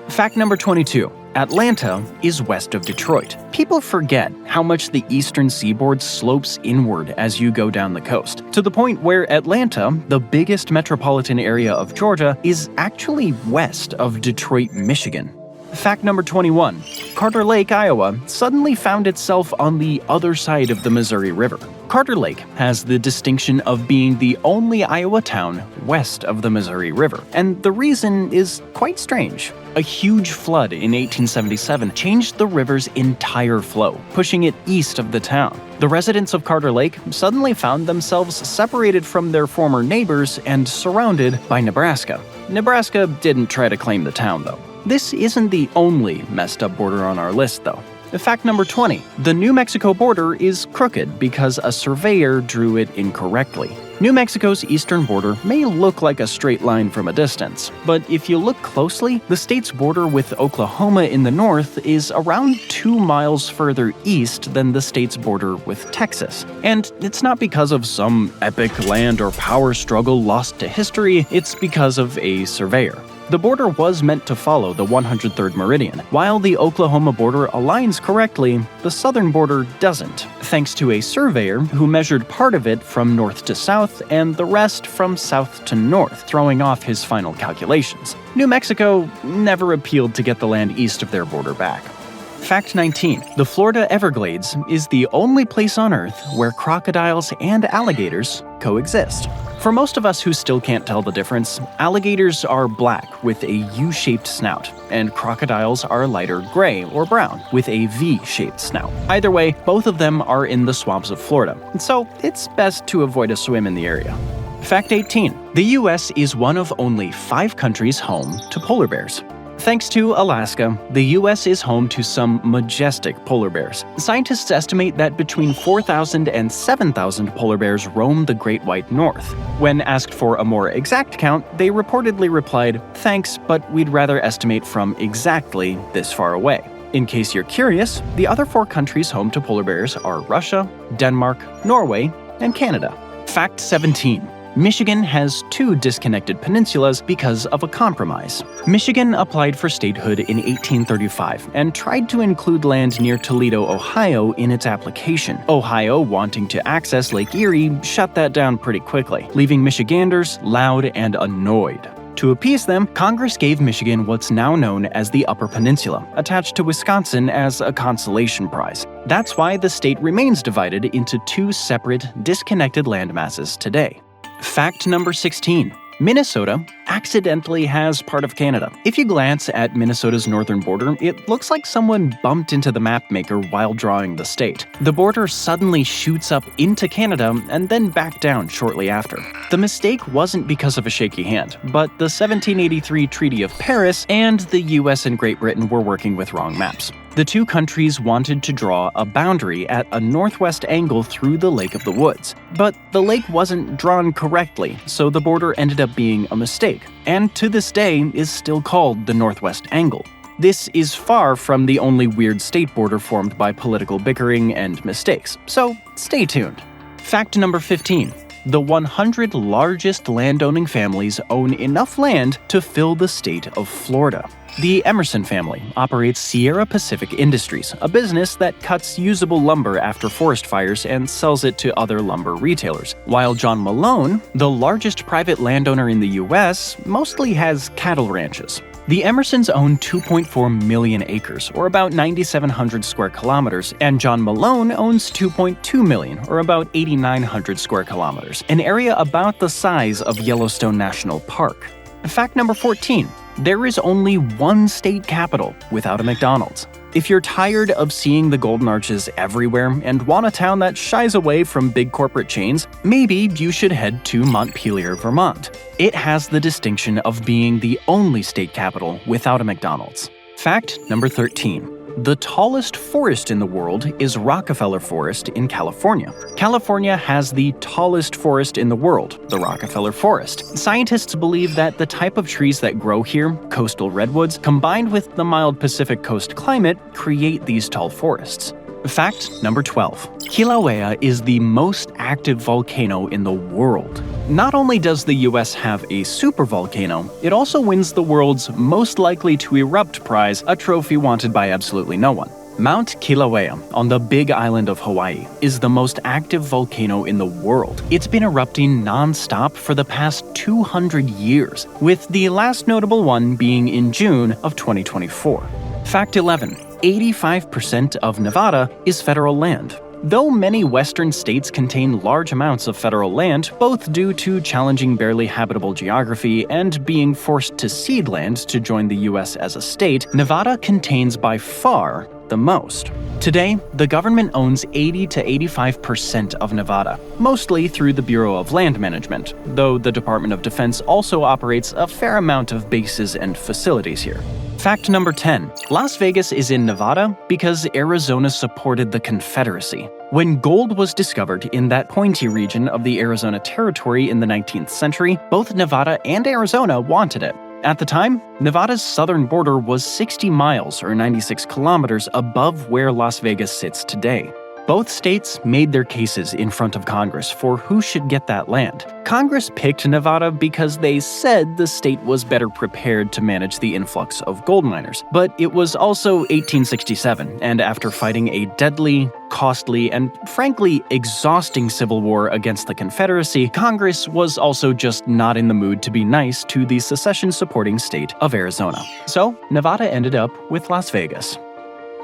Fact number 22. Atlanta is west of Detroit. People forget how much the eastern seaboard slopes inward as you go down the coast, to the point where Atlanta, the biggest metropolitan area of Georgia, is actually west of Detroit, Michigan. Fact number 21. Carter Lake, Iowa, suddenly found itself on the other side of the Missouri River. Carter Lake has the distinction of being the only Iowa town west of the Missouri River, and the reason is quite strange. A huge flood in 1877 changed the river's entire flow, pushing it east of the town. The residents of Carter Lake suddenly found themselves separated from their former neighbors and surrounded by Nebraska. Nebraska didn't try to claim the town, though. This isn't the only messed up border on our list, though. Fact number 20. The New Mexico border is crooked because a surveyor drew it incorrectly. New Mexico's eastern border may look like a straight line from a distance, but if you look closely, the state's border with Oklahoma in the north is around 2 miles further east than the state's border with Texas. And it's not because of some epic land or power struggle lost to history, it's because of a surveyor. The border was meant to follow the 103rd meridian. While the Oklahoma border aligns correctly, the southern border doesn't, thanks to a surveyor who measured part of it from north to south and the rest from south to north, throwing off his final calculations. New Mexico never appealed to get the land east of their border back. Fact 19. The Florida Everglades is the only place on Earth where crocodiles and alligators coexist. For most of us who still can't tell the difference, alligators are black with a U-shaped snout, and crocodiles are lighter gray or brown with a V-shaped snout. Either way, both of them are in the swamps of Florida, so it's best to avoid a swim in the area. Fact 18. The US is one of only 5 countries home to polar bears. Thanks to Alaska, the US is home to some majestic polar bears. Scientists estimate that between 4,000 and 7,000 polar bears roam the Great White North. When asked for a more exact count, they reportedly replied, "Thanks, but we'd rather estimate from exactly this far away." In case you're curious, the other 4 countries home to polar bears are Russia, Denmark, Norway, and Canada. Fact 17. Michigan has 2 disconnected peninsulas because of a compromise. Michigan applied for statehood in 1835 and tried to include land near Toledo, Ohio in its application. Ohio, wanting to access Lake Erie, shut that down pretty quickly, leaving Michiganders loud and annoyed. To appease them, Congress gave Michigan what's now known as the Upper Peninsula, attached to Wisconsin as a consolation prize. That's why the state remains divided into 2 separate, disconnected landmasses today. Fact number 16. Minnesota accidentally has part of Canada. If you glance at Minnesota's northern border, it looks like someone bumped into the mapmaker while drawing the state. The border suddenly shoots up into Canada and then back down shortly after. The mistake wasn't because of a shaky hand, but the 1783 Treaty of Paris and the US and Great Britain were working with wrong maps. The 2 countries wanted to draw a boundary at a northwest angle through the Lake of the Woods. But the lake wasn't drawn correctly, so the border ended up being a mistake, and to this day is still called the Northwest Angle. This is far from the only weird state border formed by political bickering and mistakes, so stay tuned. Fact number 15. The 100 largest landowning families own enough land to fill the state of Florida. The Emerson family operates Sierra Pacific Industries, a business that cuts usable lumber after forest fires and sells it to other lumber retailers, while John Malone, the largest private landowner in the US, mostly has cattle ranches. The Emersons own 2.4 million acres, or about 9,700 square kilometers, and John Malone owns 2.2 million, or about 8,900 square kilometers, an area about the size of Yellowstone National Park. Fact number 14. There is only one state capital without a McDonald's. If you're tired of seeing the Golden Arches everywhere and want a town that shies away from big corporate chains, maybe you should head to Montpelier, Vermont. It has the distinction of being the only state capital without a McDonald's. Fact number 13. The tallest forest in the world is Rockefeller Forest in California. California has the tallest forest in the world, the Rockefeller Forest. Scientists believe that the type of trees that grow here, coastal redwoods, combined with the mild Pacific coast climate, create these tall forests. Fact number 12. Kilauea is the most active volcano in the world. Not only does the US have a supervolcano, it also wins the world's most likely to erupt prize, a trophy wanted by absolutely no one. Mount Kilauea, on the Big Island of Hawaii, is the most active volcano in the world. It's been erupting non-stop for the past 200 years, with the last notable one being in June of 2024. Fact 11. 85% of Nevada is federal land. Though many western states contain large amounts of federal land, both due to challenging barely habitable geography and being forced to cede land to join the US as a state, Nevada contains by far the most. Today, the government owns 80 to 85% of Nevada, mostly through the Bureau of Land Management, though the Department of Defense also operates a fair amount of bases and facilities here. Fact number 10. Las Vegas is in Nevada because Arizona supported the Confederacy. When gold was discovered in that pointy region of the Arizona Territory in the 19th century, both Nevada and Arizona wanted it. At the time, Nevada's southern border was 60 miles or 96 kilometers above where Las Vegas sits today. Both states made their cases in front of Congress for who should get that land. Congress picked Nevada because they said the state was better prepared to manage the influx of gold miners. But it was also 1867, and after fighting a deadly, costly, and frankly exhausting civil war against the Confederacy, Congress was also just not in the mood to be nice to the secession-supporting state of Arizona. So, Nevada ended up with Las Vegas.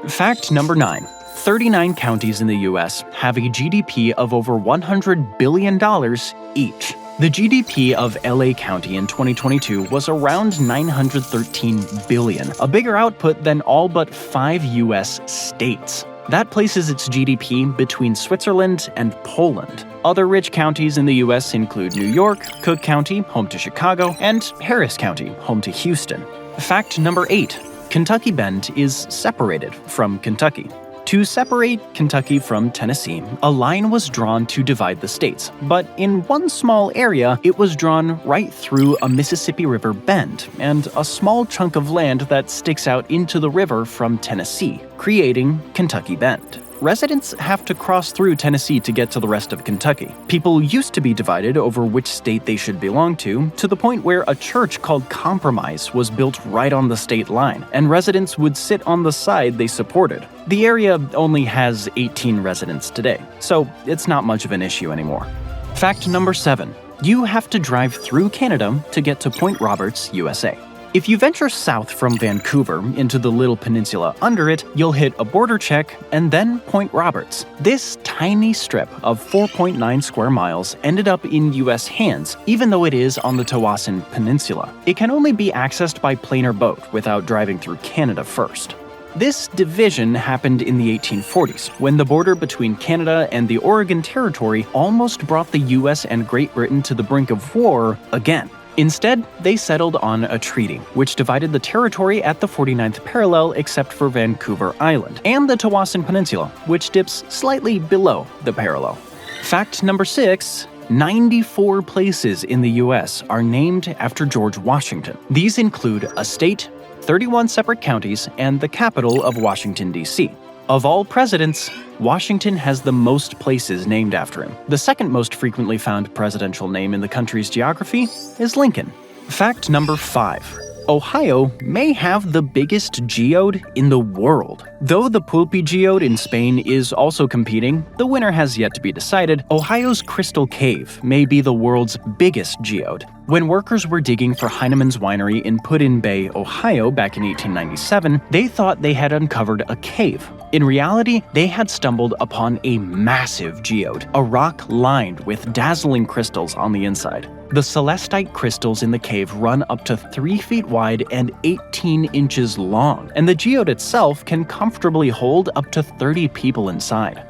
Fact number 9. 39 counties in the US have a GDP of over $100 billion each. The GDP of LA County in 2022 was around $913 billion, a bigger output than all but 5 US states. That places its GDP between Switzerland and Poland. Other rich counties in the US include New York, Cook County, home to Chicago, and Harris County, home to Houston. Fact number 8. Kentucky Bend is separated from Kentucky. To separate Kentucky from Tennessee, a line was drawn to divide the states, but in one small area, it was drawn right through a Mississippi River bend and a small chunk of land that sticks out into the river from Tennessee, creating Kentucky Bend. Residents have to cross through Tennessee to get to the rest of Kentucky. People used to be divided over which state they should belong to the point where a church called Compromise was built right on the state line, and residents would sit on the side they supported. The area only has 18 residents today, so it's not much of an issue anymore. Fact number 7. You have to drive through Canada to get to Point Roberts, USA. If you venture south from Vancouver into the little peninsula under it, you'll hit a border check and then Point Roberts. This tiny strip of 4.9 square miles ended up in US hands, even though it is on the Tawasin Peninsula. It can only be accessed by plane or boat without driving through Canada first. This division happened in the 1840s, when the border between Canada and the Oregon Territory almost brought the US and Great Britain to the brink of war again. Instead, they settled on a treaty, which divided the territory at the 49th parallel except for Vancouver Island, and the Tawasin Peninsula, which dips slightly below the parallel. Fact number 6. 94 places in the US are named after George Washington. These include a state, 31 separate counties, and the capital of Washington, D.C. Of all presidents, Washington has the most places named after him. The second most frequently found presidential name in the country's geography is Lincoln. Fact number 5. Ohio may have the biggest geode in the world. Though the Pulpi geode in Spain is also competing, the winner has yet to be decided. Ohio's Crystal Cave may be the world's biggest geode. When workers were digging for Heinemann's winery in Put-in Bay, Ohio back in 1897, they thought they had uncovered a cave. In reality, they had stumbled upon a massive geode, a rock lined with dazzling crystals on the inside. The celestite crystals in the cave run up to 3 feet wide and 18 inches long, and the geode itself can comfortably hold up to 30 people inside.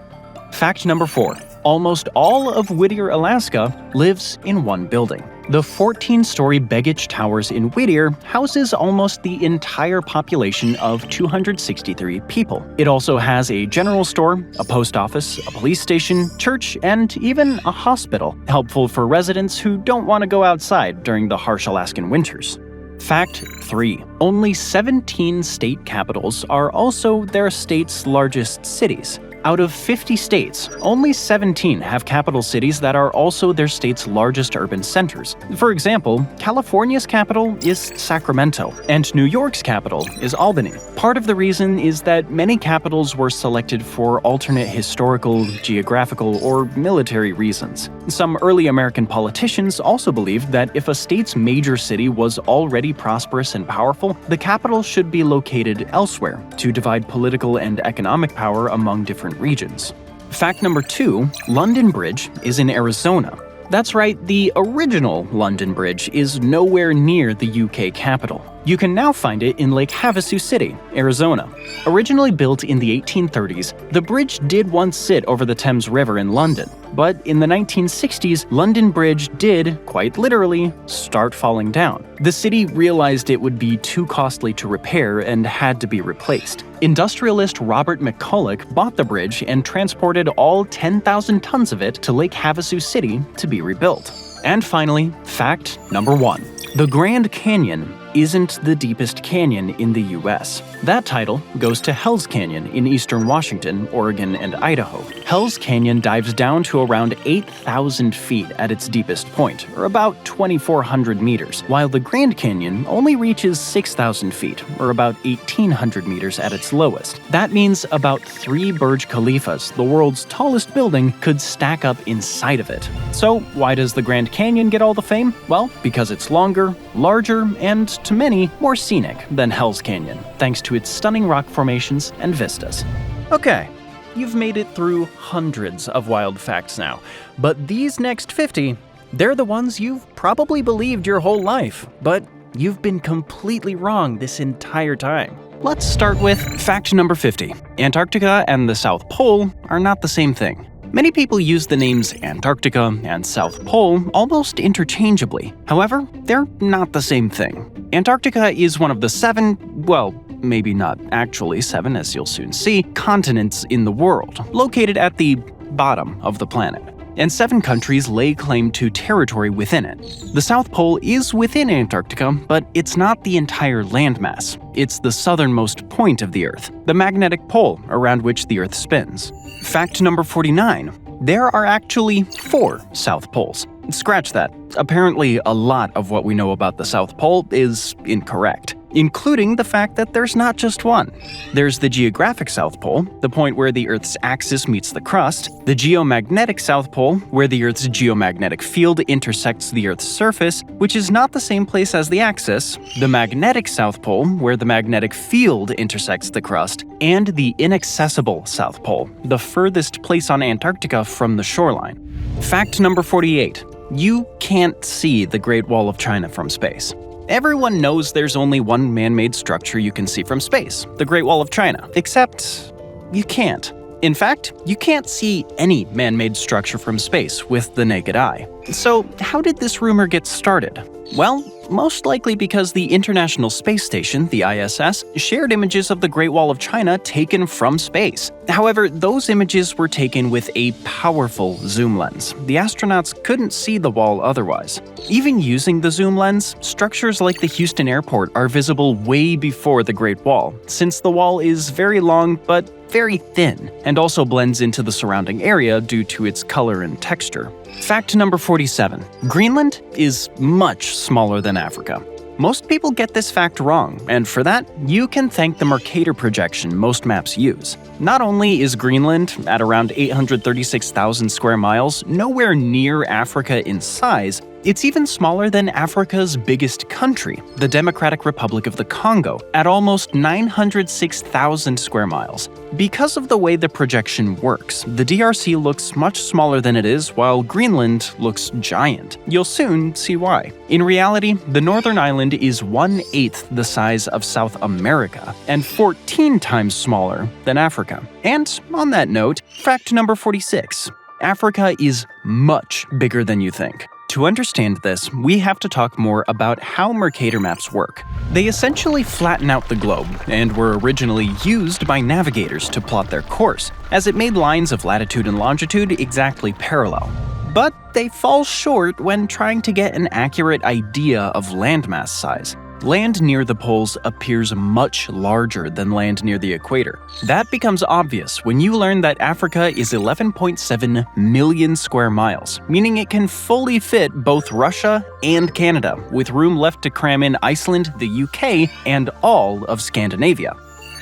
Fact number 4. Almost all of Whittier, Alaska lives in one building. The 14-story Begich Towers in Whittier houses almost the entire population of 263 people. It also has a general store, a post office, a police station, church, and even a hospital, helpful for residents who don't want to go outside during the harsh Alaskan winters. Fact 3. Only 17 state capitals are also their state's largest cities. Out of 50 states, only 17 have capital cities that are also their state's largest urban centers. For example, California's capital is Sacramento, and New York's capital is Albany. Part of the reason is that many capitals were selected for alternate historical, geographical, or military reasons. Some early American politicians also believed that if a state's major city was already prosperous and powerful, the capital should be located elsewhere to divide political and economic power among different regions. Fact number 2, London Bridge is in Arizona. That's right, the original London Bridge is nowhere near the UK capital. You can now find it in Lake Havasu City, Arizona. Originally built in the 1830s, the bridge did once sit over the Thames River in London. But in the 1960s, London Bridge did, quite literally, start falling down. The city realized it would be too costly to repair and had to be replaced. Industrialist Robert McCulloch bought the bridge and transported all 10,000 tons of it to Lake Havasu City to be rebuilt. And finally, fact number 1. The Grand Canyon isn't the deepest canyon in the US. That title goes to Hell's Canyon in eastern Washington, Oregon, and Idaho. Hell's Canyon dives down to around 8,000 feet at its deepest point, or about 2,400 meters, while the Grand Canyon only reaches 6,000 feet, or about 1,800 meters at its lowest. That means about 3 Burj Khalifas, the world's tallest building, could stack up inside of it. So why does the Grand Canyon get all the fame? Well, because it's longer, larger, and to many, more scenic than Hell's Canyon, thanks to its stunning rock formations and vistas. Okay, you've made it through hundreds of wild facts now, but these next 50, they're the ones you've probably believed your whole life, but you've been completely wrong this entire time. Let's start with fact number 50. Antarctica and the South Pole are not the same thing. Many people use the names Antarctica and South Pole almost interchangeably. However, they're not the same thing. Antarctica is one of the 7, well, maybe not actually 7 as you'll soon see, continents in the world, located at the bottom of the planet. And 7 countries lay claim to territory within it. The South Pole is within Antarctica, but it's not the entire landmass. It's the southernmost point of the Earth, the magnetic pole around which the Earth spins. Fact number 49. There are actually 4 South Poles. Scratch that. Apparently, a lot of what we know about the South Pole is incorrect, including the fact that there's not just one. There's the geographic South Pole, the point where the Earth's axis meets the crust, the geomagnetic South Pole, where the Earth's geomagnetic field intersects the Earth's surface, which is not the same place as the axis, the magnetic South Pole, where the magnetic field intersects the crust, and the inaccessible South Pole, the furthest place on Antarctica from the shoreline. Fact number 48. You can't see the Great Wall of China from space. Everyone knows there's only one man-made structure you can see from space, the Great Wall of China, except you can't. In fact, you can't see any man-made structure from space with the naked eye. So how did this rumor get started? Well, most likely because the International Space Station, the ISS, shared images of the Great Wall of China taken from space. However, those images were taken with a powerful zoom lens. The astronauts couldn't see the wall otherwise. Even using the zoom lens, structures like the Houston airport are visible way before the Great Wall, since the wall is very long but very thin, and also blends into the surrounding area due to its color and texture. Fact number 47. Greenland is much smaller than Africa. Most people get this fact wrong, and for that, you can thank the Mercator projection most maps use. Not only is Greenland, at around 836,000 square miles, nowhere near Africa in size, it's even smaller than Africa's biggest country, the Democratic Republic of the Congo, at almost 906,000 square miles. Because of the way the projection works, the DRC looks much smaller than it is, while Greenland looks giant. You'll soon see why. In reality, the northern island is 1/8 the size of South America, and 14 times smaller than Africa. And on that note, fact number 46. Africa is much bigger than you think. To understand this, we have to talk more about how Mercator maps work. They essentially flatten out the globe, and were originally used by navigators to plot their course, as it made lines of latitude and longitude exactly parallel. But they fall short when trying to get an accurate idea of landmass size. Land near the poles appears much larger than land near the equator. That becomes obvious when you learn that Africa is 11.7 million square miles, meaning it can fully fit both Russia and Canada, with room left to cram in Iceland, the UK, and all of Scandinavia.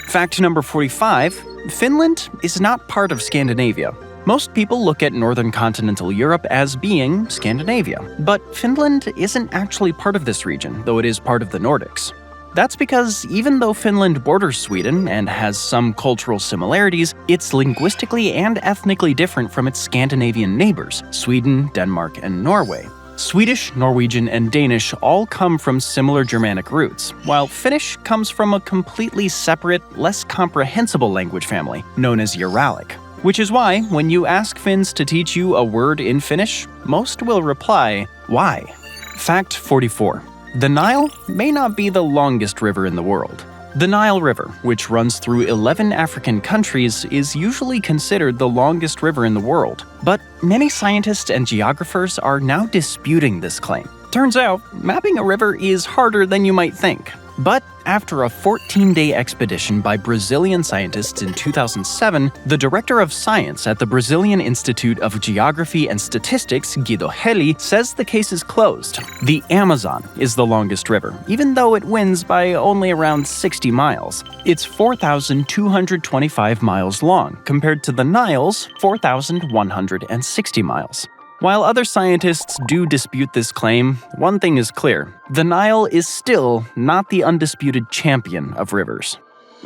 Fact number 45. Finland is not part of Scandinavia. Most people look at northern continental Europe as being Scandinavia, but Finland isn't actually part of this region, though it is part of the Nordics. That's because even though Finland borders Sweden and has some cultural similarities, it's linguistically and ethnically different from its Scandinavian neighbors, Sweden, Denmark, and Norway. Swedish, Norwegian, and Danish all come from similar Germanic roots, while Finnish comes from a completely separate, less comprehensible language family known as Uralic. Which is why, when you ask Finns to teach you a word in Finnish, most will reply, "Why?" Fact 44. The Nile may not be the longest river in the world. The Nile River, which runs through 11 African countries, is usually considered the longest river in the world. But many scientists and geographers are now disputing this claim. Turns out, mapping a river is harder than you might think. But after a 14-day expedition by Brazilian scientists in 2007, the director of science at the Brazilian Institute of Geography and Statistics, Guido Heli, says the case is closed. The Amazon is the longest river, even though it wins by only around 60 miles. It's 4,225 miles long, compared to the Nile's 4,160 miles. While other scientists do dispute this claim, one thing is clear: the Nile is still not the undisputed champion of rivers.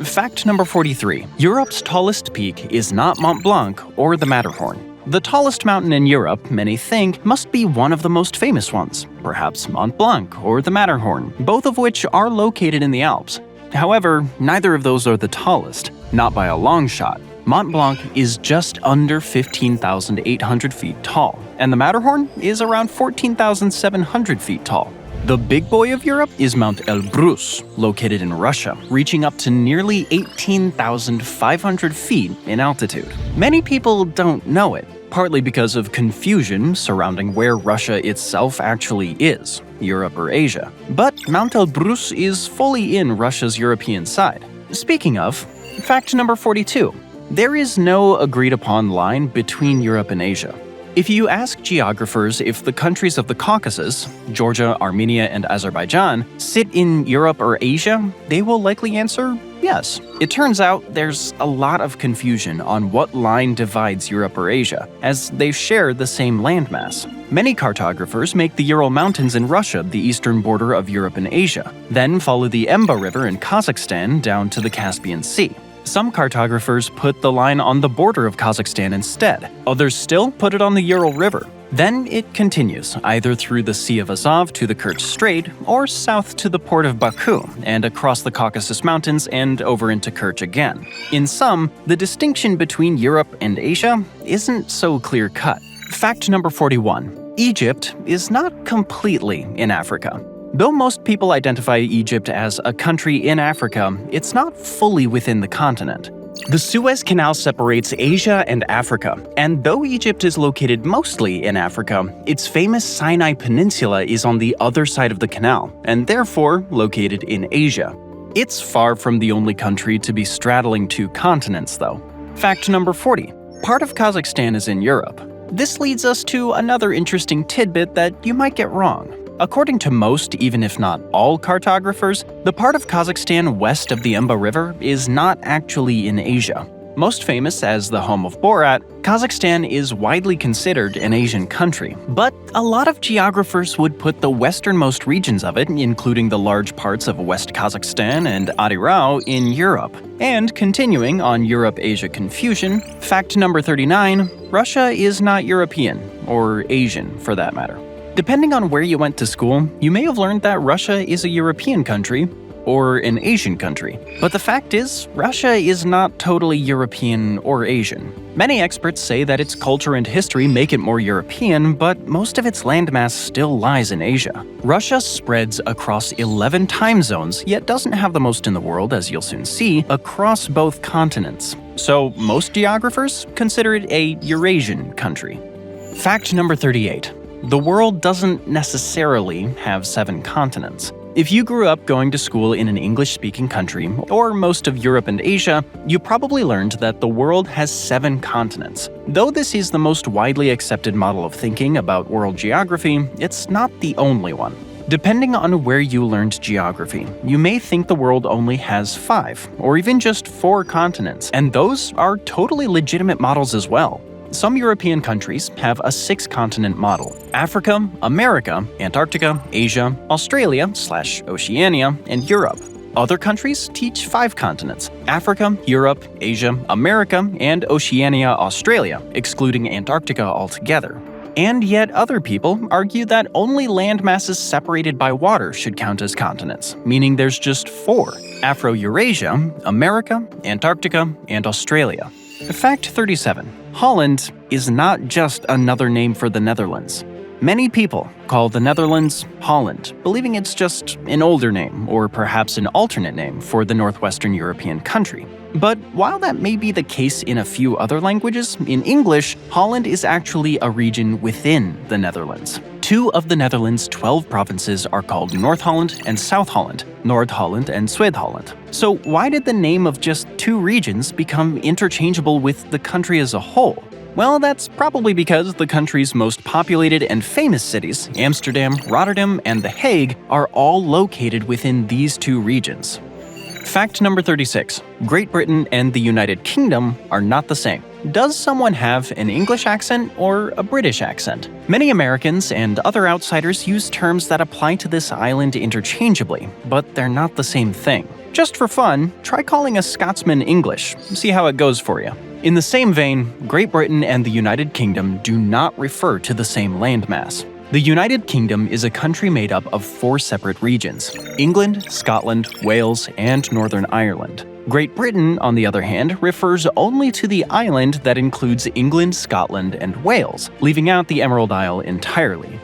Fact number 43. Europe's tallest peak is not Mont Blanc or the Matterhorn. The tallest mountain in Europe, many think, must be one of the most famous ones, perhaps Mont Blanc or the Matterhorn, both of which are located in the Alps. However, neither of those are the tallest, not by a long shot. Mont Blanc is just under 15,800 feet tall, and the Matterhorn is around 14,700 feet tall. The big boy of Europe is Mount Elbrus, located in Russia, reaching up to nearly 18,500 feet in altitude. Many people don't know it, partly because of confusion surrounding where Russia itself actually is, Europe or Asia. But Mount Elbrus is fully in Russia's European side. Speaking of, fact number 42. There is no agreed-upon line between Europe and Asia. If you ask geographers if the countries of the Caucasus, Georgia, Armenia, and Azerbaijan, sit in Europe or Asia, they will likely answer yes. It turns out there's a lot of confusion on what line divides Europe or Asia, as they share the same landmass. Many cartographers make the Ural Mountains in Russia the eastern border of Europe and Asia, then follow the Emba River in Kazakhstan down to the Caspian Sea. Some cartographers put the line on the border of Kazakhstan instead. Others still put it on the Ural River. Then it continues, either through the Sea of Azov to the Kerch Strait, or south to the port of Baku, and across the Caucasus Mountains and over into Kerch again. In sum, the distinction between Europe and Asia isn't so clear-cut. Fact number 41. Egypt is not completely in Africa. Though most people identify Egypt as a country in Africa, it's not fully within the continent. The Suez Canal separates Asia and Africa, and though Egypt is located mostly in Africa, its famous Sinai Peninsula is on the other side of the canal, and therefore located in Asia. It's far from the only country to be straddling two continents, though. Fact number 40. Part of Kazakhstan is in Europe. This leads us to another interesting tidbit that you might get wrong. According to most, even if not all cartographers, the part of Kazakhstan west of the Emba River is not actually in Asia. Most famous as the home of Borat, Kazakhstan is widely considered an Asian country, but a lot of geographers would put the westernmost regions of it, including the large parts of West Kazakhstan and Adirau, in Europe. And continuing on Europe-Asia confusion, fact number 39, Russia is not European, or Asian for that matter. Depending on where you went to school, you may have learned that Russia is a European country, or an Asian country. But the fact is, Russia is not totally European or Asian. Many experts say that its culture and history make it more European, but most of its landmass still lies in Asia. Russia spreads across 11 time zones, yet doesn't have the most in the world, as you'll soon see, across both continents. So most geographers consider it a Eurasian country. Fact number 38. The world doesn't necessarily have 7 continents. If you grew up going to school in an English-speaking country, or most of Europe and Asia, you probably learned that the world has 7 continents. Though this is the most widely accepted model of thinking about world geography, it's not the only one. Depending on where you learned geography, you may think the world only has 5, or even just 4 continents, and those are totally legitimate models as well. Some European countries have a 6-continent model: Africa, America, Antarctica, Asia, Australia/Oceania, and Europe. Other countries teach 5 continents: Africa, Europe, Asia, America, and Oceania, Australia, excluding Antarctica altogether. And yet other people argue that only land masses separated by water should count as continents, meaning there's just 4: Afro-Eurasia, America, Antarctica, and Australia. Fact 37. Holland is not just another name for the Netherlands. Many people call the Netherlands Holland, believing it's just an older name, or perhaps an alternate name for the northwestern European country. But while that may be the case in a few other languages, in English, Holland is actually a region within the Netherlands. 2 of the Netherlands' 12 provinces are called North Holland and South Holland, Noord-Holland and Zuid-Holland. So why did the name of just 2 regions become interchangeable with the country as a whole? Well, that's probably because the country's most populated and famous cities, Amsterdam, Rotterdam, and The Hague, are all located within these 2 regions. Fact number 36. Great Britain and the United Kingdom are not the same. Does someone have an English accent or a British accent? Many Americans and other outsiders use terms that apply to this island interchangeably, but they're not the same thing. Just for fun, try calling a Scotsman English. See how it goes for you. In the same vein, Great Britain and the United Kingdom do not refer to the same landmass. The United Kingdom is a country made up of 4 separate regions: England, Scotland, Wales, and Northern Ireland. Great Britain, on the other hand, refers only to the island that includes England, Scotland, and Wales, leaving out the Emerald Isle entirely.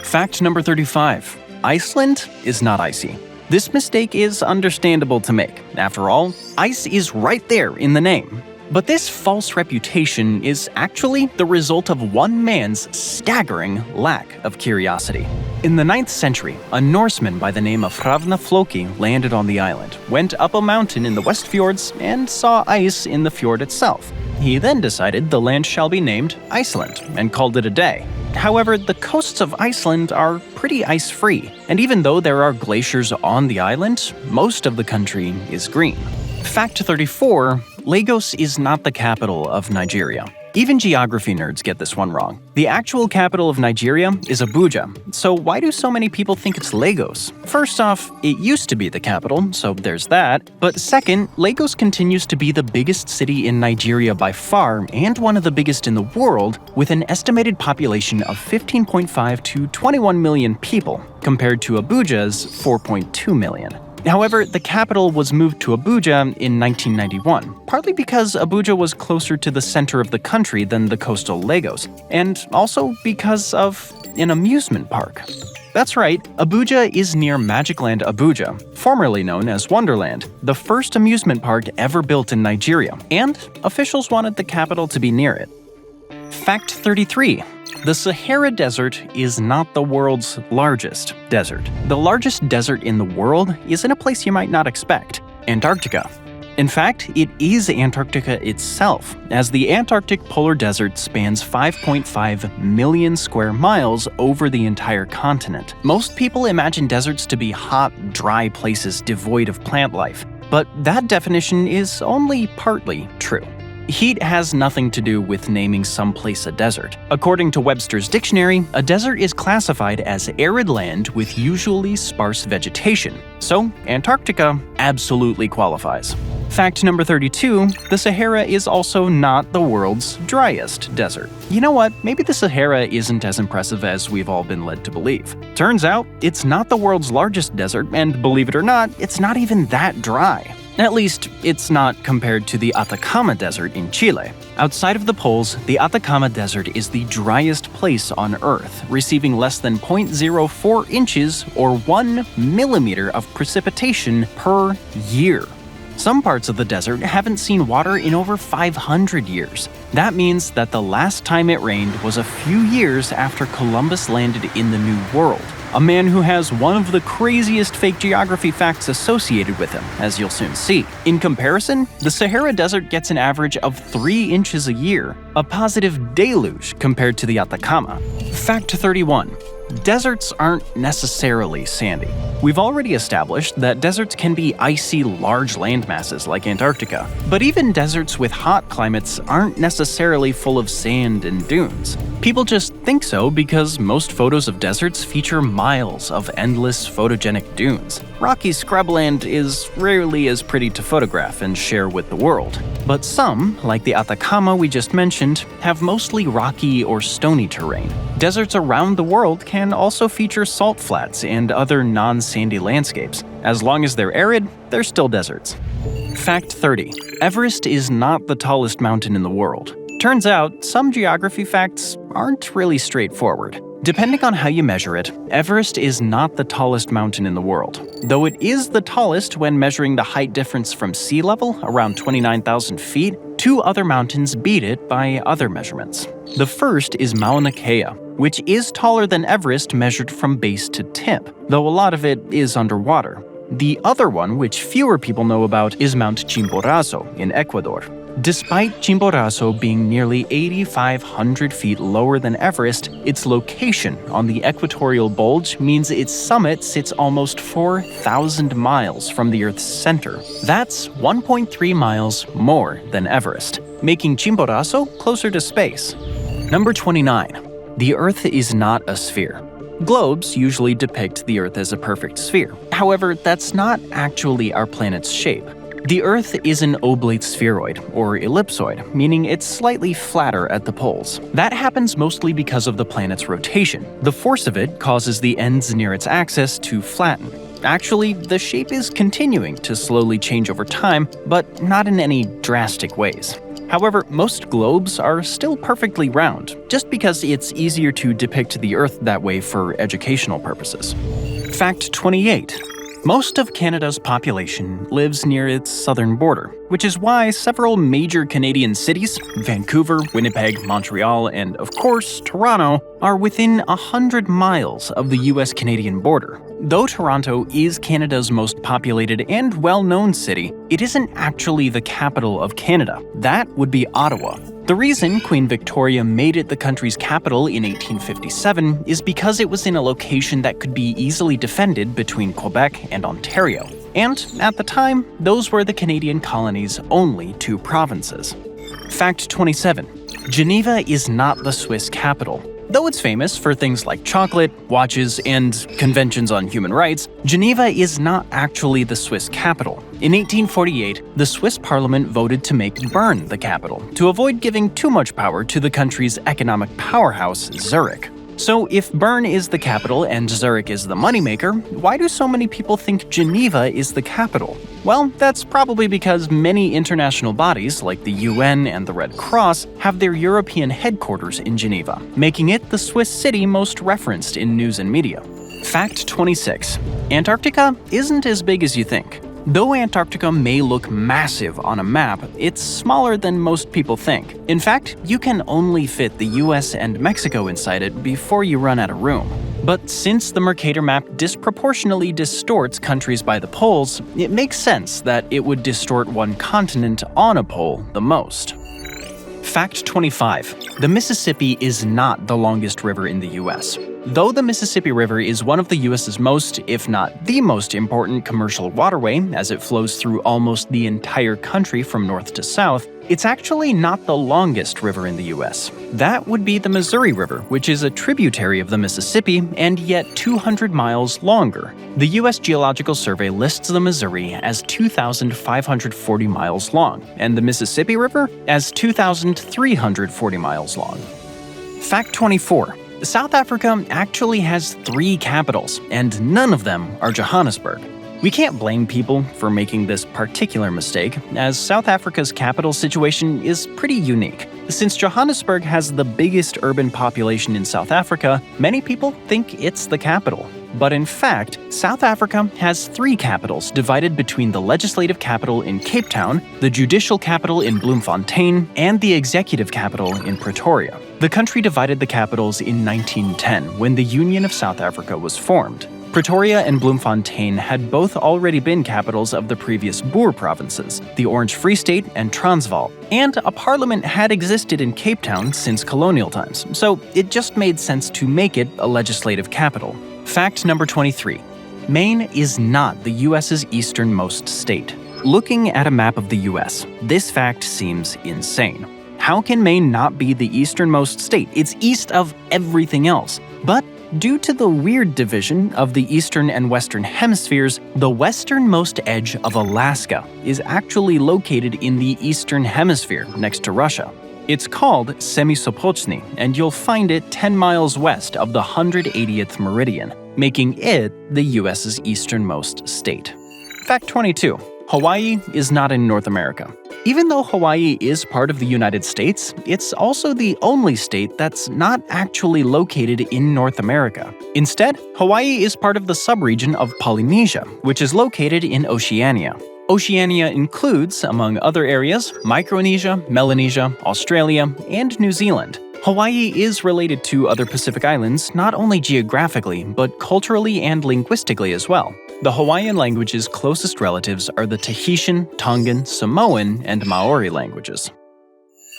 Fact number 35. Iceland is not icy. This mistake is understandable to make. After all, ice is right there in the name. But this false reputation is actually the result of one man's staggering lack of curiosity. In the 9th century, a Norseman by the name of Hrafn Floki landed on the island, went up a mountain in the West Fjords, and saw ice in the fjord itself. He then decided the land shall be named Iceland, and called it a day. However, the coasts of Iceland are pretty ice-free, and even though there are glaciers on the island, most of the country is green. Fact 34. Lagos is not the capital of Nigeria. Even geography nerds get this one wrong. The actual capital of Nigeria is Abuja, so why do so many people think it's Lagos? First off, it used to be the capital, so there's that. But second, Lagos continues to be the biggest city in Nigeria by far, and one of the biggest in the world, with an estimated population of 15.5 to 21 million people, compared to Abuja's 4.2 million. However, the capital was moved to Abuja in 1991, partly because Abuja was closer to the center of the country than the coastal Lagos, and also because of an amusement park. That's right, Abuja is near Magic Land Abuja, formerly known as Wonderland, the first amusement park ever built in Nigeria, and officials wanted the capital to be near it. Fact 33. The Sahara Desert is not the world's largest desert. The largest desert in the world is in a place you might not expect, Antarctica. In fact, it is Antarctica itself, as the Antarctic Polar Desert spans 5.5 million square miles over the entire continent. Most people imagine deserts to be hot, dry places devoid of plant life, but that definition is only partly true. Heat has nothing to do with naming some place a desert. According to Webster's dictionary, a desert is classified as arid land with usually sparse vegetation, so Antarctica absolutely qualifies. Fact number 32, the Sahara is also not the world's driest desert. You know what, maybe the Sahara isn't as impressive as we've all been led to believe. Turns out, it's not the world's largest desert, and believe it or not, it's not even that dry. At least, it's not compared to the Atacama Desert in Chile. Outside of the poles, the Atacama Desert is the driest place on Earth, receiving less than 0.04 inches or 1 millimeter of precipitation per year. Some parts of the desert haven't seen water in over 500 years. That means that the last time it rained was a few years after Columbus landed in the New World, a man who has one of the craziest fake geography facts associated with him, as you'll soon see. In comparison, the Sahara Desert gets an average of 3 inches a year, a positive deluge compared to the Atacama. Fact 31. Deserts aren't necessarily sandy. We've already established that deserts can be icy, large landmasses like Antarctica, but even deserts with hot climates aren't necessarily full of sand and dunes. People just think so because most photos of deserts feature miles of endless photogenic dunes. Rocky scrubland is rarely as pretty to photograph and share with the world. But some, like the Atacama we just mentioned, have mostly rocky or stony terrain. Deserts around the world can also feature salt flats and other non-sandy landscapes. As long as they're arid, they're still deserts. Fact 30. Everest is not the tallest mountain in the world. Turns out, some geography facts aren't really straightforward. Depending on how you measure it, Everest is not the tallest mountain in the world, though it is the tallest when measuring the height difference from sea level, around 29,000 feet. 2 other mountains beat it by other measurements. The first is Mauna Kea, which is taller than Everest measured from base to tip, though a lot of it is underwater. The other one, which fewer people know about, is Mount Chimborazo in Ecuador. Despite Chimborazo being nearly 8,500 feet lower than Everest, its location on the equatorial bulge means its summit sits almost 4,000 miles from the Earth's center. That's 1.3 miles more than Everest, making Chimborazo closer to space. Number 29. The Earth is not a sphere. Globes usually depict the Earth as a perfect sphere. However, that's not actually our planet's shape. The Earth is an oblate spheroid, or ellipsoid, meaning it's slightly flatter at the poles. That happens mostly because of the planet's rotation. The force of it causes the ends near its axis to flatten. Actually, the shape is continuing to slowly change over time, but not in any drastic ways. However, most globes are still perfectly round, just because it's easier to depict the Earth that way for educational purposes. Fact 28. Most of Canada's population lives near its southern border, which is why several major Canadian cities, Vancouver, Winnipeg, Montreal, and of course, Toronto, are within 100 miles of the US-Canadian border. Though Toronto is Canada's most populated and well-known city, it isn't actually the capital of Canada. That would be Ottawa. The reason Queen Victoria made it the country's capital in 1857 is because it was in a location that could be easily defended between Quebec and Ontario. And at the time, those were the Canadian colony's only 2 provinces. Fact 27. Geneva is not the Swiss capital. Though it's famous for things like chocolate, watches, and conventions on human rights, Geneva is not actually the Swiss capital. In 1848, the Swiss parliament voted to make Bern the capital, to avoid giving too much power to the country's economic powerhouse, Zurich. So if Bern is the capital and Zurich is the moneymaker, why do so many people think Geneva is the capital? Well, that's probably because many international bodies, like the UN and the Red Cross, have their European headquarters in Geneva, making it the Swiss city most referenced in news and media. Fact 26. Antarctica isn't as big as you think. Though Antarctica may look massive on a map, it's smaller than most people think. In fact, you can only fit the US and Mexico inside it before you run out of room. But since the Mercator map disproportionately distorts countries by the poles, it makes sense that it would distort one continent on a pole the most. Fact 25. The Mississippi is not the longest river in the US. Though the Mississippi River is one of the US's most, if not the most important commercial waterway, as it flows through almost the entire country from north to south, it's actually not the longest river in the US. That would be the Missouri River, which is a tributary of the Mississippi and yet 200 miles longer. The US Geological Survey lists the Missouri as 2,540 miles long, and the Mississippi River as 2,340 miles long. Fact 24. South Africa actually has 3 capitals, and none of them are Johannesburg. We can't blame people for making this particular mistake, as South Africa's capital situation is pretty unique. Since Johannesburg has the biggest urban population in South Africa, many people think it's the capital. But in fact, South Africa has 3 capitals divided between the legislative capital in Cape Town, the judicial capital in Bloemfontein, and the executive capital in Pretoria. The country divided the capitals in 1910 when the Union of South Africa was formed. Pretoria and Bloemfontein had both already been capitals of the previous Boer provinces, the Orange Free State and Transvaal, and a parliament had existed in Cape Town since colonial times, so it just made sense to make it a legislative capital. Fact number 23. Maine is not the US's easternmost state. Looking at a map of the US, this fact seems insane. How can Maine not be the easternmost state? It's east of everything else. But due to the weird division of the eastern and western hemispheres, the westernmost edge of Alaska is actually located in the eastern hemisphere next to Russia. It's called Semisopochny, and you'll find it 10 miles west of the 180th meridian, making it the US's easternmost state. Fact 22. Hawaii is not in North America. Even though Hawaii is part of the United States, it's also the only state that's not actually located in North America. Instead, Hawaii is part of the subregion of Polynesia, which is located in Oceania. Oceania includes, among other areas, Micronesia, Melanesia, Australia, and New Zealand. Hawaii is related to other Pacific islands not only geographically, but culturally and linguistically as well. The Hawaiian language's closest relatives are the Tahitian, Tongan, Samoan, and Maori languages.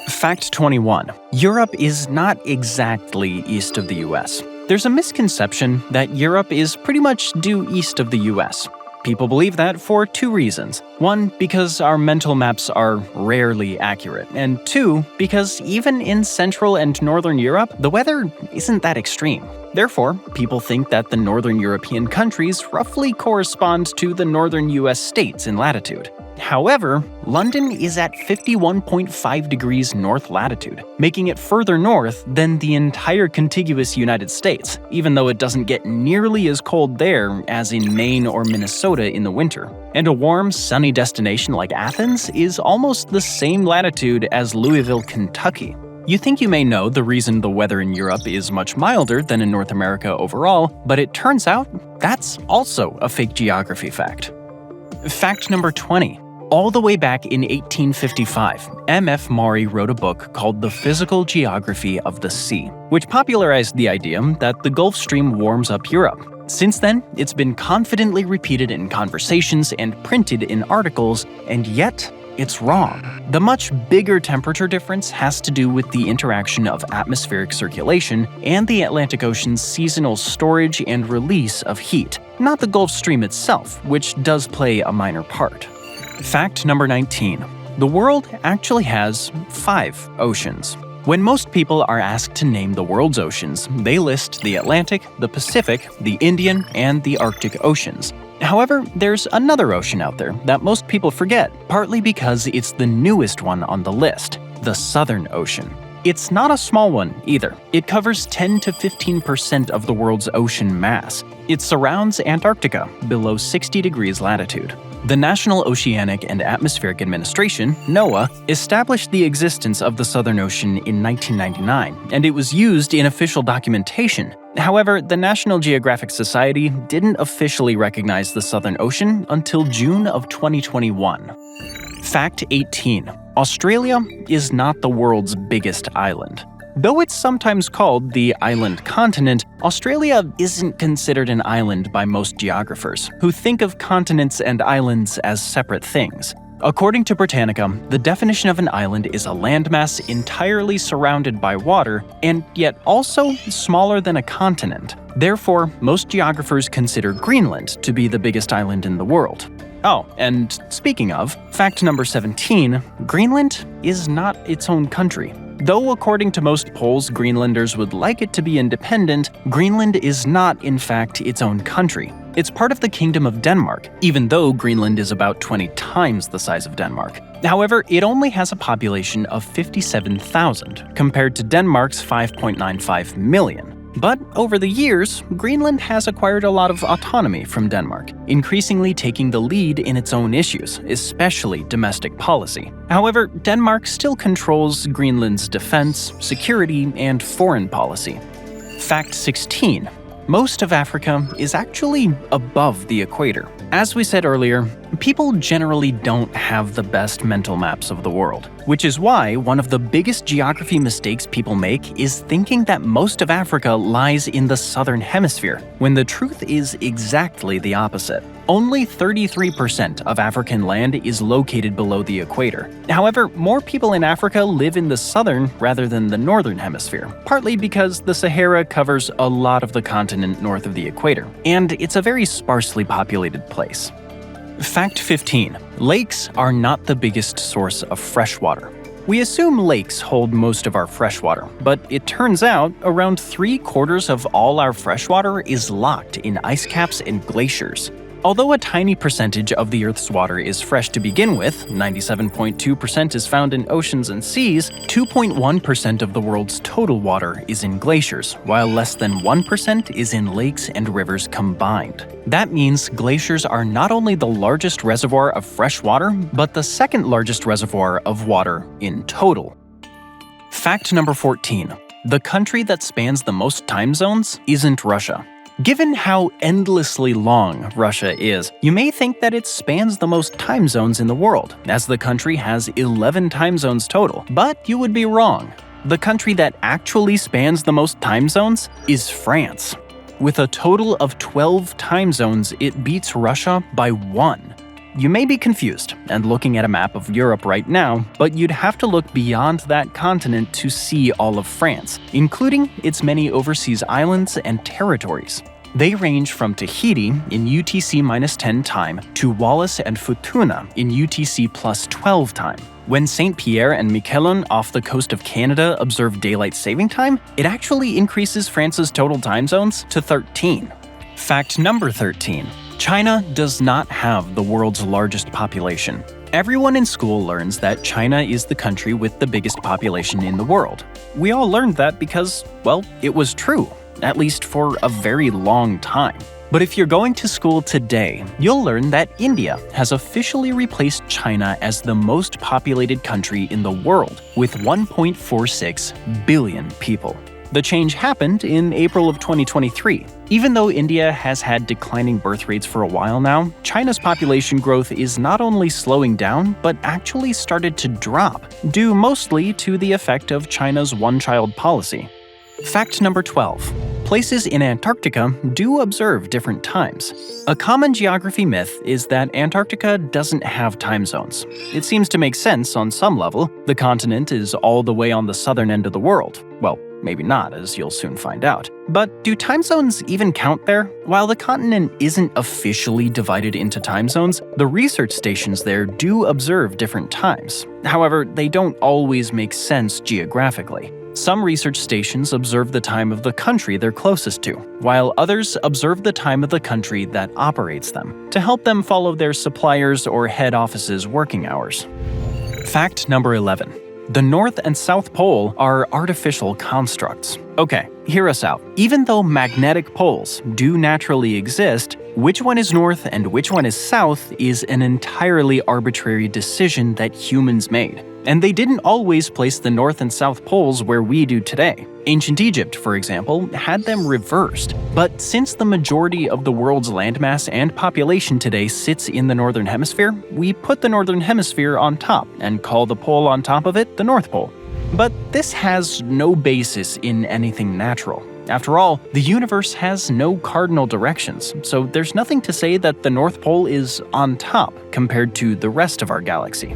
Fact 21. Europe is not exactly east of the US. There's a misconception that Europe is pretty much due east of the US. People believe that for 2 reasons. 1, because our mental maps are rarely accurate, and 2, because even in Central and Northern Europe, the weather isn't that extreme. Therefore, people think that the Northern European countries roughly correspond to the Northern US states in latitude. However, London is at 51.5 degrees north latitude, making it further north than the entire contiguous United States, even though it doesn't get nearly as cold there as in Maine or Minnesota in the winter. And a warm, sunny destination like Athens is almost the same latitude as Louisville, Kentucky. You think you may know the reason the weather in Europe is much milder than in North America overall, but it turns out that's also a fake geography fact. Fact number 20. All the way back in 1855, M.F. Maury wrote a book called The Physical Geography of the Sea, which popularized the idea that the Gulf Stream warms up Europe. Since then, it's been confidently repeated in conversations and printed in articles, and yet it's wrong. The much bigger temperature difference has to do with the interaction of atmospheric circulation and the Atlantic Ocean's seasonal storage and release of heat, not the Gulf Stream itself, which does play a minor part. Fact number 19. The world actually has 5 oceans. When most people are asked to name the world's oceans, they list the Atlantic, the Pacific, the Indian, and the Arctic Oceans. However, there's another ocean out there that most people forget, partly because it's the newest one on the list, the Southern Ocean. It's not a small one either. It covers 10 to 15% of the world's ocean mass. It surrounds Antarctica, below 60 degrees latitude. The National Oceanic and Atmospheric Administration, NOAA, established the existence of the Southern Ocean in 1999, and it was used in official documentation. However, the National Geographic Society didn't officially recognize the Southern Ocean until June of 2021. Fact 18. Australia is not the world's biggest island. Though it's sometimes called the island continent, Australia isn't considered an island by most geographers, who think of continents and islands as separate things. According to Britannica, the definition of an island is a landmass entirely surrounded by water, and yet also smaller than a continent. Therefore, most geographers consider Greenland to be the biggest island in the world. Oh, and speaking of, fact number 17, Greenland is not its own country. Though according to most polls, Greenlanders would like it to be independent, Greenland is not, in fact, its own country. It's part of the Kingdom of Denmark, even though Greenland is about 20 times the size of Denmark. However, it only has a population of 57,000, compared to Denmark's 5.95 million. But over the years, Greenland has acquired a lot of autonomy from Denmark, increasingly taking the lead in its own issues, especially domestic policy. However, Denmark still controls Greenland's defense, security, and foreign policy. Fact 16. Most of Africa is actually above the equator. As we said earlier, people generally don't have the best mental maps of the world, which is why one of the biggest geography mistakes people make is thinking that most of Africa lies in the southern hemisphere, when the truth is exactly the opposite. Only 33% of African land is located below the equator. However, more people in Africa live in the southern rather than the northern hemisphere, partly because the Sahara covers a lot of the continent north of the equator, and it's a very sparsely populated place. Fact 15. Lakes are not the biggest source of fresh water. We assume lakes hold most of our freshwater, but it turns out around 3/4 of all our freshwater is locked in ice caps and glaciers. Although a tiny percentage of the Earth's water is fresh to begin with, 97.2% is found in oceans and seas, 2.1% of the world's total water is in glaciers, while less than 1% is in lakes and rivers combined. That means glaciers are not only the largest reservoir of fresh water, but the second largest reservoir of water in total. Fact number 14. The country that spans the most time zones isn't Russia. Given how endlessly long Russia is, you may think that it spans the most time zones in the world, as the country has 11 time zones total, but you would be wrong. The country that actually spans the most time zones is France. With a total of 12 time zones, it beats Russia by 1. You may be confused and looking at a map of Europe right now, but you'd have to look beyond that continent to see all of France, including its many overseas islands and territories. They range from Tahiti in UTC-10 time to Wallis and Futuna in UTC+12 time. When St. Pierre and Miquelon off the coast of Canada observe daylight saving time, it actually increases France's total time zones to 13. Fact number 13. China does not have the world's largest population. Everyone in school learns that China is the country with the biggest population in the world. We all learned that because, well, it was true, at least for a very long time. But if you're going to school today, you'll learn that India has officially replaced China as the most populated country in the world, with 1.46 billion people. The change happened in April of 2023. Even though India has had declining birth rates for a while now, China's population growth is not only slowing down, but actually started to drop, due mostly to the effect of China's one-child policy. Fact number 12. Places in Antarctica do observe different times. A common geography myth is that Antarctica doesn't have time zones. It seems to make sense on some level. The continent is all the way on the southern end of the world. Well, maybe not, as you'll soon find out. But do time zones even count there? While the continent isn't officially divided into time zones, the research stations there do observe different times. However, they don't always make sense geographically. Some research stations observe the time of the country they're closest to, while others observe the time of the country that operates them, to help them follow their suppliers' or head office's working hours. Fact number 11. The North and South Pole are artificial constructs. Okay, hear us out. Even though magnetic poles do naturally exist, which one is north and which one is south is an entirely arbitrary decision that humans made. And they didn't always place the North and South poles where we do today. Ancient Egypt, for example, had them reversed. But since the majority of the world's landmass and population today sits in the Northern Hemisphere, we put the Northern Hemisphere on top and call the pole on top of it the North Pole. But this has no basis in anything natural. After all, the universe has no cardinal directions, so there's nothing to say that the North Pole is on top compared to the rest of our galaxy.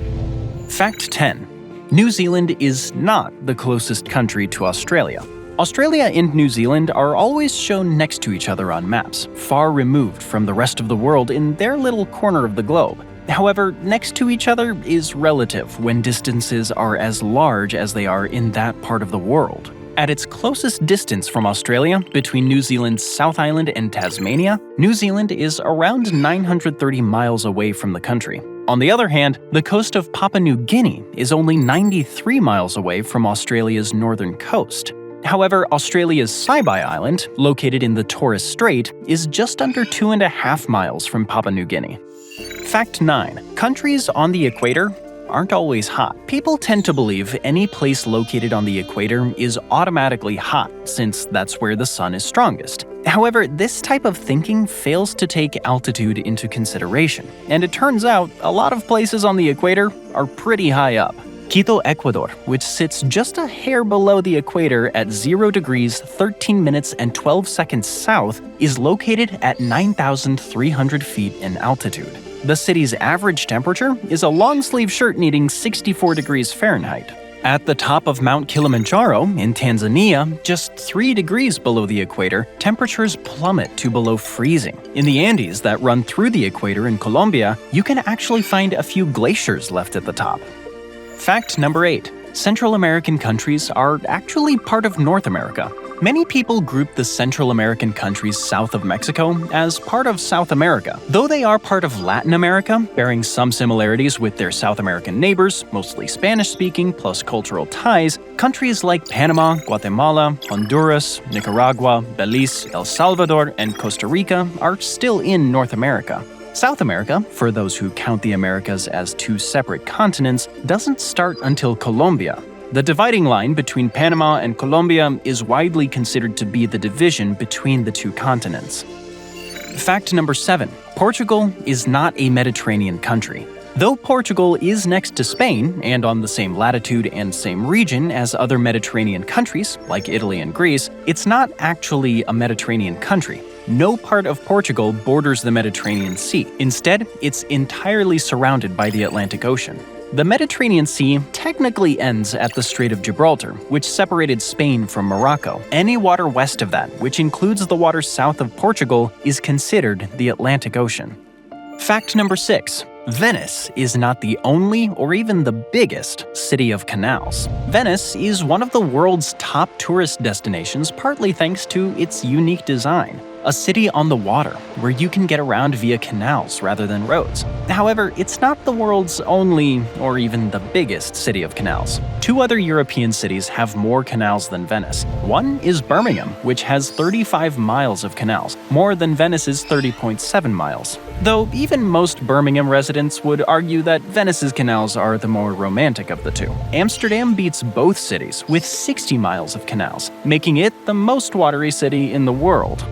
Fact 10. New Zealand is not the closest country to Australia. Australia and New Zealand are always shown next to each other on maps, far removed from the rest of the world in their little corner of the globe. However, next to each other is relative when distances are as large as they are in that part of the world. At its closest distance from Australia, between New Zealand's South Island and Tasmania, New Zealand is around 930 miles away from the country. On the other hand, the coast of Papua New Guinea is only 93 miles away from Australia's northern coast. However, Australia's Saibai Island, located in the Torres Strait, is just under 2.5 miles from Papua New Guinea. Fact 9. Countries on the equator aren't always hot. People tend to believe any place located on the equator is automatically hot, since that's where the sun is strongest. However, this type of thinking fails to take altitude into consideration, and it turns out a lot of places on the equator are pretty high up. Quito, Ecuador, which sits just a hair below the equator at 0 degrees 13 minutes and 12 seconds south, is located at 9,300 feet in altitude. The city's average temperature is a long-sleeve shirt needing 64 degrees Fahrenheit. At the top of Mount Kilimanjaro in Tanzania, just 3 degrees below the equator, temperatures plummet to below freezing. In the Andes that run through the equator in Colombia, you can actually find a few glaciers left at the top. Fact number 8. Central American countries are actually part of North America. Many people group the Central American countries south of Mexico as part of South America. Though they are part of Latin America, bearing some similarities with their South American neighbors, mostly Spanish-speaking plus cultural ties, countries like Panama, Guatemala, Honduras, Nicaragua, Belize, El Salvador, and Costa Rica are still in North America. South America, for those who count the Americas as 2 separate continents, doesn't start until Colombia. The dividing line between Panama and Colombia is widely considered to be the division between the 2 continents. Fact number 7. Portugal is not a Mediterranean country. Though Portugal is next to Spain and on the same latitude and same region as other Mediterranean countries, like Italy and Greece, it's not actually a Mediterranean country. No part of Portugal borders the Mediterranean Sea. Instead, it's entirely surrounded by the Atlantic Ocean. The Mediterranean Sea technically ends at the Strait of Gibraltar, which separated Spain from Morocco. Any water west of that, which includes the water south of Portugal, is considered the Atlantic Ocean. Fact number 6. Venice is not the only or even the biggest city of canals. Venice is one of the world's top tourist destinations, partly thanks to its unique design. A city on the water, where you can get around via canals rather than roads. However, it's not the world's only or even the biggest city of canals. 2 other European cities have more canals than Venice. One is Birmingham, which has 35 miles of canals, more than Venice's 30.7 miles. Though even most Birmingham residents would argue that Venice's canals are the more romantic of the 2. Amsterdam beats both cities with 60 miles of canals, making it the most watery city in the world.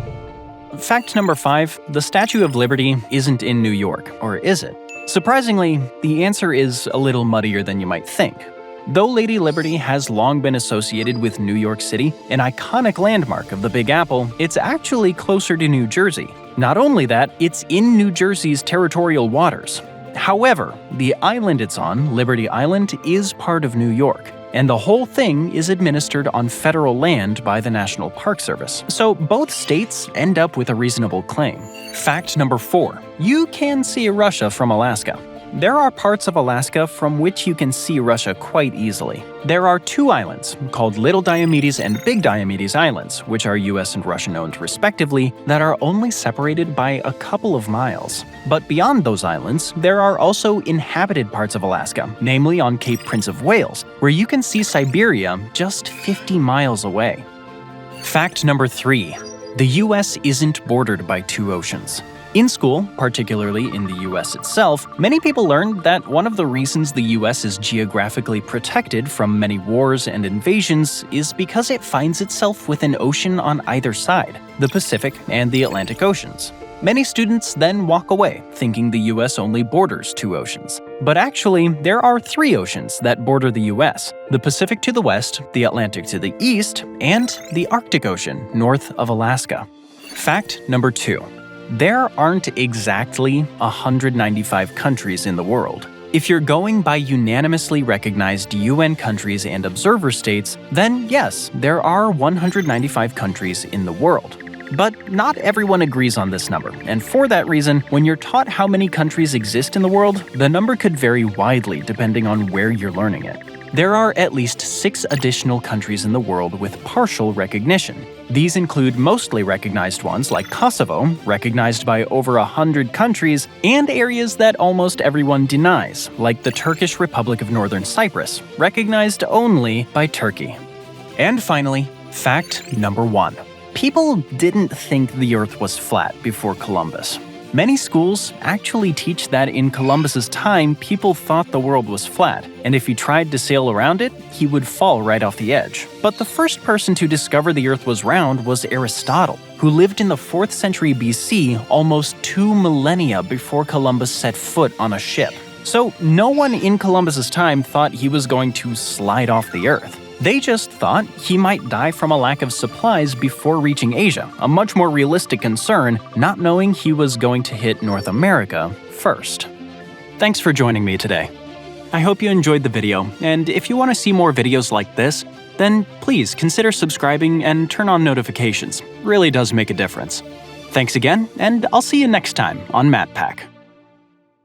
Fact number 5. The Statue of Liberty isn't in New York, or is it? Surprisingly, the answer is a little muddier than you might think. Though Lady Liberty has long been associated with New York City, an iconic landmark of the Big Apple, it's actually closer to New Jersey. Not only that, it's in New Jersey's territorial waters. However, the island it's on, Liberty Island, is part of New York, and the whole thing is administered on federal land by the National Park Service. So both states end up with a reasonable claim. Fact number 4. You can see Russia from Alaska. There are parts of Alaska from which you can see Russia quite easily. There are two islands, called Little Diomedes and Big Diomedes Islands, which are US and Russian owned respectively, that are only separated by a couple of miles. But beyond those islands, there are also inhabited parts of Alaska, namely on Cape Prince of Wales, where you can see Siberia just 50 miles away. Fact number 3. The US isn't bordered by two oceans. In school, particularly in the US itself, many people learned that one of the reasons the US is geographically protected from many wars and invasions is because it finds itself with an ocean on either side, the Pacific and the Atlantic Oceans. Many students then walk away, thinking the US only borders two oceans. But actually, there are three oceans that border the US: the Pacific to the west, the Atlantic to the east, and the Arctic Ocean north of Alaska. Fact number 2. There aren't exactly 195 countries in the world. If you're going by unanimously recognized UN countries and observer states, then yes, there are 195 countries in the world. But not everyone agrees on this number, and for that reason, when you're taught how many countries exist in the world, the number could vary widely depending on where you're learning it. There are at least 6 additional countries in the world with partial recognition. These include mostly recognized ones like Kosovo, recognized by over 100 countries, and areas that almost everyone denies, like the Turkish Republic of Northern Cyprus, recognized only by Turkey. And finally, fact number 1. People didn't think the Earth was flat before Columbus. Many schools actually teach that in Columbus's time, people thought the world was flat, and if he tried to sail around it, he would fall right off the edge. But the first person to discover the Earth was round was Aristotle, who lived in the 4th century BC, almost 2 millennia before Columbus set foot on a ship. So no one in Columbus's time thought he was going to slide off the Earth. They just thought he might die from a lack of supplies before reaching Asia, a much more realistic concern, not knowing he was going to hit North America first. Thanks for joining me today. I hope you enjoyed the video, and if you want to see more videos like this, then please consider subscribing and turn on notifications. It really does make a difference. Thanks again, and I'll see you next time on MathPack.